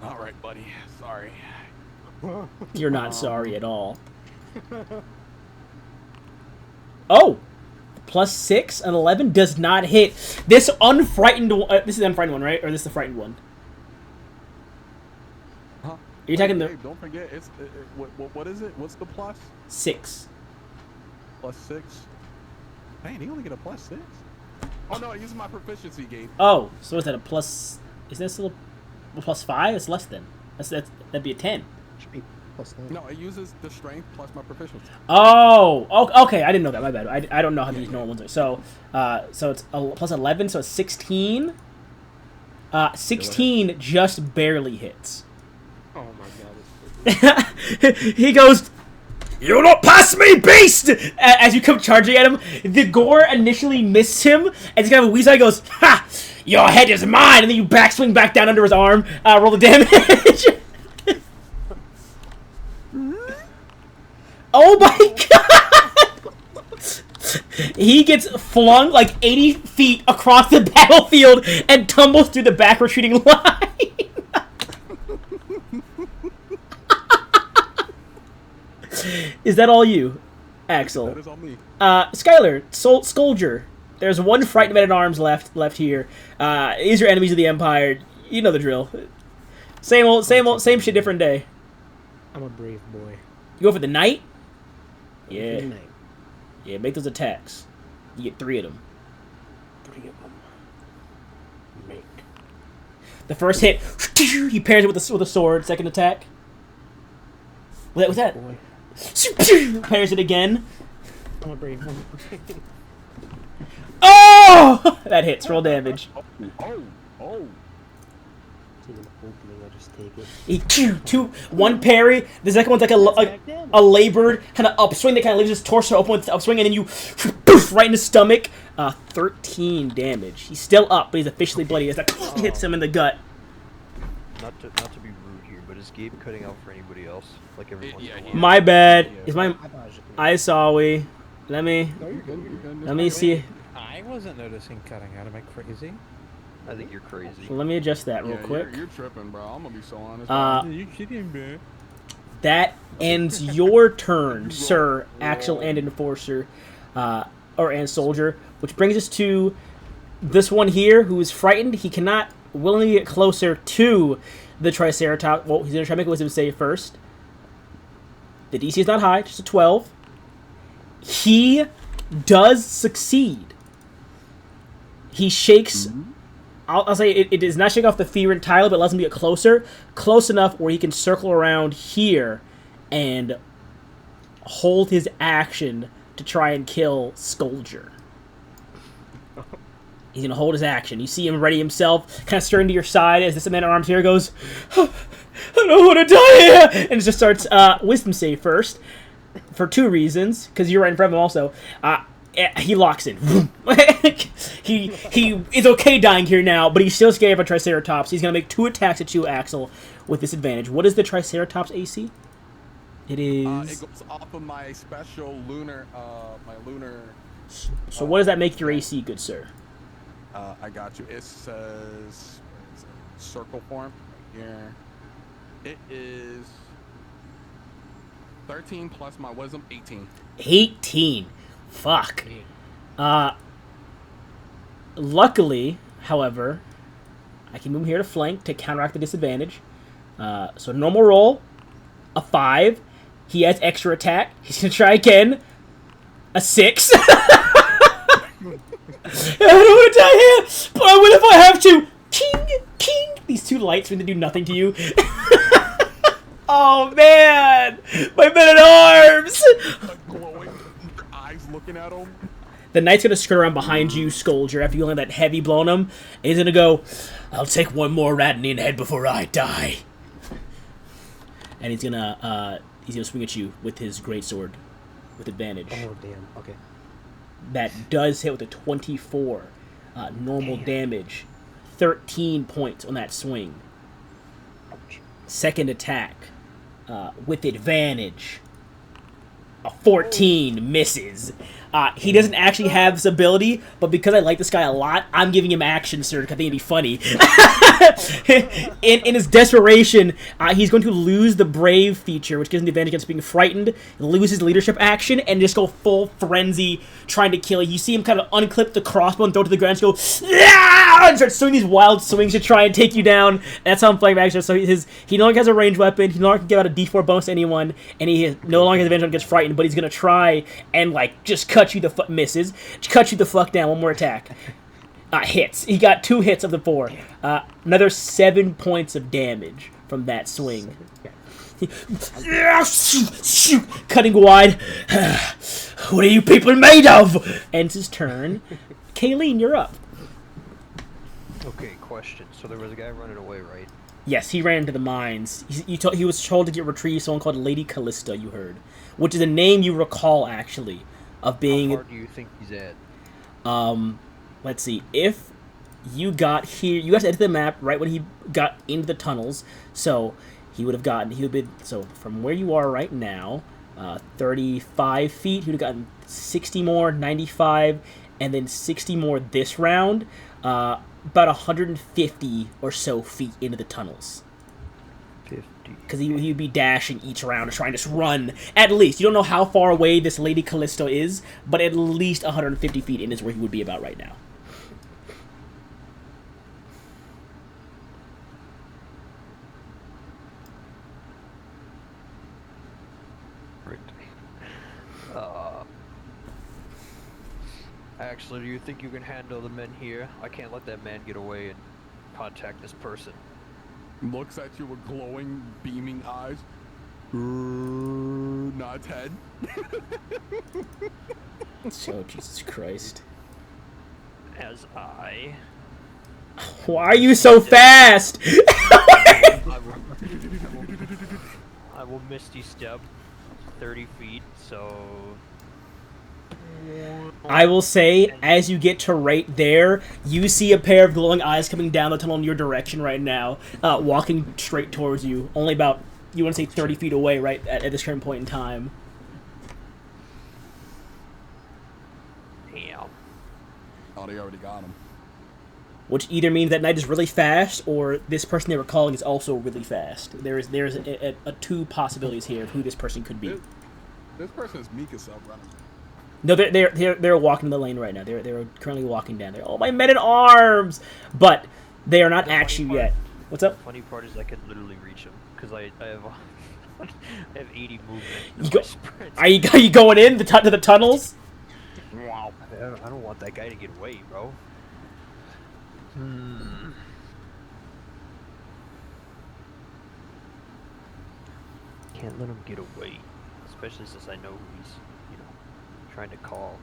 All right, buddy. Sorry. You're not sorry at all. Oh! +6 and 11 does not hit. This unfrightened one... this is the unfrightened one, right? Or this is the frightened one? Huh? Are you attacking the... Hey, don't forget, it's... what is it? What's the plus? 6. +6? Man, you only get a +6? Oh, no, I used my proficiency, Gabe. Oh, so is that a plus... Is that still a +5? It's less than. That'd be a 10. Should be +9. No, it uses the strength plus my proficiency. Oh, okay. I didn't know that. My bad. I don't know how these normal ones are. So it's a +11, so it's 16. 16 just barely hits. Oh my God. He goes, "You don't pass me, beast!" As you come charging at him, the gore initially missed him, and he's gonna have a weasel. He goes, "Ha! Your head is mine!" And then you backswing back down under his arm. Roll the damage. Oh my God! He gets flung like 80 feet across the battlefield and tumbles through the back retreating line. Is that all you, Axel? That is all me. Skylar, Scoldger. There's one frightened man at arms left here. These are enemies of the Empire. You know the drill. Same shit, different day. I'm a brave boy. You go for the knight? Yeah. Good night. Yeah, make those attacks. You get 3 of them. 3 of them. Make. The first hit, he pairs it with a sword. Second attack. What's that? Boy. Pairs it again. I'm a brave boy. Oh! That hits. Roll damage. Oh. See them opening, I just take it. He one parry. The second one's like a labored kind of upswing that kind of leaves his torso open with the upswing, and then you poof, right in his stomach. 13 damage. He's still up, but he's officially bloody as that hits him in the gut. Not to be rude here, but is Gabe cutting out for anybody else? Like everyone? My bad. Is my I thought I was just I saw we. Let me No, you're good. You're good. let me see. I wasn't noticing cutting out. Am I crazy? I think you're crazy. Let me adjust that real Yeah, quick. You're tripping, bro. I'm gonna be so honest. You kidding, man? That ends your turn, Sir Axel and Enforcer, and Soldier, which brings us to this one here, who is frightened. He cannot willingly get closer to the Triceratops. Well, he's gonna try to make a wisdom save first. The DC is not high, just a 12. He does succeed. He shakes I'll say it does not shake off the fear entirely, but allows him to get closer. Close enough where he can circle around here and hold his action to try and kill Scoldger. He's going to hold his action. You see him ready himself, kind of stirring to your side as this man-at-arms here goes, I don't want to die here! And just starts wisdom save first, for 2 reasons, because you're right in front of him also. He locks in. he is okay dying here now, but he's still scared of a Triceratops. He's going to make 2 attacks at you, Axel, with disadvantage. What is the Triceratops AC? It is... it goes off of my special lunar, So what does that make your AC, good sir? I got you. It says circle form right here. It is 13 plus my wisdom, 18. 18. Fuck. Luckily, however, I can move here to flank to counteract the disadvantage. So normal roll, a 5. He has extra attack. He's gonna try again. A 6. I don't want to die here, but I will if I have to. King, king. These 2 lights mean to do nothing to you. Oh man, my men at arms. Like glowing, your eyes looking at him. The knight's gonna skirt around behind you, Scoldger, after you land that heavy blow on him. And he's gonna go, I'll take one more rat in the head before I die. And he's gonna swing at you with his greatsword with advantage. Oh, damn. Okay. That does hit with a 24 normal damage. 13 points on that swing. Ouch. Second attack with advantage. A 14 misses. He doesn't actually have this ability, but because I like this guy a lot, I'm giving him action surge because I think it'd be funny. in his desperation, he's going to lose the brave feature, which gives him the advantage against being frightened, lose his leadership action, and just go full frenzy trying to kill you. You see him kind of unclip the crossbow and throw it to the ground and go, and start swinging these wild swings to try and take you down. That's how I'm playing action. So he no longer has a ranged weapon, he no longer can give out a d4 bonus to anyone, and he no longer has advantage when he gets frightened, but he's going to try and, like, just cut you the misses. Cut you the fuck down. One more attack. Hits. He got 2 hits of the 4. Another 7 points of damage from that swing. Cutting wide. What are you people made of? Ends his turn. Kayleen, you're up. Okay, question. So there was a guy running away, right? Yes, he ran into the mines. He was told to get retrieved someone called Lady Callista, you heard. Which is a name you recall, actually, of being... How far do you think he's at? Let's see. If you got here... You guys entered the map right when he got into the tunnels. So, he would have been... So, from where you are right now, 35 feet, he would have gotten 60 more, 95, and then 60 more this round. About 150 or so feet into the tunnels. 50. Because he'd be dashing each round to try and just run. At least. You don't know how far away this Lady Callisto is, but at least 150 feet in is where he would be about right now. Actually, do you think you can handle the men here? I can't let that man get away and contact this person. Looks at you with glowing, beaming eyes. Nods head. So, Jesus Christ. As I... Why are you so fast? I will Misty Step 30 feet, so... I will say, as you get to right there, you see a pair of glowing eyes coming down the tunnel in your direction right now, walking straight towards you, only about, you want to say 30 feet away right at this current point in time. Damn. Oh, they already got him. Which either means that knight is really fast, or this person they were calling is also really fast. There's a 2 possibilities here of who this person could be. This person is meek as hell running. No, they're walking the lane right now. They're currently walking down there. Oh, my men at arms! But they are not at you yet. What's up? The funny part is I could literally reach him because I have I have 80 movement. You go, are you going in to the tunnels? Wow. I don't want that guy to get away, bro. Can't let him get away, especially since I know he's, trying to call.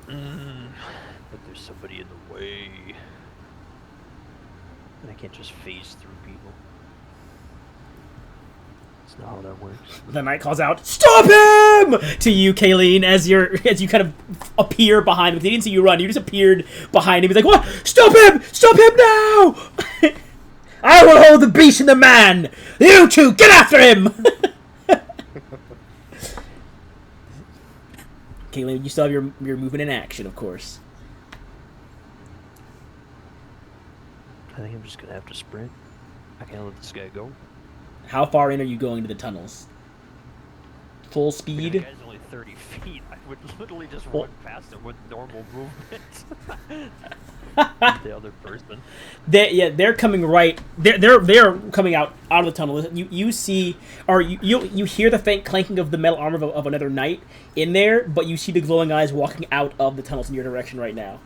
But there's somebody in the way. And I can't just phase through people. That's not how that works. The knight calls out, "Stop him!" to you, Kayleen, as you kind of appear behind him. He didn't see you run. You just appeared behind him. He's like, "What? Stop him! Stop him now! I will hold the beast and the man! You two, get after him!" Kayleen, you still have your movement in action, of course. I think I'm just gonna have to sprint. I can't let this guy go. How far in are you going to the tunnels? Full The speed? guy's only 30 feet. I would literally just run past him with normal movement. The other person. They're coming right. They're coming out of the tunnel. You see, or you hear the faint clanking of the metal armor of another knight in there, but you see the glowing eyes walking out of the tunnels in your direction right now.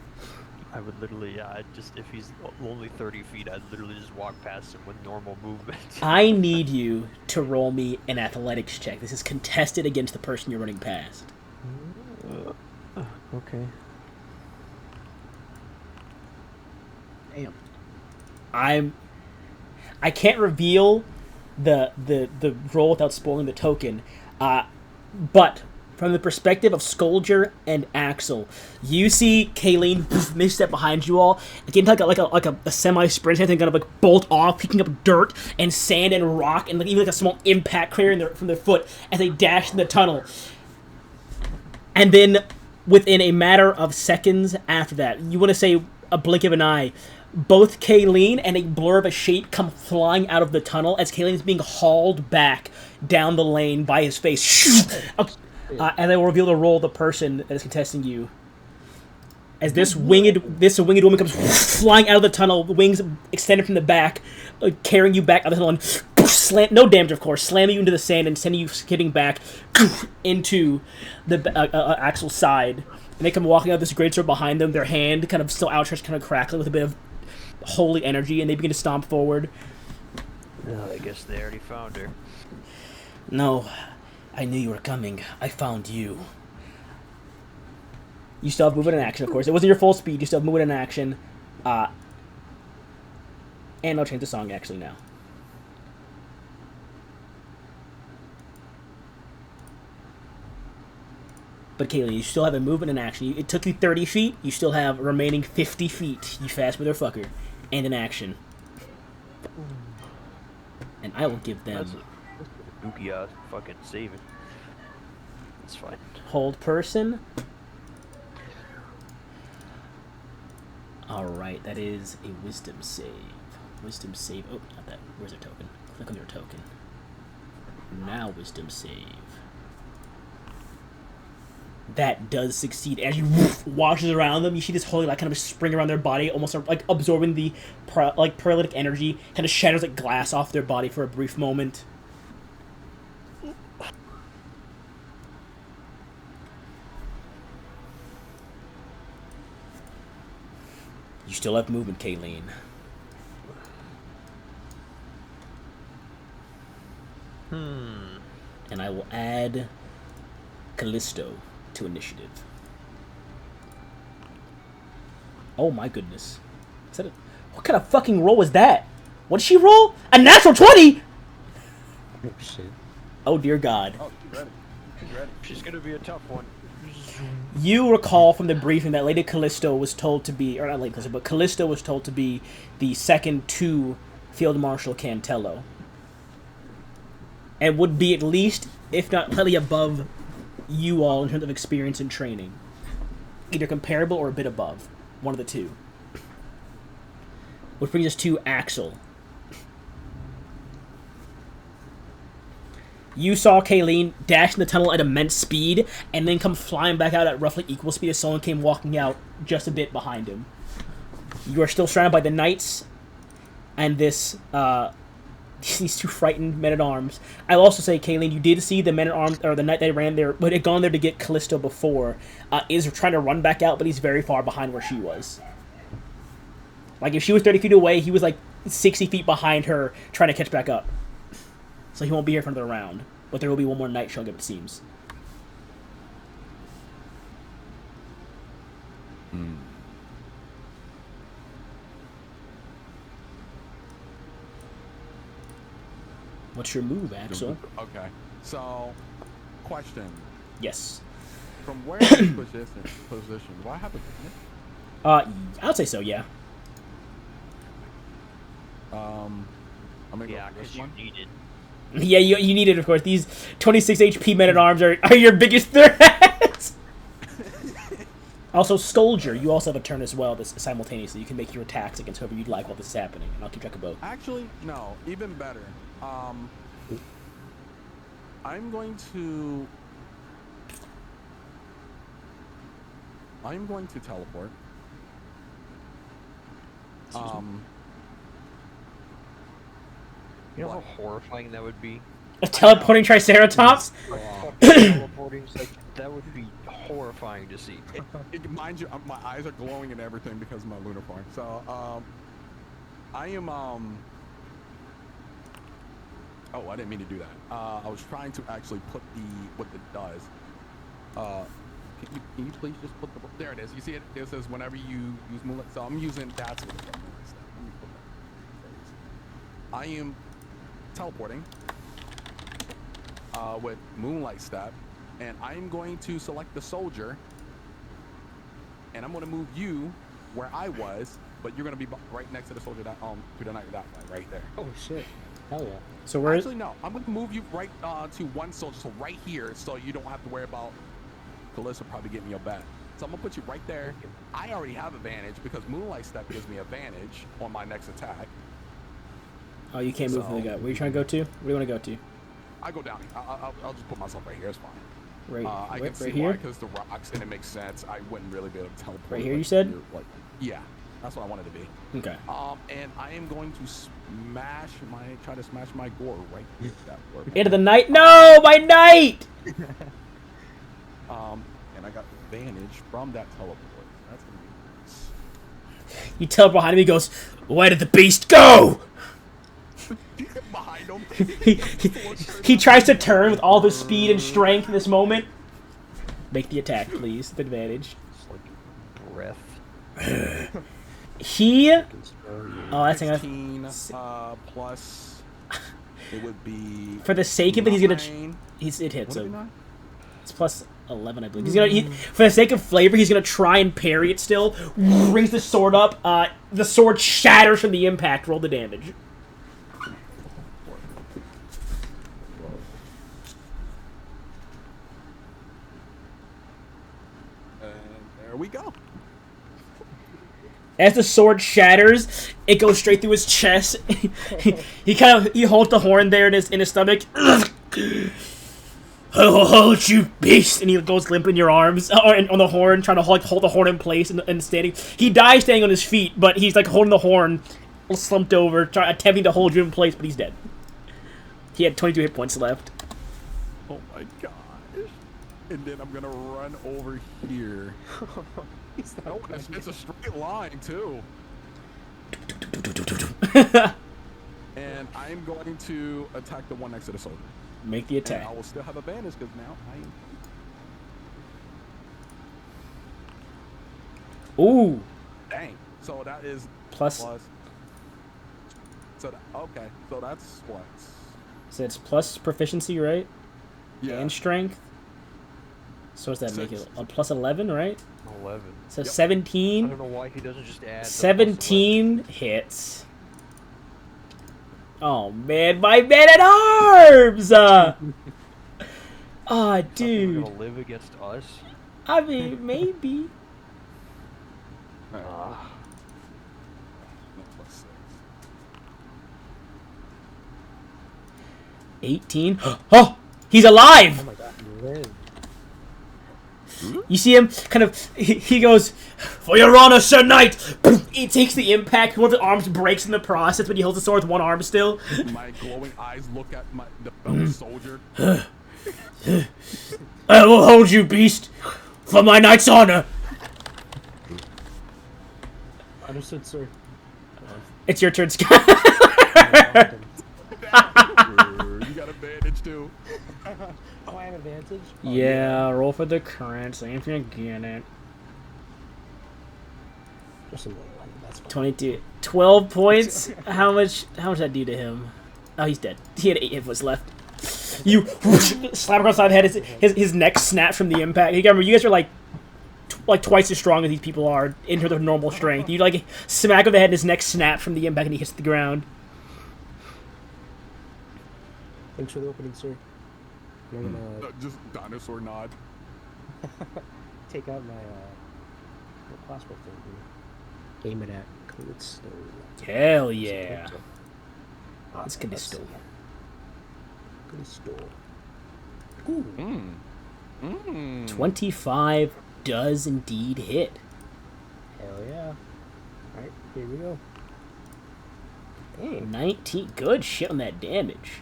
I would literally, just if he's only 30 feet, I'd literally just walk past him with normal movement. I need you to roll me an athletics check. This is contested against the person you're running past. Okay. Damn. I can't reveal the roll without spoiling the token, but from the perspective of Skolger and Axel, you see Kayleen make a step behind you all, again like a semi-sprint, and kind of like bolt off, picking up dirt and sand and rock, and like even like a small impact clear from their foot as they dash in the tunnel. And then, within a matter of seconds after that, you want to say a blink of an eye, both Kayleen and a blur of a shape come flying out of the tunnel as Kayleen is being hauled back down the lane by his face. And I will reveal the role of the person that is contesting you. As this winged woman comes flying out of the tunnel, the wings extended from the back, carrying you back out of the tunnel, and no damage, of course, slamming you into the sand and sending you skidding back into the Axel's side. And they come walking out this greatsword behind them, their hand kind of still outstretched, kind of crackling with a bit of holy energy, and they begin to stomp forward. I guess they already found her. No, I knew you were coming. I found you. You still have movement in action, of course. It wasn't your full speed. You still have movement in action. And I'll change the song, actually, now. But, Kaylee, you still have a movement in action. It took you 30 feet. You still have remaining 50 feet, you fast motherfucker, and in action. And I will give them... That's a Bukia fucking saving. That's fine. Hold person. Alright, that is a wisdom save. Wisdom save. Oh, not that. Where's their token? Click on their token. Now wisdom save. That does succeed. As you washes around them, you see this holy light kind of spring around their body, almost like absorbing the paralytic energy, kind of shatters like glass off their body for a brief moment. You still have movement, Kayleen. And I will add Callisto to initiative. Oh my goodness. Is that what kind of fucking roll was that? What did she roll? A natural 20?! Oh shit. Oh dear God. Oh, she's ready. She's ready. She's gonna be a tough one. You recall from the briefing that Lady Callisto was told to be, or not Lady Callisto, but Callisto was told to be the second to Field Marshal Cantello. And would be at least, if not slightly above you all in terms of experience and training. Either comparable or a bit above. One of the two. Which brings us to Axel. You saw Kayleen dash in the tunnel at immense speed, and then come flying back out at roughly equal speed as someone came walking out just a bit behind him. You are still surrounded by the knights and this these two frightened men-at-arms. I'll also say, Kayleen, you did see the men-at-arms, or the knight that ran there, but had gone there to get Callisto before, is trying to run back out, but he's very far behind where she was. Like, if she was 30 feet away, he was, like, 60 feet behind her, trying to catch back up. So he won't be here for another round. But there will be one more night showing up, it seems. Hmm. What's your move, Axel? Okay. So, question. Yes. From where is position? Do I have a picnic? I'd say so, yeah. I'm gonna Yeah, go for this because you one. need it. Yeah, you need it, of course. These 26 HP men-at-arms are your biggest threats! Also, Soldier, you also have a turn as well simultaneously. You can make your attacks against whoever you'd like while this is happening, and I'll keep track of both. Actually, no. Even better. I'm going to teleport. You know how horrifying that would be? A teleporting Triceratops? Teleporting, like, that would be horrifying to see. Mind you, my eyes are glowing and everything because of my lunar form. So, I am, oh, I didn't mean to do that. I was trying to actually put what it does. Can you please just put there it is. You see it? It says whenever you use Moonlight. So I'm using that's what it's called. Let me put that. I am teleporting with Moonlight Step, and I'm going to select the soldier, and I'm going to move you where I was, but you're going to be right next to the soldier that to the knight that way, right there. Oh shit. Hell yeah. So where is... Actually, no. I'm going to move you right to one soldier, so right here, so you don't have to worry about Callisto probably getting your back. So I'm going to put you right there. I already have advantage because Moonlight Step gives me advantage on my next attack. Oh, you can't move from the gut. Where are you trying to go to? Where do you want to go to? I go down. I'll just put myself right here. It's fine. Right, I can right see here? why, because the rocks, and it makes sense. I wouldn't really be able to teleport. Right here, you said? Like, yeah, that's what I wanted to be. Okay. And I am going to try to smash my gore right here. That work. Into the knight? No, my knight! And I got advantage from that teleport. That's gonna be nice. You teleport behind him, he goes, "Where did the beast go?" Behind him. He tries to turn with all the speed and strength in this moment. Make the attack, please, with advantage. It's like breath. He... Can spell you. Oh, that's 16 plus it would be For the sake of it, he's gonna... 9. It hits, Would it be so... 9? It's plus 11, I believe. He's gonna... for the sake of flavor, he's gonna try and parry it still. Brings the sword up. The sword shatters from the impact. Roll the damage. There we go. As the sword shatters, it goes straight through his chest. he holds the horn there in his stomach. I will hold you, beast! And he goes limp in your arms, on the horn, trying to hold the horn in place and standing. He dies standing on his feet, but he's like holding the horn, slumped over, attempting to hold you in place, but he's dead. He had 22 hit points left. Oh my gosh. And then I'm gonna run over here. Oh, it's a straight line too. And I'm going to attack the one next to the soldier. Make the attack. And I will still have advantage because now I am. Ooh. Dang. So that is Plus. So okay. So that's what? So it's plus proficiency, right? Yeah. And strength. So does that make it a plus 11, right? 11. So Yep. 17. I don't know why he doesn't just add. the plus 17 hits. Oh man, my man at arms! Oh, Something dude. gonna live against us. I mean, maybe. Alright. Ah. Plus 6. 18. Oh, he's alive! Oh my god, you live. You see him kind of, he goes, "For your honor, Sir Knight!" He takes the impact, one of the arms breaks in the process, but he holds the sword with one arm still. My glowing eyes look at the fellow soldier. "I will hold you, beast, for my knight's honor." Understood, sir. It's your turn, Scott. You got a bandage too. Oh, I have advantage? Yeah, roll for the current, see if you get it. Just a little one, that's fine. 22. 12 points? How much did that do to him? Oh, he's dead. He had 8 hit points left. You slap across the side of the head, his neck snaps from the impact. You remember, you guys are like twice as strong as these people are into their normal strength. You like smack of the head and his neck snaps from the impact and he hits the ground. Thanks for the opening, sir. I'm gonna Just dinosaur nod. take out my crossbow thing and aim it at Callisto. Hell yeah. It's Let's Callisto. see. Callisto. Ooh. 25 does indeed hit. Hell yeah. Alright, here we go. Dang, 19. Good shit on that damage.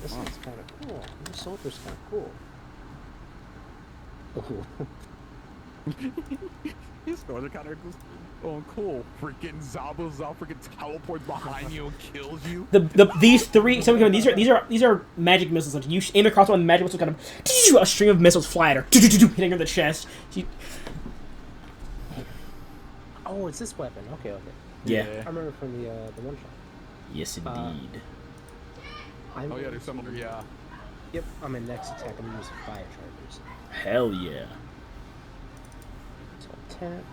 this one's kind of cool. This soldier's kind of cool. Ooh. His stories are kind of cool. Freaking Zabuza freaking teleports behind you and kills you. These three, these are magic missiles. Like you aim across one, the magic missile kind of a stream of missiles fly at her, hitting her in the chest. Oh, it's this weapon. Okay. Yeah. I remember from the one shot. Yes, indeed. Oh yeah, there's some other, yeah. Yep, on my next attack, I'm gonna use fire charges. Hell yeah. So attack.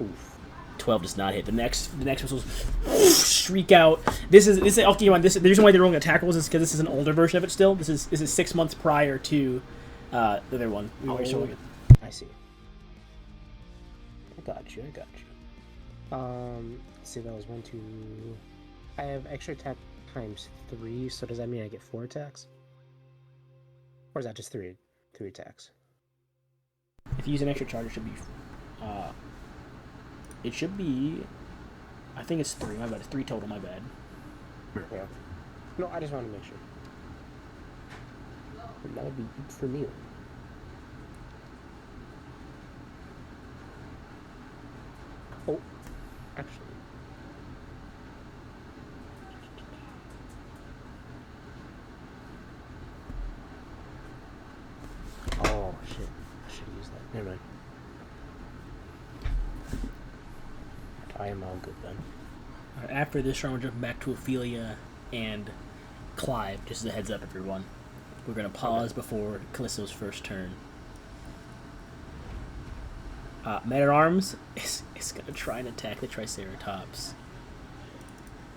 Oof. 12 does not hit. The next missiles streak out. I'll keep you on this. The reason why they're rolling attack rolls is because this is an older version of it still. This is 6 months prior to the other one. We were showing it. I see. I got you. Let's see, that was 1, 2. I have extra attack times 3, so does that mean I get 4 attacks? Or is that just 3 attacks? If you use an extra charge, it should be. It should be. I think it's 3. My bad. It's 3 total. My bad. Yeah. No, I just want to make sure. And that would be good for me. Oh, actually. Oh, shit. I should have used that. Never mind. I am all good then. After this round, we're jumping back to Ophelia and Clive. Just as a heads up, everyone. We're going to pause before Callisto's first turn. Man-at-Arms is going to try and attack the Triceratops.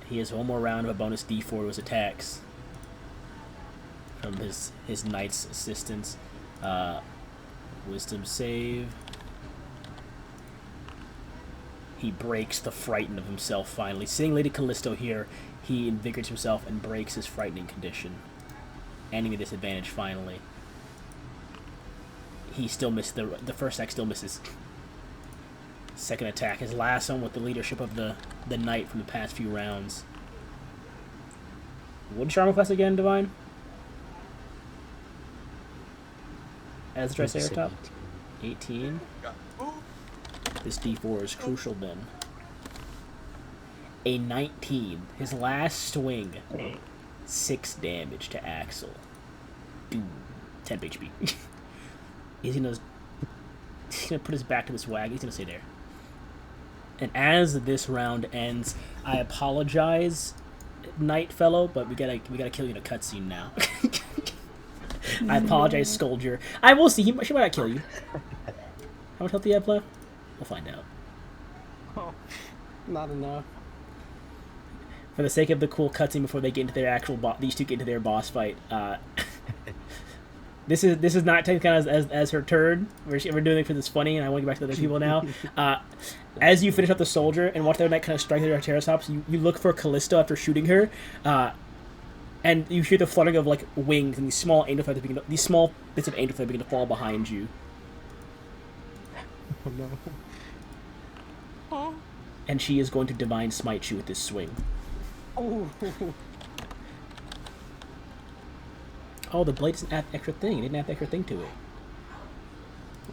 He has one more round of a bonus D4 to his attacks from his knight's assistance. Wisdom save. He breaks the frighten of himself finally. Seeing Lady Callisto here, he invigorates himself and breaks his frightening condition. Ending the disadvantage finally. He still missed the first attack still misses. Second attack, his last one with the leadership of the knight from the past few rounds. What's your armor class again, Divine? As the Triceratops? 18. This D4 is crucial then. A 19. His last swing. 6 damage to Axel. Dude. 10 HP. He's gonna put his back to this wagon. He's gonna stay there. And as this round ends, I apologize, Knight fellow, but we gotta kill you in a cutscene now. I apologize, Scoldger. I will see. She might not kill you. How much health do you have left? We'll find out. Oh, not enough. For the sake of the cool cutscene before they get into their actual these two get into their boss fight. This is not taken kind of as her turn. We're doing it for this funny, and I want to get back to the other people now. As you finish up the soldier and watch the other knight kind of strike the Triceratops, you look for Callisto after shooting her. And you hear the fluttering of like wings and these small bits of angel feathers begin to fall behind you. Oh no. Oh. And she is going to divine smite you with this swing. Oh. Oh, the blade doesn't add extra thing. It didn't add the extra thing to it.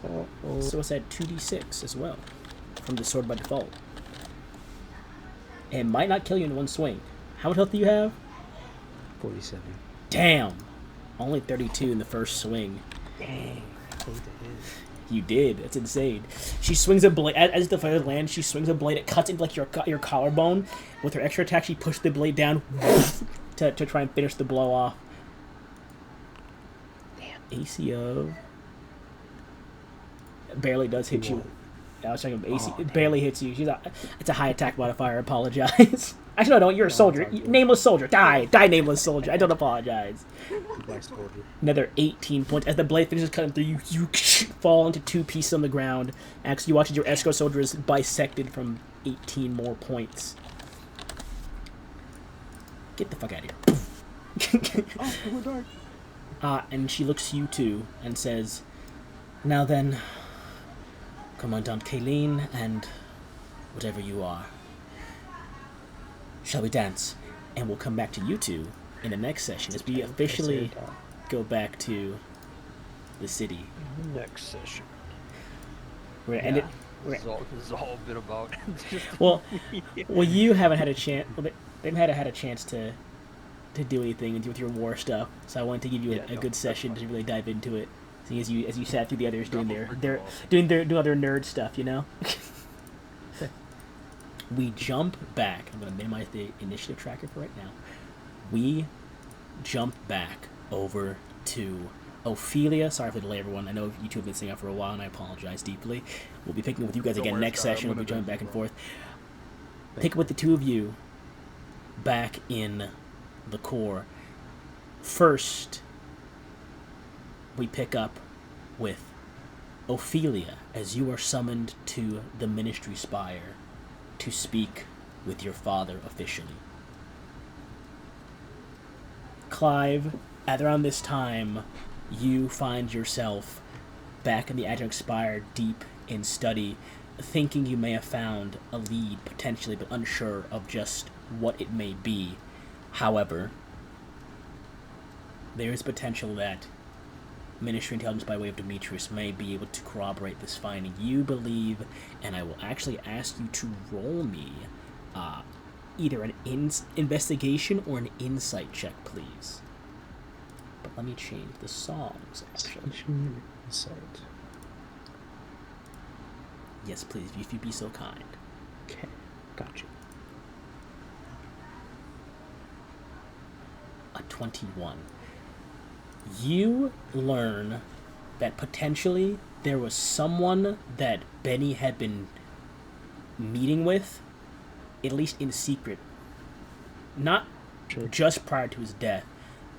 Uh-oh. So it's at 2d6 as well, from the sword by default. It might not kill you in one swing. How much health do you have? 47. Damn! Only 32 in the first swing. Dang. I hate it. You did. That's insane. She swings a blade. As the feather lands, she swings a blade. It cuts into like your collarbone. With her extra attack, she pushed the blade down to try and finish the blow off. Damn. AC of... Barely does hit you. I was checking AC. It barely hits you. It's a high attack modifier. I apologize. Actually, no, don't. You're a soldier. Nameless soldier. Die, nameless soldier. I don't apologize. Black soldier. Another 18 points. As the blade finishes cutting through, you fall into 2 pieces on the ground. Actually, you watch as your escort soldier is bisected from 18 more points. Get the fuck out of here. Oh, it went dark. And she looks to you too and says, "Now then, Commandant Kayleen and whatever you are, shall we dance?" And we'll come back to you two in the next session as we officially go back to the city. Next session. We're gonna end it. This is all a bit about. Well, you haven't had a chance. Well, they haven't had a chance to do anything with your war stuff. So I wanted to give you a good session to really dive into it. Seeing as you sat through the others doing doing other nerd stuff, you know. We jump back. I'm gonna minimize the initiative tracker for right now. We jump back over to Ophelia. Sorry for the delay, everyone. I know you two have been sitting out for a while, and I apologize deeply. We'll be picking up with you guys Don't again worry, next Scott, session. I'm We'll be gonna jumping back and do forth. Pick up with the two of you back in the core. First, we pick up with Ophelia as you are summoned to the Ministry Spire to speak with your father officially. Clive, at around this time, you find yourself back in the Adjunct Spire, deep in study, thinking you may have found a lead, potentially, but unsure of just what it may be. However, there is potential that Ministry Intelligence by way of Demetrius may be able to corroborate this finding. You believe, and I will actually ask you to roll me either an investigation or an insight check, please. But let me change the songs, actually. Insight. Yes, please, if you'd be so kind. Okay, gotcha. A 21. You learn that potentially there was someone that Benny had been meeting with, at least in secret, not just prior to his death,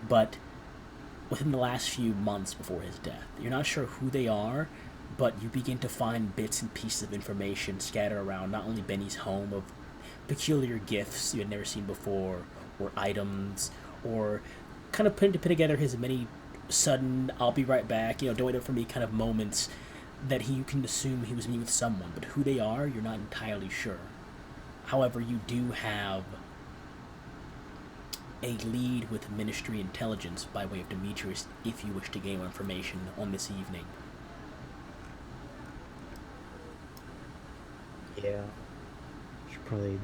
but within the last few months before his death. You're not sure who they are, but you begin to find bits and pieces of information scattered around not only Benny's home of peculiar gifts you had never seen before, or items, or kind of put together his many sudden, I'll be right back, don't wait up for me kind of moments that you can assume he was meeting with someone, but who they are, you're not entirely sure. However, you do have a lead with Ministry Intelligence by way of Demetrius if you wish to gain more information on this evening. Yeah. Should probably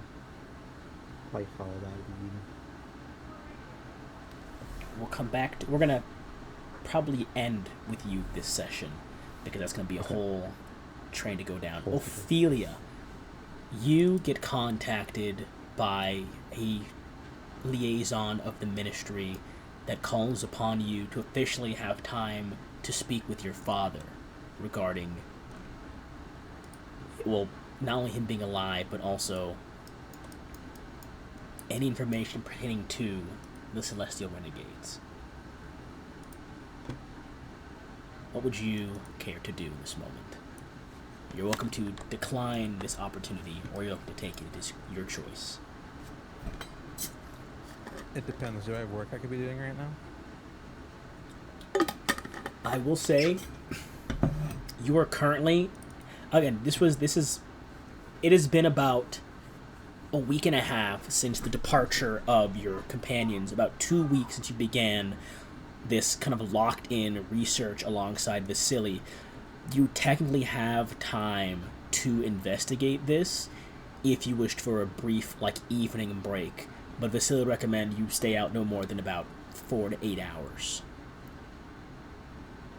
follow that lead. We'll come back to... We're going to probably end with you this session, because that's going to be a whole train to go down. Ophelia, you get contacted by a liaison of the Ministry that calls upon you to officially have time to speak with your father regarding, well, not only him being alive, but also any information pertaining to the Celestial Renegades. What would you care to do in this moment? You're welcome to decline this opportunity, or you're welcome to take it. It is your choice. It depends. Do I have work I could be doing right now? I will say, you are currently, again, it has been about a week and a half since the departure of your companions, about 2 weeks since you began this kind of locked-in research alongside Vasily. You technically have time to investigate this if you wished for a brief, evening break, but Vasily would recommend you stay out no more than about 4 to 8 hours.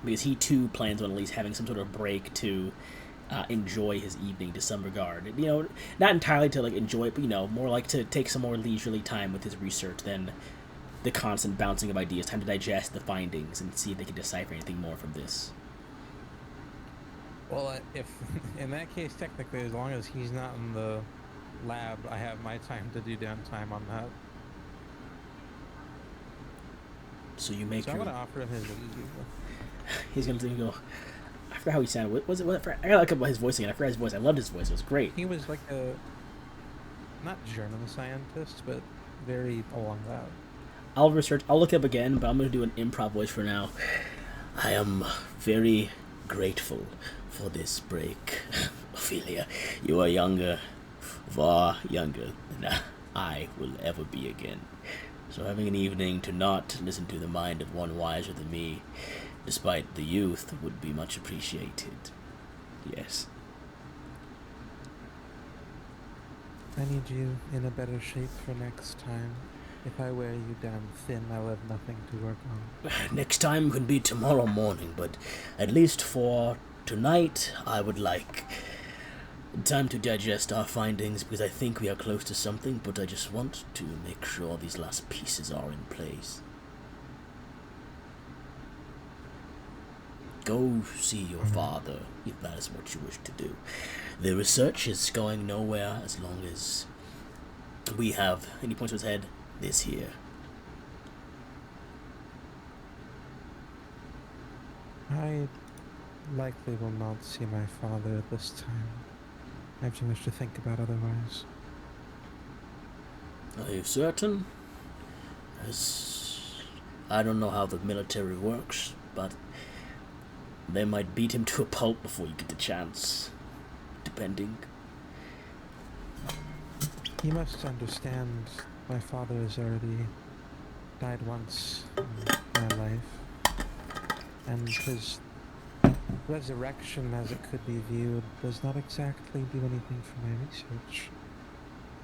Because he, too, plans on at least having some sort of break to enjoy his evening to some regard. Not entirely to, enjoy it, but, more like to take some more leisurely time with his research than the constant bouncing of ideas. Time to digest the findings and see if they can decipher anything more from this. Well, if in that case, technically, as long as he's not in the lab, I have my time to do downtime on that. So you make So I'm going to offer him his He's going to go... I forgot how he sounded. What was it? I gotta look up his voice again. I forgot his voice. I loved his voice. It was great. He was like a... not German scientist, but very along that. I'll research. I'll look it up again, but I'm going to do an improv voice for now. I am very grateful for this break. Ophelia, you are younger, far younger than I will ever be again. So having an evening to not listen to the mind of one wiser than me, despite the youth, would be much appreciated. Yes. I need you in a better shape for next time. If I wear you down thin, I'll have nothing to work on. Next time can be tomorrow morning, but at least for tonight, I would like time to digest our findings, because I think we are close to something, but I just want to make sure these last pieces are in place. Go see your father, if that is what you wish to do. The research is going nowhere as long as we have, and he points to his head, this here. I likely will not see my father at this time. I have too much to think about otherwise. Are you certain? I don't know how the military works, but they might beat him to a pulp before you get the chance. Depending. You must understand, my father has already died once in my life, and his resurrection, as it could be viewed, does not exactly do anything for my research.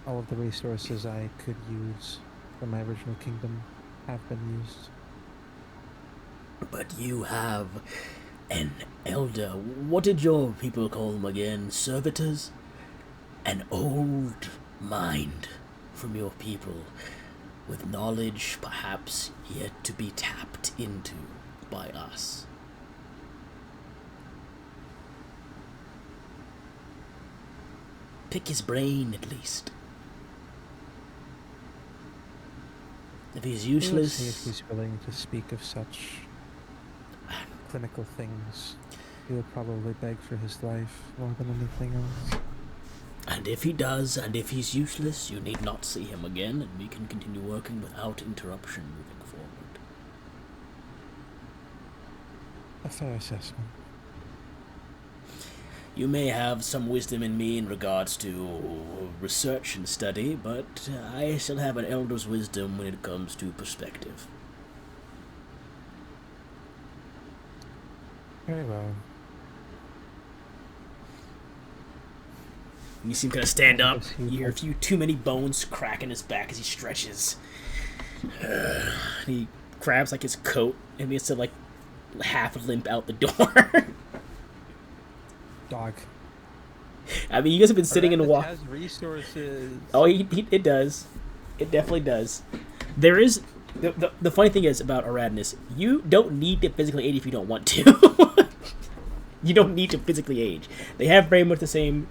All of the resources I could use from my original kingdom have been used. But you have an elder. What did your people call them again? Servitors? An old mind from your people, with knowledge perhaps yet to be tapped into by us. Pick his brain, at least. If he's useless... We'll see if he's willing to speak of such clinical things. He would probably beg for his life more than anything else. And if he does, and if he's useless, you need not see him again, and we can continue working without interruption moving forward. A fair assessment. You may have some wisdom in me in regards to research and study, but I still have an elder's wisdom when it comes to perspective. Very well. You see him kind of stand up. You hear a few too many bones crack in his back as he stretches. He grabs his coat and he has to half limp out the door. Dog. I mean, you guys have been sitting and walking. Has resources. Oh, it does. It definitely does. There is the funny thing is about Aradnus, you don't need to physically age if you don't want to. You don't need to physically age. They have very much the same.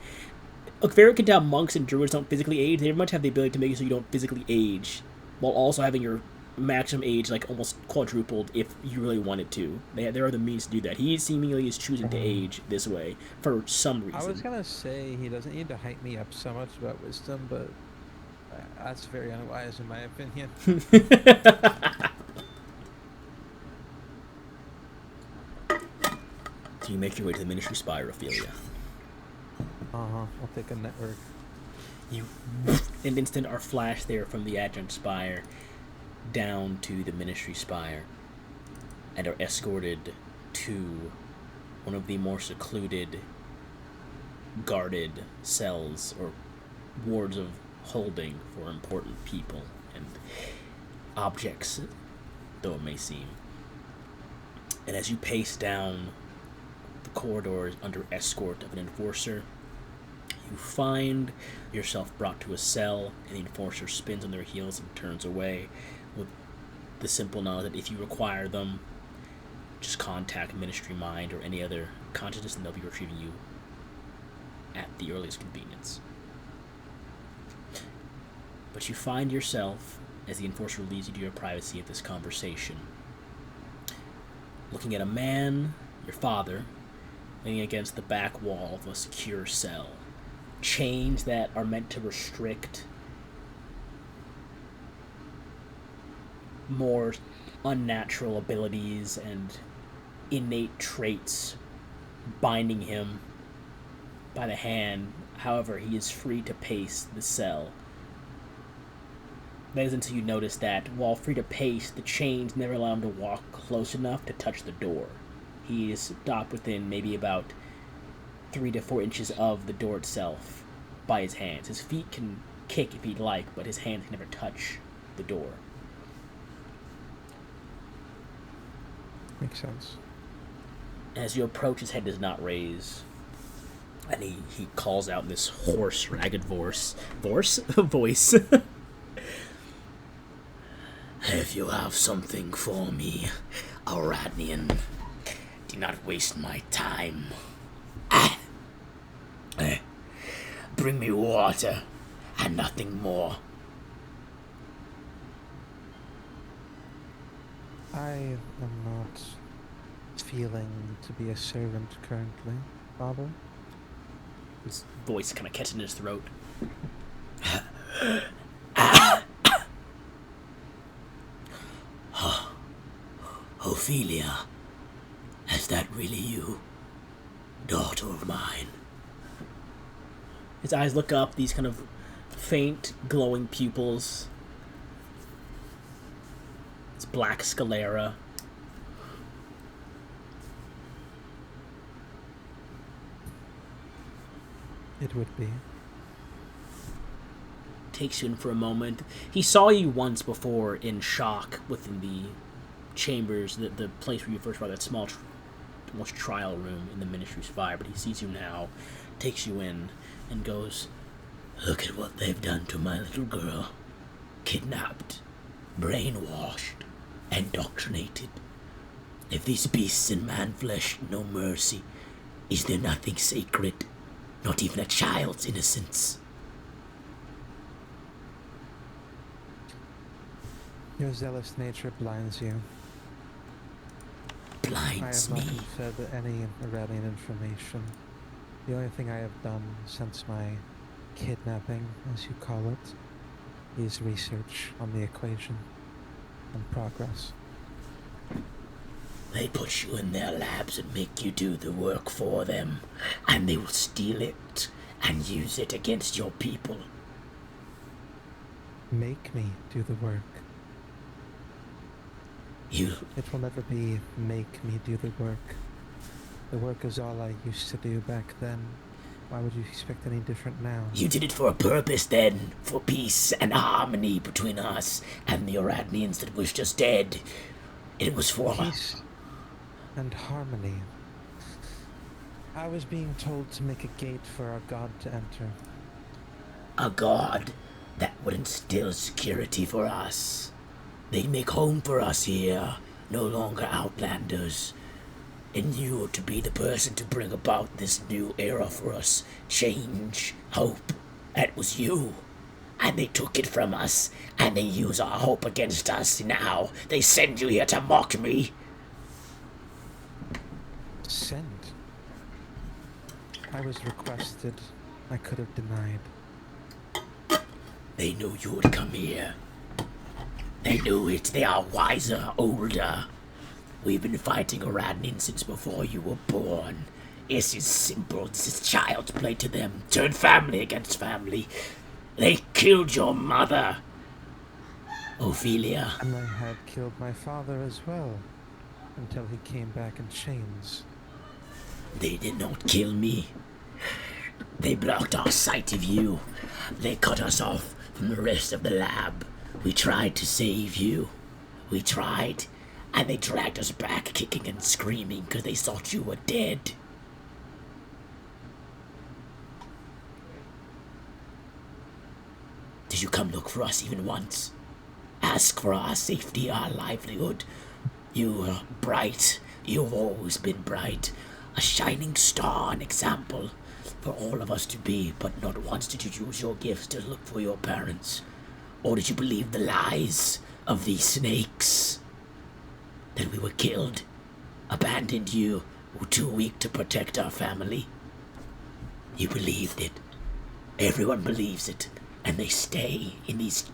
Look, Ferret can tell monks and druids don't physically age. They very much have the ability to make it so you don't physically age, while also having your maximum age almost quadrupled if you really wanted to. There are the means to do that. He seemingly is choosing to age this way for some reason. I was gonna say he doesn't need to hype me up so much about wisdom, but That's very unwise, in my opinion. So you make your way to the Ministry Spire, Ophelia. I'll take a network. You, in an instant, are flashed there from the Adjunct Spire down to the Ministry Spire and are escorted to one of the more secluded, guarded cells or wards of holding for important people and objects, though it may seem. And as you pace down the corridors under escort of an enforcer, you find yourself brought to a cell, and the enforcer spins on their heels and turns away with the simple knowledge that if you require them, just contact Ministry Mind or any other consciousness and they'll be retrieving you at the earliest convenience. But you find yourself, as the enforcer leads you to your privacy at this conversation, looking at a man, your father, leaning against the back wall of a secure cell. Chains that are meant to restrict more unnatural abilities and innate traits binding him by the hand. However, he is free to pace the cell. That is until you notice that, while free to pace, the chains never allow him to walk close enough to touch the door. He is stopped within maybe about 3 to 4 inches of the door itself by his hands. His feet can kick if he'd like, but his hands can never touch the door. Makes sense. As you approach, his head does not raise, and he calls out in this hoarse, ragged voice. If you have something for me, Aradnian, do not waste my time. Bring me water, and nothing more. I am not feeling to be a servant currently, Father. His voice kind of catches in his throat. Ophelia, is that really you, daughter of mine? His eyes look up, these kind of faint, glowing pupils. It's black sclera. It would be. Takes you in for a moment. He saw you once before in shock within the chambers, the place where you first brought that small, almost trial room in the Ministry Spire, but he sees you now, takes you in, and goes, "Look at what they've done to my little girl. Kidnapped, brainwashed, indoctrinated. If these beasts in man flesh know mercy, is there nothing sacred? Not even a child's innocence?" Your zealous nature blinds you. I Blinds have not me. been fed any Iranian information. The only thing I have done since my kidnapping, as you call it, is research on the equation and progress. They put you in their labs and make you do the work for them, and they will steal it and use it against your people. Make me do the work. It will never be make me do the work. The work is all I used to do back then. Why would you expect any different now? You did it for a purpose then, for peace and harmony between us and the Aradnians that wished us dead. It was for Peace and harmony. I was being told to make a gate for our god to enter. a god that would instill security for us. They'd make home for us here, no longer outlanders. And you were to be the person to bring about this new era for us. Change, hope. That was you. And they took it from us, and they use our hope against us. Now they send you here to mock me. Send? I was requested. I could have denied. They knew you would come here. They knew it. They are wiser, older. We've been fighting Aradnin since before you were born. This is simple. This is child's play to them. Turn family against family. They killed your mother, Ophelia. And I had killed my father as well, until he came back in chains. They did not kill me. They blocked our sight of you. They cut us off from the rest of the lab. We tried to save you. We tried. And they dragged us back kicking and screaming because they thought you were dead. Did you come look for us even once? Ask for our safety, our livelihood. You were bright. You've always been bright. A shining star, an example for all of us to be, but not once did you use your gifts to look for your parents. Or did you believe the lies of these snakes? That we were killed, abandoned you, were too weak to protect our family. You believed it. Everyone believes it, and they stay in these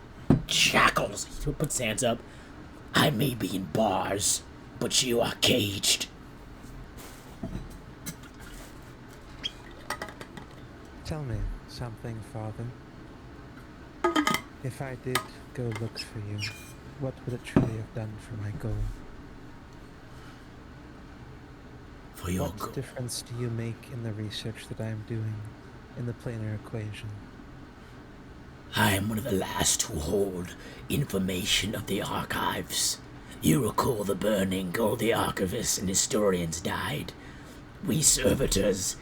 shackles. He puts hands up. I may be in bars, but you are caged. Tell me something, Father. If I did go look for you, what would it truly have done for my goal? For your What difference do you make in the research that I am doing in the planar equation? I am one of the last who hold information of the archives. You recall the burning, all the archivists and historians died. We servitors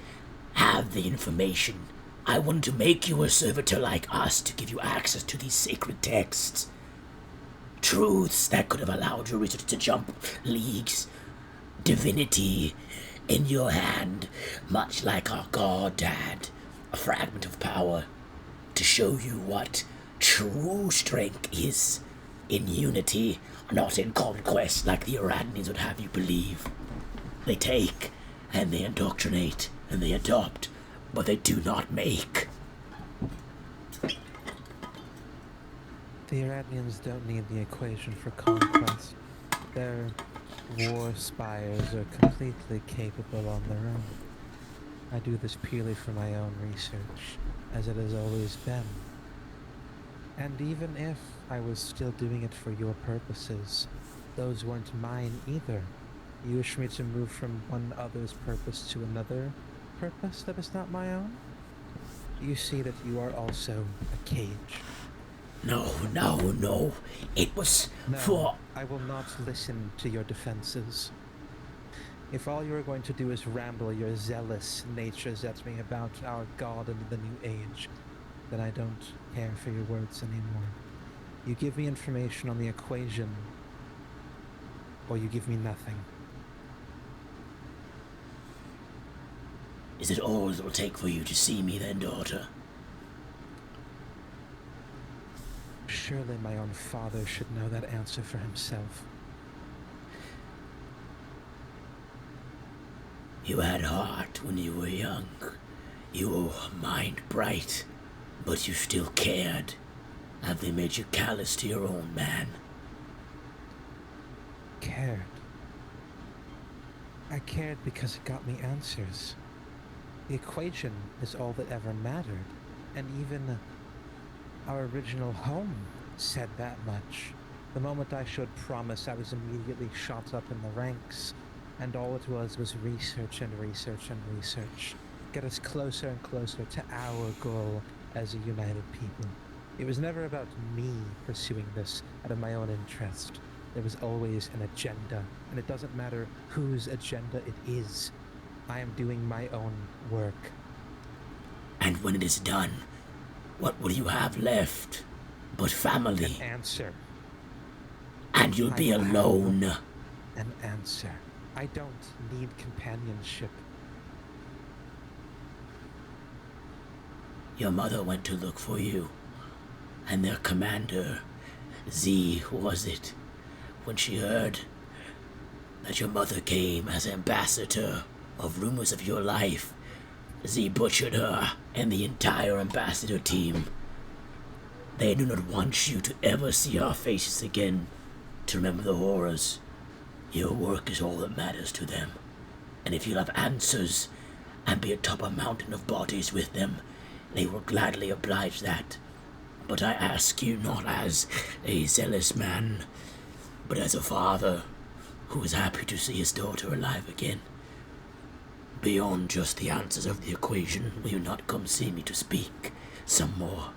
have the information. I wanted to make you a servitor like us to give you access to these sacred texts. Truths that could have allowed your research to jump leagues. Divinity in your hand, much like our God had. A fragment of power to show you what true strength is in unity, not in conquest like the Aradnins would have you believe. They take, and they indoctrinate, and they adopt, but they do not make. The Aradnians don't need the equation for conquest. Their war spires are completely capable on their own. I do this purely for my own research, as it has always been. And even if I was still doing it for your purposes, those weren't mine either. You wish me to move from one other's purpose to another purpose that is not my own? You see that you are also a cage. No. It was for... I will not listen to your defenses. If all you are going to do is ramble your zealous natures at me about our God and the new age, then I don't care for your words anymore. You give me information on the equation, or you give me nothing. Is it all it will take for you to see me then, daughter? Surely my own father should know that answer for himself. You had heart when you were young. You were mind bright, but you still cared. Have they made you callous to your own man? Cared? I cared because it got me answers. The equation is all that ever mattered, and even our original home said that much. The moment I showed promise, I was immediately shot up in the ranks, and all it was research and research and research. Get us closer and closer to our goal as a united people. It was never about me pursuing this out of my own interest. There was always an agenda, and it doesn't matter whose agenda it is. I am doing my own work. And when it is done, what will you have left but family? An answer. And you'll be alone. An answer. I don't need companionship. Your mother went to look for you, and their commander, Z, was it, when she heard that your mother came as ambassador of rumors of your life, Z butchered her and the entire ambassador team. They do not want you to ever see our faces again, to remember the horrors. Your work is all that matters to them. And if you'll have answers and be atop a mountain of bodies with them, they will gladly oblige that. But I ask you not as a zealous man, but as a father who is happy to see his daughter alive again. Beyond just the answers of the equation, will you not come see me to speak some more?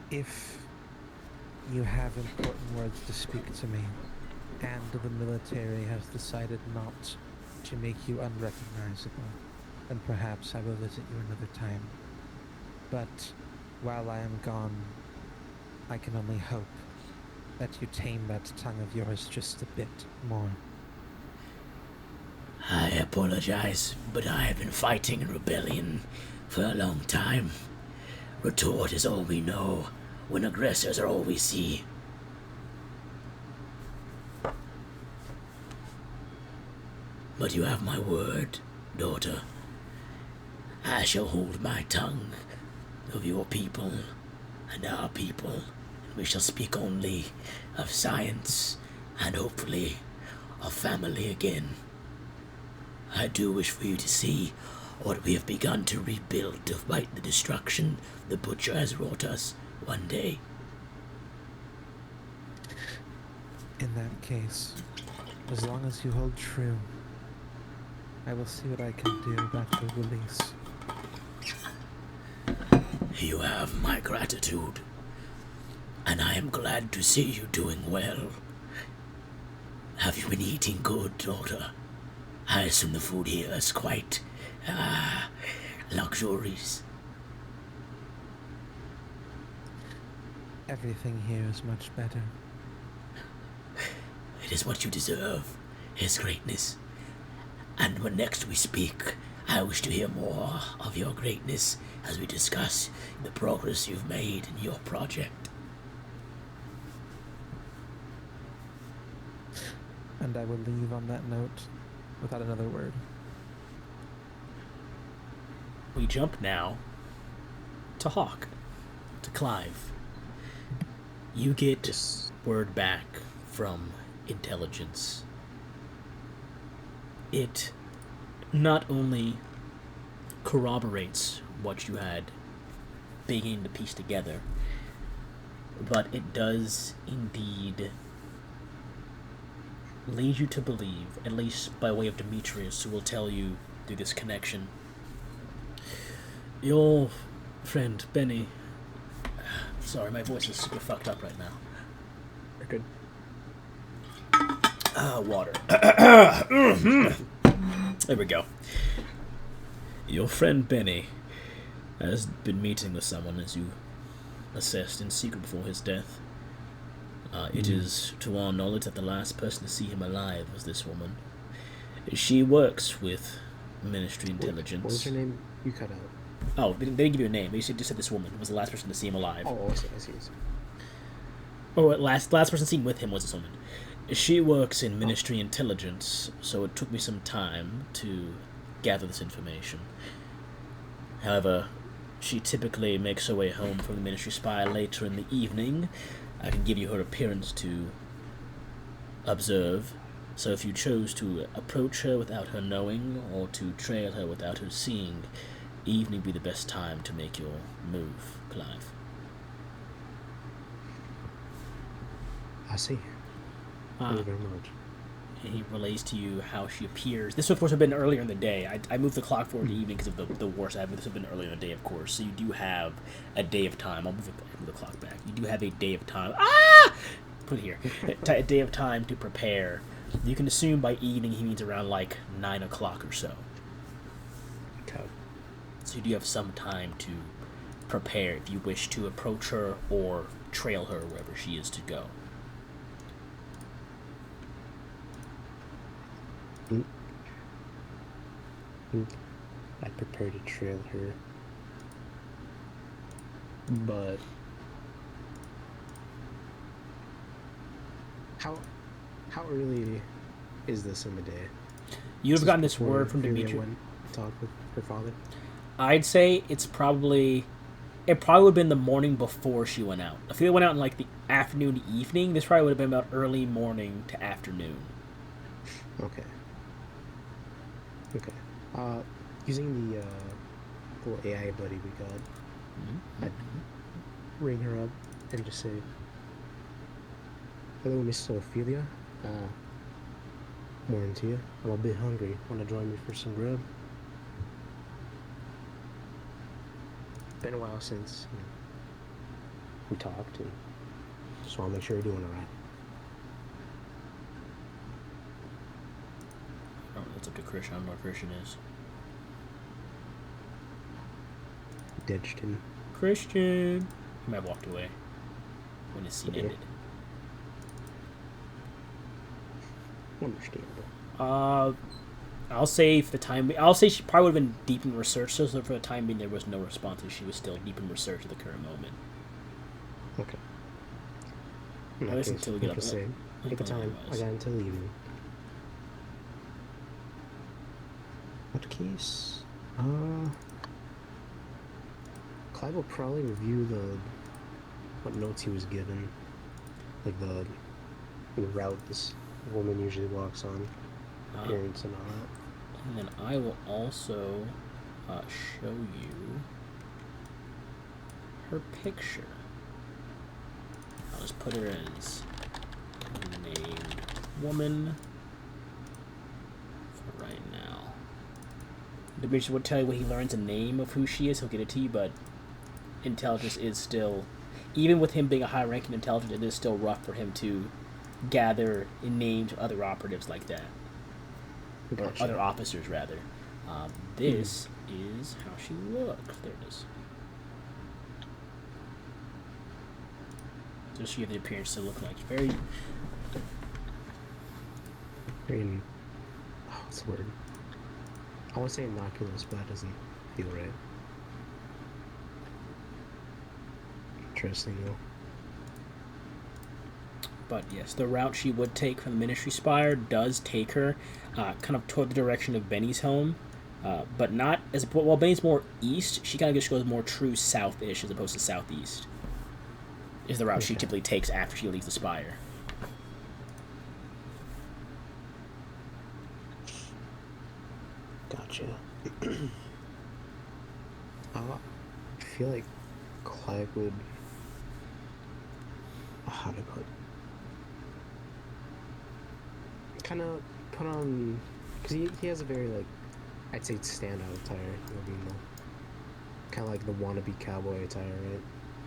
If you have important words to speak to me, and the military has decided not to make you unrecognizable, then perhaps I will visit you another time. But while I am gone, I can only hope that you tame that tongue of yours just a bit more. I apologize, but I have been fighting in rebellion for a long time. Retort is all we know, when aggressors are all we see. But you have my word, daughter. I shall hold my tongue of your people and our people, and we shall speak only of science and hopefully of family again. I do wish for you to see what we have begun to rebuild to fight the destruction the Butcher has wrought us one day. In that case, as long as you hold true, I will see what I can do about the release. You have my gratitude, and I am glad to see you doing well. Have you been eating good, daughter? I assume the food here is quite, luxurious. Everything here is much better. It is what you deserve, His Greatness. And when next we speak, I wish to hear more of your greatness as we discuss the progress you've made in your project. And I will leave on that note without another word. We jump now to Hawk, to Clive. You get word back from intelligence. It not only corroborates what you had beginning to piece together, but it does indeed lead you to believe, at least by way of Demetrius, who will tell you through this connection, your friend Benny. Sorry, my voice is super fucked up right now. You're good. Water. There we go. Your friend Benny has been meeting with someone as you assessed in secret before his death. It is to our knowledge that the last person to see him alive was this woman. She works with Ministry Intelligence. What was her name? You cut out. Oh, they didn't give you a name. They just said this woman was the last person to see him alive. Oh, I see. Or last person seen with him was this woman. She works in Ministry Intelligence, so it took me some time to gather this information. However, she typically makes her way home from the Ministry spy later in the evening. I can give you her appearance to observe, so if you chose to approach her without her knowing, or to trail her without her seeing, evening would be the best time to make your move, Clive. I see. Thank you very much. He relays to you how she appears. This, of course, would have been earlier in the day. I moved the clock forward to evening because of the war side, but this would have been earlier in the day, of course. So you do have a day of time. I'll move the clock back. You do have a day of time. Put it here. A day of time to prepare. You can assume by evening he means around like 9 o'clock or so. Okay. So you do have some time to prepare if you wish to approach her or trail her wherever she is to go. I prepare to trail her, but how early is this in the day? You've gotten this word from Vivian Dimitri. went to talk with her father. I'd say it probably would have been the morning before she went out. If it went out in like the afternoon to evening, this probably would have been about early morning to afternoon. Okay. Okay. Using the little AI buddy we got, I'd ring her up and just say, "Hello, Miss Ophelia. Morning to you. I'm a bit hungry. Want to join me for some grub?" Been a while since we talked, and just want to make sure you're doing all right. Oh, that's up to Christian. I don't know what Christian is. Ditched. Christian. He might have walked away when his scene Okay. ended. Understandable. I'll say for the time. I'll say she probably would have been deep in research. So for the time being, there was no response, and she was still deep in research at the current moment. Okay. I listen till we get up. Take the time. I got until evening. What case? Clive will probably review what notes he was given, like the route this woman usually walks on, appearance and all that. And then I will also show you her picture. I'll just put her as named woman for right now. Demetrius would tell you when he learns a name of who she is, he'll get it to you, but intelligence is still, even with him being a high ranking intelligence, it is still rough for him to gather names of other operatives like that. Gotcha. Or other officers, rather. This is how she looks. There it is. So she have the appearance to look like very... what's the word? I want to say innocuous, but that doesn't feel right. Interesting, though. But yes, the route she would take from the Ministry Spire does take her kind of toward the direction of Benny's home, but not as while Benny's more east. She kind of just goes more true south-ish as opposed to southeast. Is the route she typically takes after she leaves the Spire. Gotcha. I feel like Clive would... How to put... kind of put on... Because he has a very, like... I'd say standout attire. Kind of like the wannabe cowboy attire, right?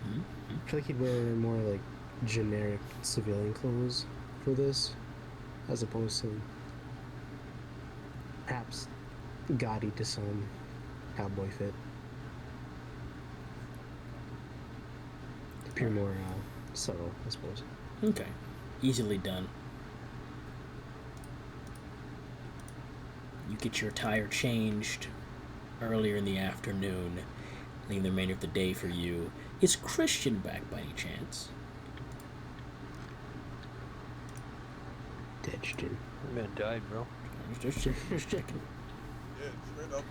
Mm-hmm. I feel like he'd wear more, like, generic civilian clothes for this. As opposed to... perhaps gaudy to some cowboy fit. Appear more subtle, I suppose. Okay. Easily done. You get your attire changed earlier in the afternoon, leaving the remainder of the day for you. Is Christian back by any chance? Ditched him. Man died, bro. Just checking. Yeah, straight up.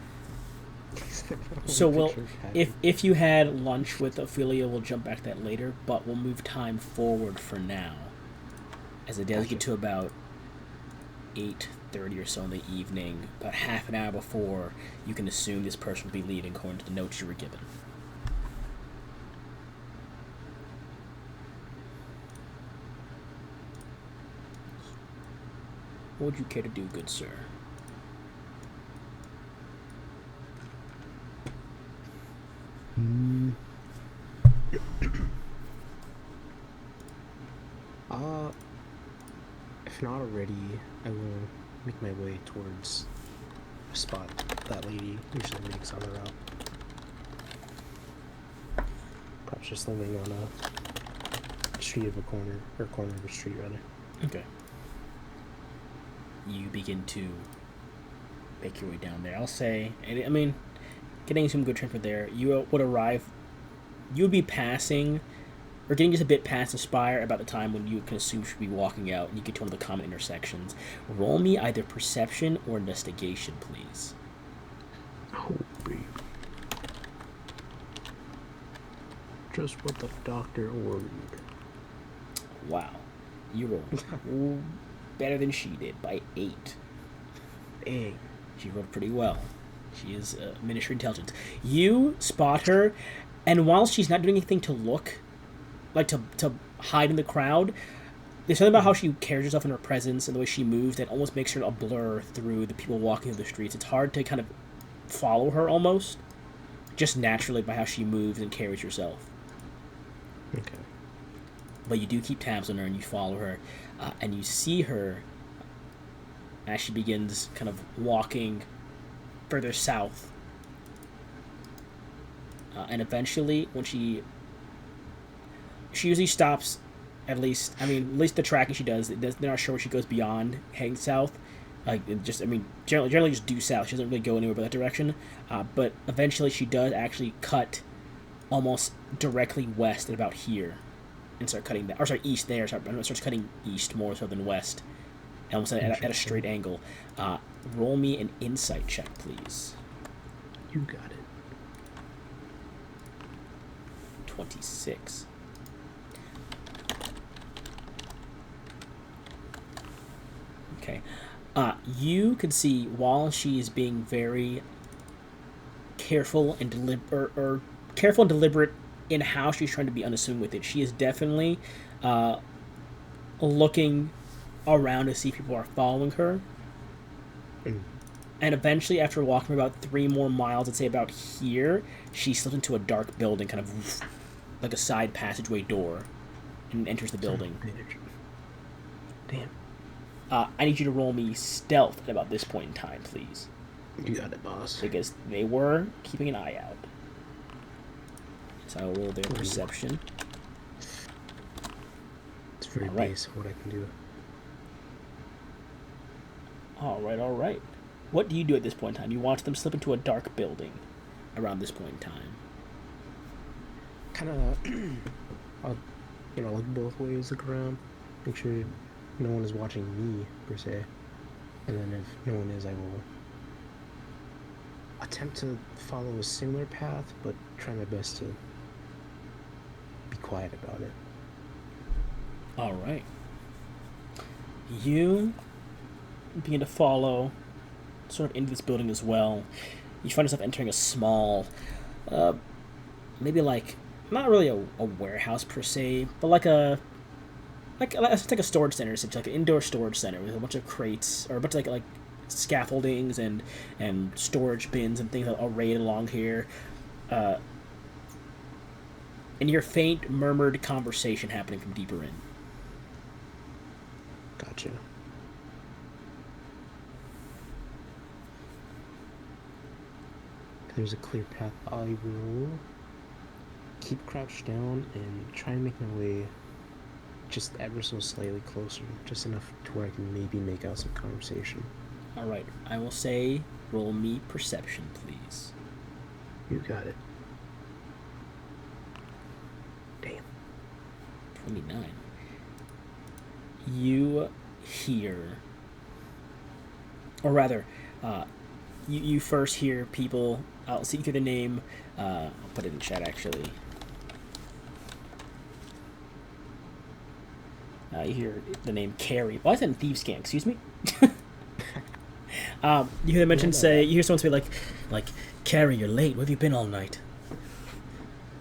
So we'll, if you had lunch with Ophelia, we'll jump back to that later, but we'll move time forward for now, as it does get to about 8:30 or so in the evening, about half an hour before you can assume this person will be leaving according to the notes you were given. What would you care to do, good sir? If not already, I will make my way towards a spot that lady usually makes on the route. Perhaps just living on a street of a corner, or corner of a street rather. Okay. You begin to make your way down there. I'll say, I mean, getting some good transport there, you would arrive, you would be passing, or getting just a bit past the Spire about the time when you can assume you should be walking out, and you get to one of the common intersections. Roll me either perception or investigation, please. Oh, baby. just what the doctor ordered. Wow. You rolled better than she did by 8. Dang. She rolled pretty well. She is Ministry Intelligence. You spot her, and while she's not doing anything to look, like to hide in the crowd, there's something about how she carries herself in her presence and the way she moves that almost makes her a blur through the people walking through the streets. It's hard to kind of follow her almost, just naturally by how she moves and carries herself. Okay. But you do keep tabs on her and you follow her, and you see her as she begins kind of walking further south. And eventually, when she usually stops, at least the tracking she does, they're not sure where she goes beyond heading south. Generally just due south. She doesn't really go anywhere but that direction. But eventually she does actually cut almost directly west at about here. And start cutting that, or sorry, east there. Starts cutting east more so than west, almost at a straight angle. Roll me an insight check, please. You got it. 26. Okay. You can see while she is being very careful and deliberate in how she's trying to be unassuming with it. She is definitely looking around to see if people are following her. And eventually, after walking about 3 more miles, I'd say about here, she slips into a dark building, kind of like a side passageway door, and enters the building. Damn. I need you to roll me stealth at about this point in time, please. You got it, boss. Because they were keeping an eye out. So I'll roll their perception. It's very base what I can do. Alright. What do you do at this point in time? You watch them slip into a dark building around this point in time. Kind of, I'll, look both ways, look around, make sure no one is watching me, per se. And then if no one is, I will attempt to follow a similar path, but try my best to be quiet about it. Alright. You begin to follow sort of into this building as well. You find yourself entering a small, maybe like, not really a warehouse per se, but like a storage center, essentially, like an indoor storage center with a bunch of crates, or a bunch of like scaffoldings and storage bins and things arrayed along here. And you hear faint murmured conversation happening from deeper in. Gotcha. There's a clear path. I will keep crouched down and try and make my way just ever so slightly closer, just enough to where I can maybe make out some conversation. Alright, I will say roll me perception, please. You got it. Damn. 29. You hear, or rather, you first hear people. I'll see through the name. I'll put it in chat actually. You hear the name Carrie. Why is that in Thieves' Gang? Excuse me. You hear them mention you hear someone say like, Carrie, you're late. Where have you been all night?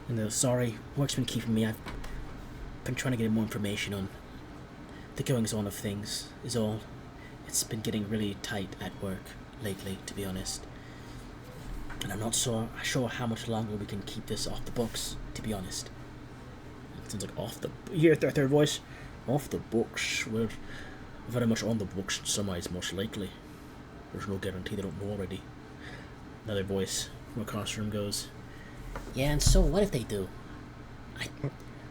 And they're sorry, work's been keeping me. I've been trying to get more information on the goings on of things. Is all. It's been getting really tight at work lately, to be honest. And I'm not sure how much longer we can keep this off the books, to be honest. It sounds like off the... You hear their third voice? Off the books. We're very much on the books in some ways, most likely. There's no guarantee they don't know already. Another voice from across the room goes, yeah, and so what if they do?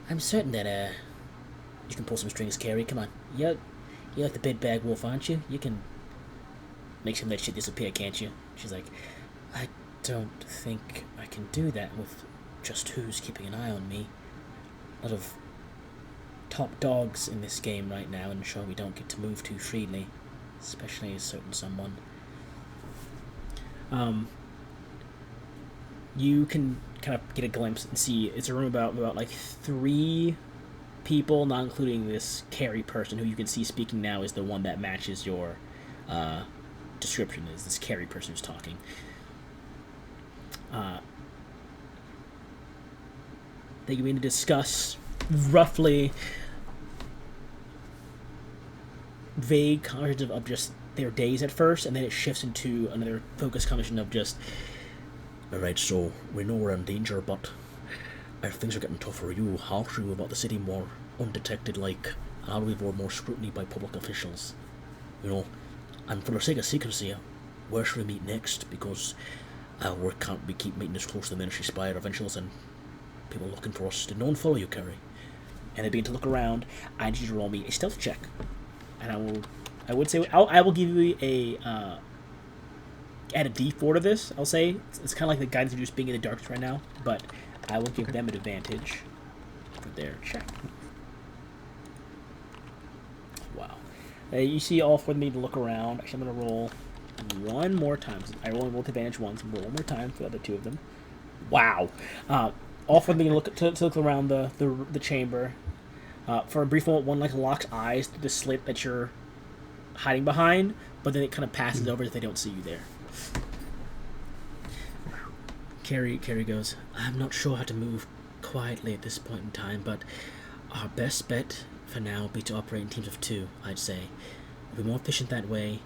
I'm certain that, you can pull some strings, Carrie. Come on. You're like the big bag wolf, aren't you? You can make some of that shit disappear, can't you? She's like, I don't think I can do that with just who's keeping an eye on me. A lot of top dogs in this game right now, and sure, we don't get to move too freely, especially a certain someone. You can kind of get a glimpse and see it's a room about like 3 people, not including this Carrie person who you can see speaking now is the one that matches your description. Is this Carrie person who's talking? They begin to discuss roughly vague conversations of just their days at first, and then it shifts into another focused conversation of just, alright, so we know we're in danger, but if things are getting tougher, how should we about the city more undetected, like, how do we avoid more scrutiny by public officials? And for the sake of secrecy, where should we meet next? Because we keep meeting this close to the Ministry Spire eventually, and people looking for us. Did no one follow you, Carrie? And they begin to look around. I need you to roll me a stealth check, and I will give you add a D4 to this. I'll say it's kind of like the guidance of just being in the darkness right now, but I will give them an advantage for their check. Wow. You see all 4 of them need to look around. Actually, I'm going to roll one more time. I only rolled advantage once. I'm going to roll one more time for the other 2 of them. Wow. All 4 of them look to look around the chamber. For a brief moment, one locks eyes through the slit that you're hiding behind, but then it kind of passes over if they don't see you there. Carrie goes, I'm not sure how to move quietly at this point in time, but our best bet for now would be to operate in teams of 2, I'd say. We'll be more efficient that way,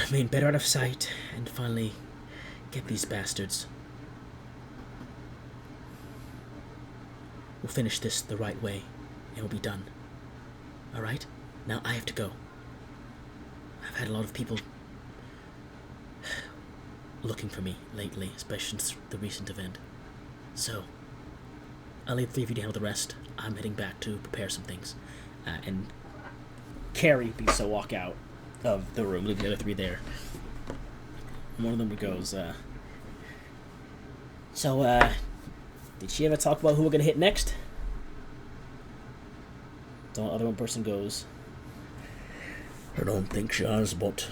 remain better out of sight, and finally get these bastards. We'll finish this the right way, and we'll be done. Alright? Now I have to go. I've had a lot of people looking for me lately, especially since the recent event. So, I'll leave 3 of you to handle the rest. I'm heading back to prepare some things. And Carrie begins to walk out of the room, leaving the other 3 there. And one of them goes, did she ever talk about who we're going to hit next? The other one person goes, I don't think she has, but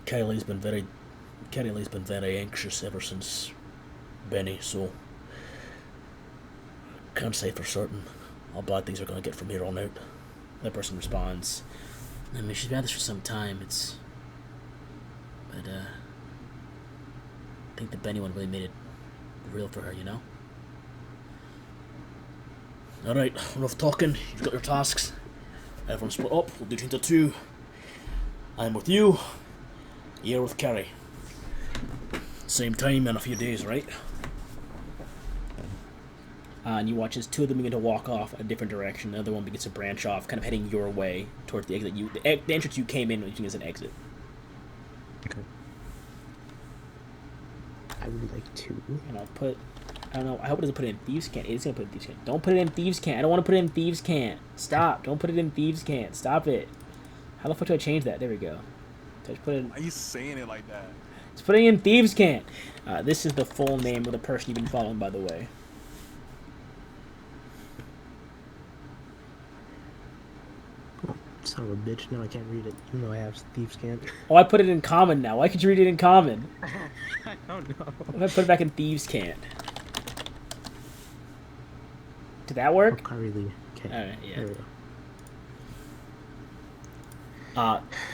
Kaylee's been very anxious ever since Benny, so can't say for certain how bad things are going to get from here on out. That person responds, I mean, she's had this for some time, but I think the Benny one really made it real for her, Alright, enough talking, you've got your tasks. Everyone split up, we'll do teams of 2. I'm with you, you're with Carrie. Same time in a few days, right? And you watch as 2 of them begin to walk off a different direction. The other one begins to branch off, kind of heading your way towards the exit. The entrance you came in using as an exit. Okay. I would like to. And I don't know, I hope it doesn't put it in Thieves' Cant. It's going to put it in Thieves' Cant. Don't put it in Thieves' Cant. I don't want to put it in Thieves' Cant. Stop. Don't put it in Thieves' Cant. Stop it. How the fuck do I change that? There we go. So I just put it in... Why are you saying it like that? It's putting in Thieves' Cant. This is the full name of the person you've been following, by the way. Oh, son of a bitch. Now I can't read it, even though I have Thieves' Cant. Oh, I put it in common now. Why could you read it in common? I don't know. I'm going to put it back in Thieves' Cant. Did that work? Oh, really? Okay. Alright, yeah. There we go.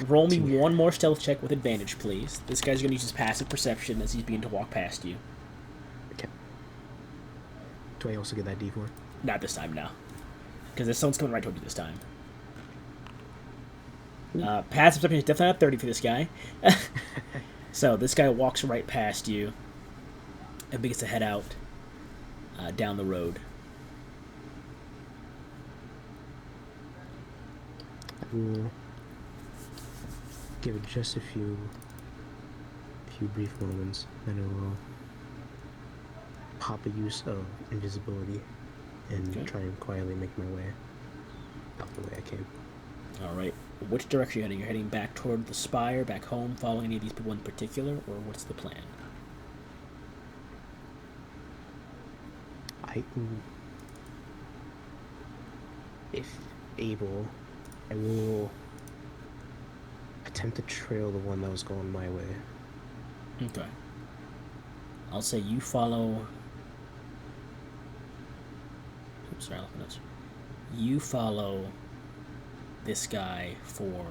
Roll me one more stealth check with advantage, please. This guy's going to use his passive perception as he's beginning to walk past you. Okay. Do I also get that D4? Not this time, no. Because there's someone's coming right toward you this time. Passive perception is definitely not 30 for this guy. So this guy walks right past you and begins to head out down the road. I will give it just a few brief moments, then I will pop a use of invisibility and try and quietly make my way out the way I came. Alright. Which direction are you heading? You're heading back toward the spire, back home, following any of these people in particular, or what's the plan? If able, I will attempt to trail the one that was going my way. Okay. I'll say you follow. Oops, sorry, I left my notes. You follow this guy for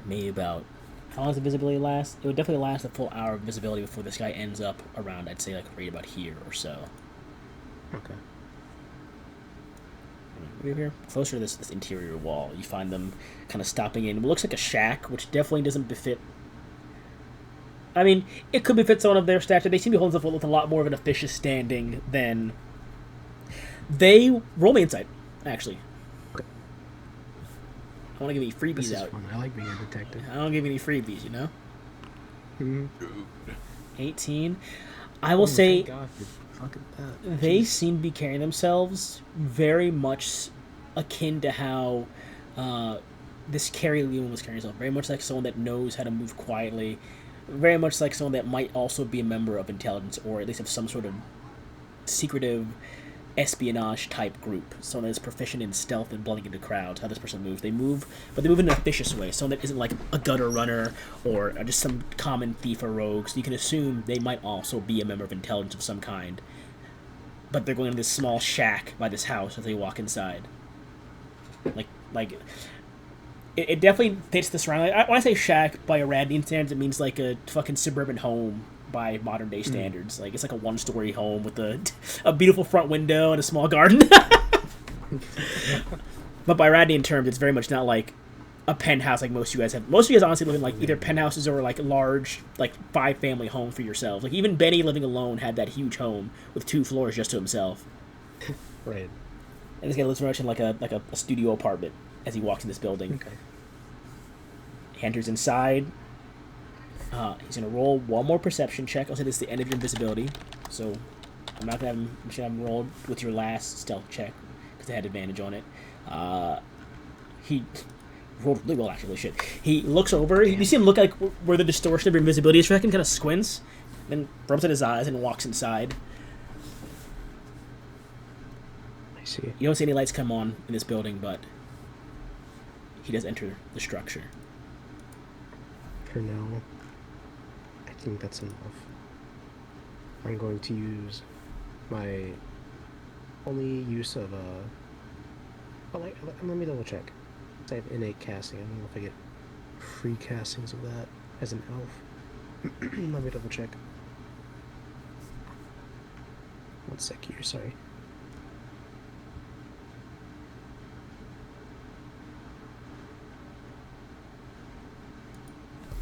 maybe about. How long does the visibility last? It would definitely last a full hour of visibility before this guy ends up around, I'd say, like right about here or so. Okay. Over here, closer to this interior wall, you find them kind of stopping in what looks like a shack, which definitely doesn't befit. I mean, it could befit someone of their stature. They seem to hold themselves with a lot more of an officious standing than they. Roll me insight, actually. Okay. I want to give you freebies This is out. fun. I like being a detective. I don't give you any freebies, you know. Mm-hmm. 18. I will say. Thank God for fucking that. They Jeez. seem to be carrying themselves very much akin to how this Carrie Leon was carrying herself. Very much like someone that knows how to move quietly. Very much like someone that might also be a member of intelligence or at least of some sort of secretive espionage type group. Someone that's proficient in stealth and blending into crowds. How this person moves. They move, but they move in an officious way. Someone that isn't like a gutter runner or just some common thief or rogue. So you can assume they might also be a member of intelligence of some kind. But they're going to this small shack by this house as they walk inside. Like, it definitely fits the surrounding. When I say shack by Iranian standards, it means like a fucking suburban home by modern day standards. Like it's like a 1-story home with a beautiful front window and a small garden. But by Iranian terms, it's very much not like a penthouse like most of you guys have. Most of you guys honestly live in like either penthouses or like large like 5-family home for yourselves. Like even Benny living alone had that huge home with 2 floors just to himself. Right. And this guy lives very much in like a studio apartment as he walks in this building. Okay. He enters inside. He's gonna roll one more perception check. I'll say this is the end of your invisibility, so I'm not gonna have him. I'm just gonna have him roll with your last stealth check because they had advantage on it. He rolled really well, actually. Shit. He looks over. You see him look like where the distortion of your invisibility is. Kind of squints, then rubs at his eyes and walks inside. I see. You don't see any lights come on in this building, but he does enter the structure. For now, I think that's enough. I'm going to use my only use of let me double check. I have innate casting. I don't know if I get free castings of that as an elf. Let me double check. 1 sec here, sorry.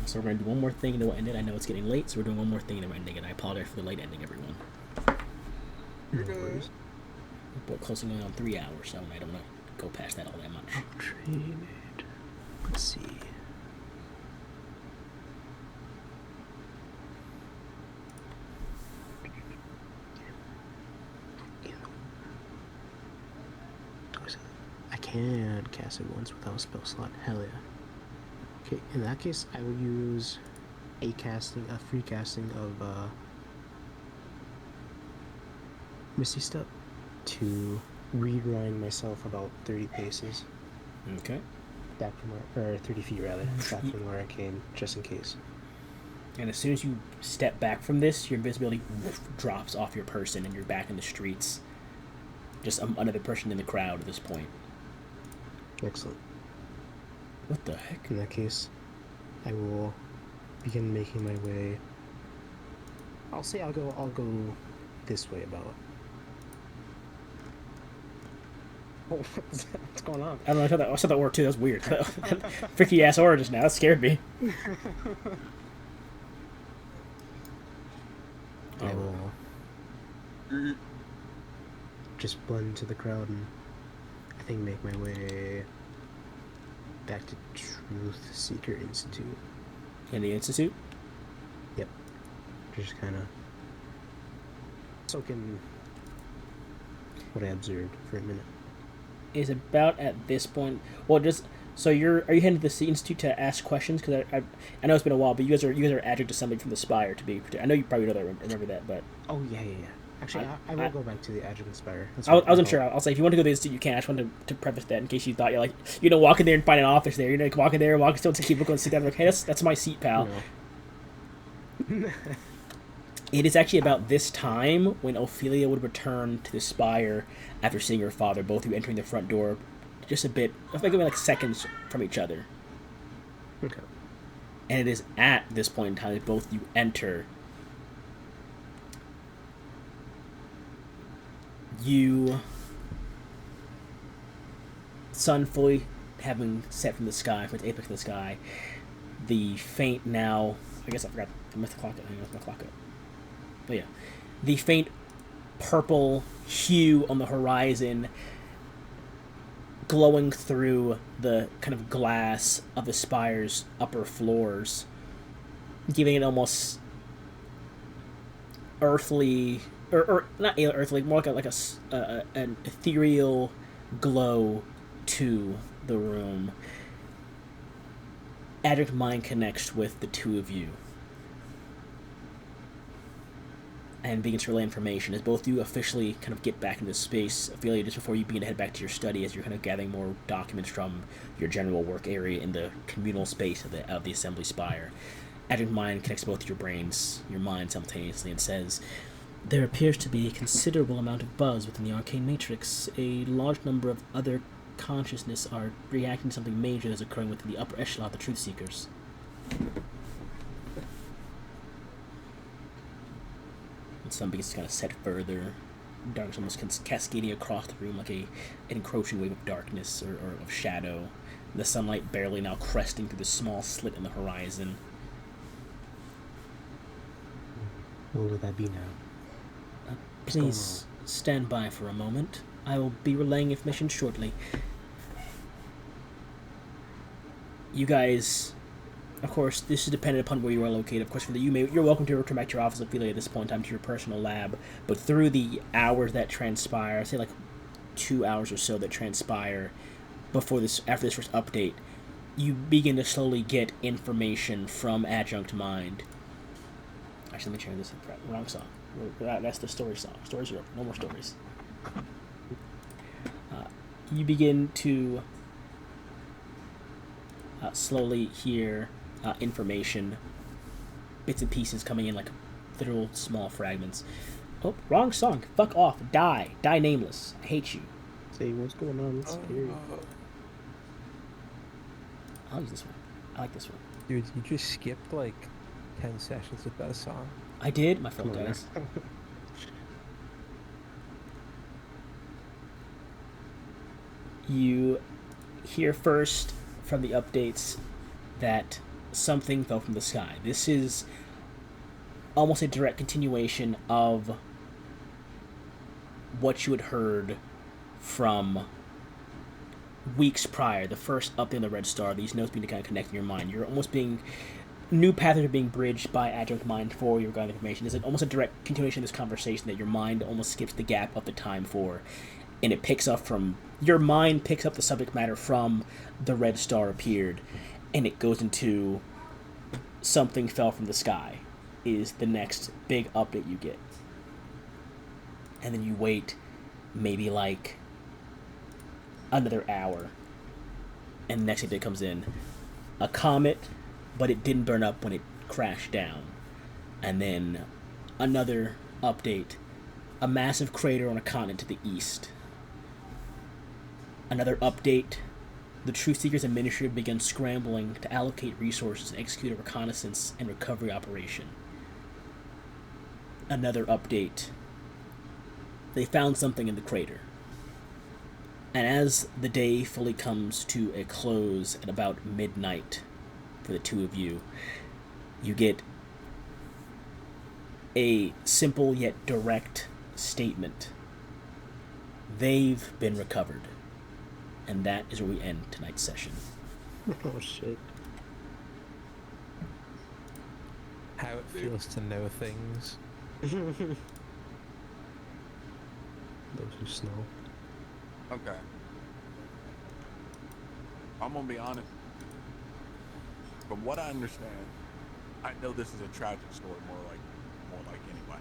So we're going to do one more thing and then we'll end it. I know it's getting late, so we're doing one more thing and then we're ending it. I apologize for the late ending, everyone. No worries. We're closing in on 3 hours, so I don't want to go past that all that much. Trained. Let's see. I can cast it once without a spell slot. Hell yeah. Okay, in that case, I will use a free casting of Misty Step to rewind myself about 30 paces. Okay. Back from where, or 30 feet rather, back from where I came, just in case. And as soon as you step back from this, your invisibility drops off your person and you're back in the streets. Just another person in the crowd at this point. Excellent. What the heck? In that case, I will begin making my way. I'll go this way about. Oh, what's going on? I don't know, I saw that word too, that was weird. Freaky ass aura just now, that scared me. I will just blend into the crowd and I think make my way back to Truth Seeker Institute. In the Institute? Yep. Just kind of soak in what I observed for a minute. Is about at this point. Well, just so are you heading to the Institute to ask questions? Because I know it's been a while, but you guys are adjunct to somebody from the Spire to be. I know you probably know that. Remember that, but Oh yeah. Actually, I will go back to the Adjunct Spire. I wasn't sure. I'll say if you want to go to the Institute, you can. I just wanted to preface that in case you thought you're walk in there and find an office there. Walk in there, walk still to keep looking and sit down. Like, hey, that's my seat, pal. No. It is actually about this time when Ophelia would return to the spire after seeing her father, both of you entering the front door just a bit, like seconds from each other. Okay. And it is at this point in time that both you enter. You, sun fully having set from the sky, from its apex of the sky, the faint now, I guess I forgot, I missed the clock, I missed my clock up. But yeah, the faint purple hue on the horizon glowing through the kind of glass of the spire's upper floors, giving it almost earthly, or not earthly, more like an ethereal glow to the room. Adric mind connects with the two of you and begins to relay information as both of you officially kind of get back into space. Ophelia, just before you begin to head back to your study, as you're kind of gathering more documents from your general work area in the communal space of the assembly spire. Adric mind connects both your brains, your mind simultaneously, and says, "There appears to be a considerable amount of buzz within the arcane matrix. A large number of other consciousness are reacting to something major that's occurring within the upper echelon of the Truth Seekers." And sun begins to kind of set further. Darkness almost cascading across the room like an encroaching wave of darkness or of shadow. The sunlight barely now cresting through the small slit in the horizon. What would that be now? Please stand by for a moment. I will be relaying information shortly. You guys, of course, this is dependent upon where you are located. Of course, you're welcome to return back to your office, Ophelia, at this point in time, to your personal lab. But through the hours that transpire, say like 2 hours or so that transpire after this first update, you begin to slowly get information from Adjunct Mind. Actually, let me change this. Wrong song. That's the story song. Stories are over. No more stories. You begin to slowly hear information, bits and pieces coming in like literal small fragments. Oh, wrong song. Fuck off. Die. Die nameless. I hate you. Say, what's going on? It's scary. I'll use this one. I like this one. Dude, you just skipped like 10 sessions with that song. I did. My fault, Come on, guys. You hear first from the updates that something fell from the sky. This is almost a direct continuation of what you had heard from weeks prior, the first update on the Red Star, these notes being to kind of connect in your mind. You're almost being... New patterns are being bridged by Adjunct Mind for your guided information. It's almost a direct continuation of this conversation that your mind almost skips the gap of the time for. And it picks up from... Your mind picks up the subject matter from the Red Star appeared. And it goes into something fell from the sky is the next big update you get. And then you wait maybe like another hour. And the next update comes in. A comet, but it didn't burn up when it crashed down. And then another update. A massive crater on a continent to the east. Another update. The Truth Seekers Administrative began scrambling to allocate resources and execute a reconnaissance and recovery operation. Another update. They found something in the crater. And as the day fully comes to a close at about midnight for the two of you, you get a simple yet direct statement. They've been recovered. And that is where we end tonight's session. Oh shit. How it feels to know things. Those who snow. Okay. I'm gonna be honest. From what I understand, I know this is a tragic story, more like anyway.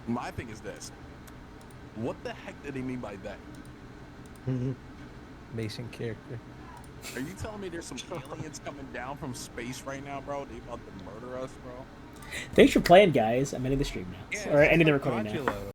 My thing is this. What the heck did he mean by that? Mason character. Are you telling me there's some aliens coming down from space right now, bro? They about to murder us, bro? Thanks for playing, guys. I'm ending the stream now. Yeah, Or it's ending the like recording now. Modula.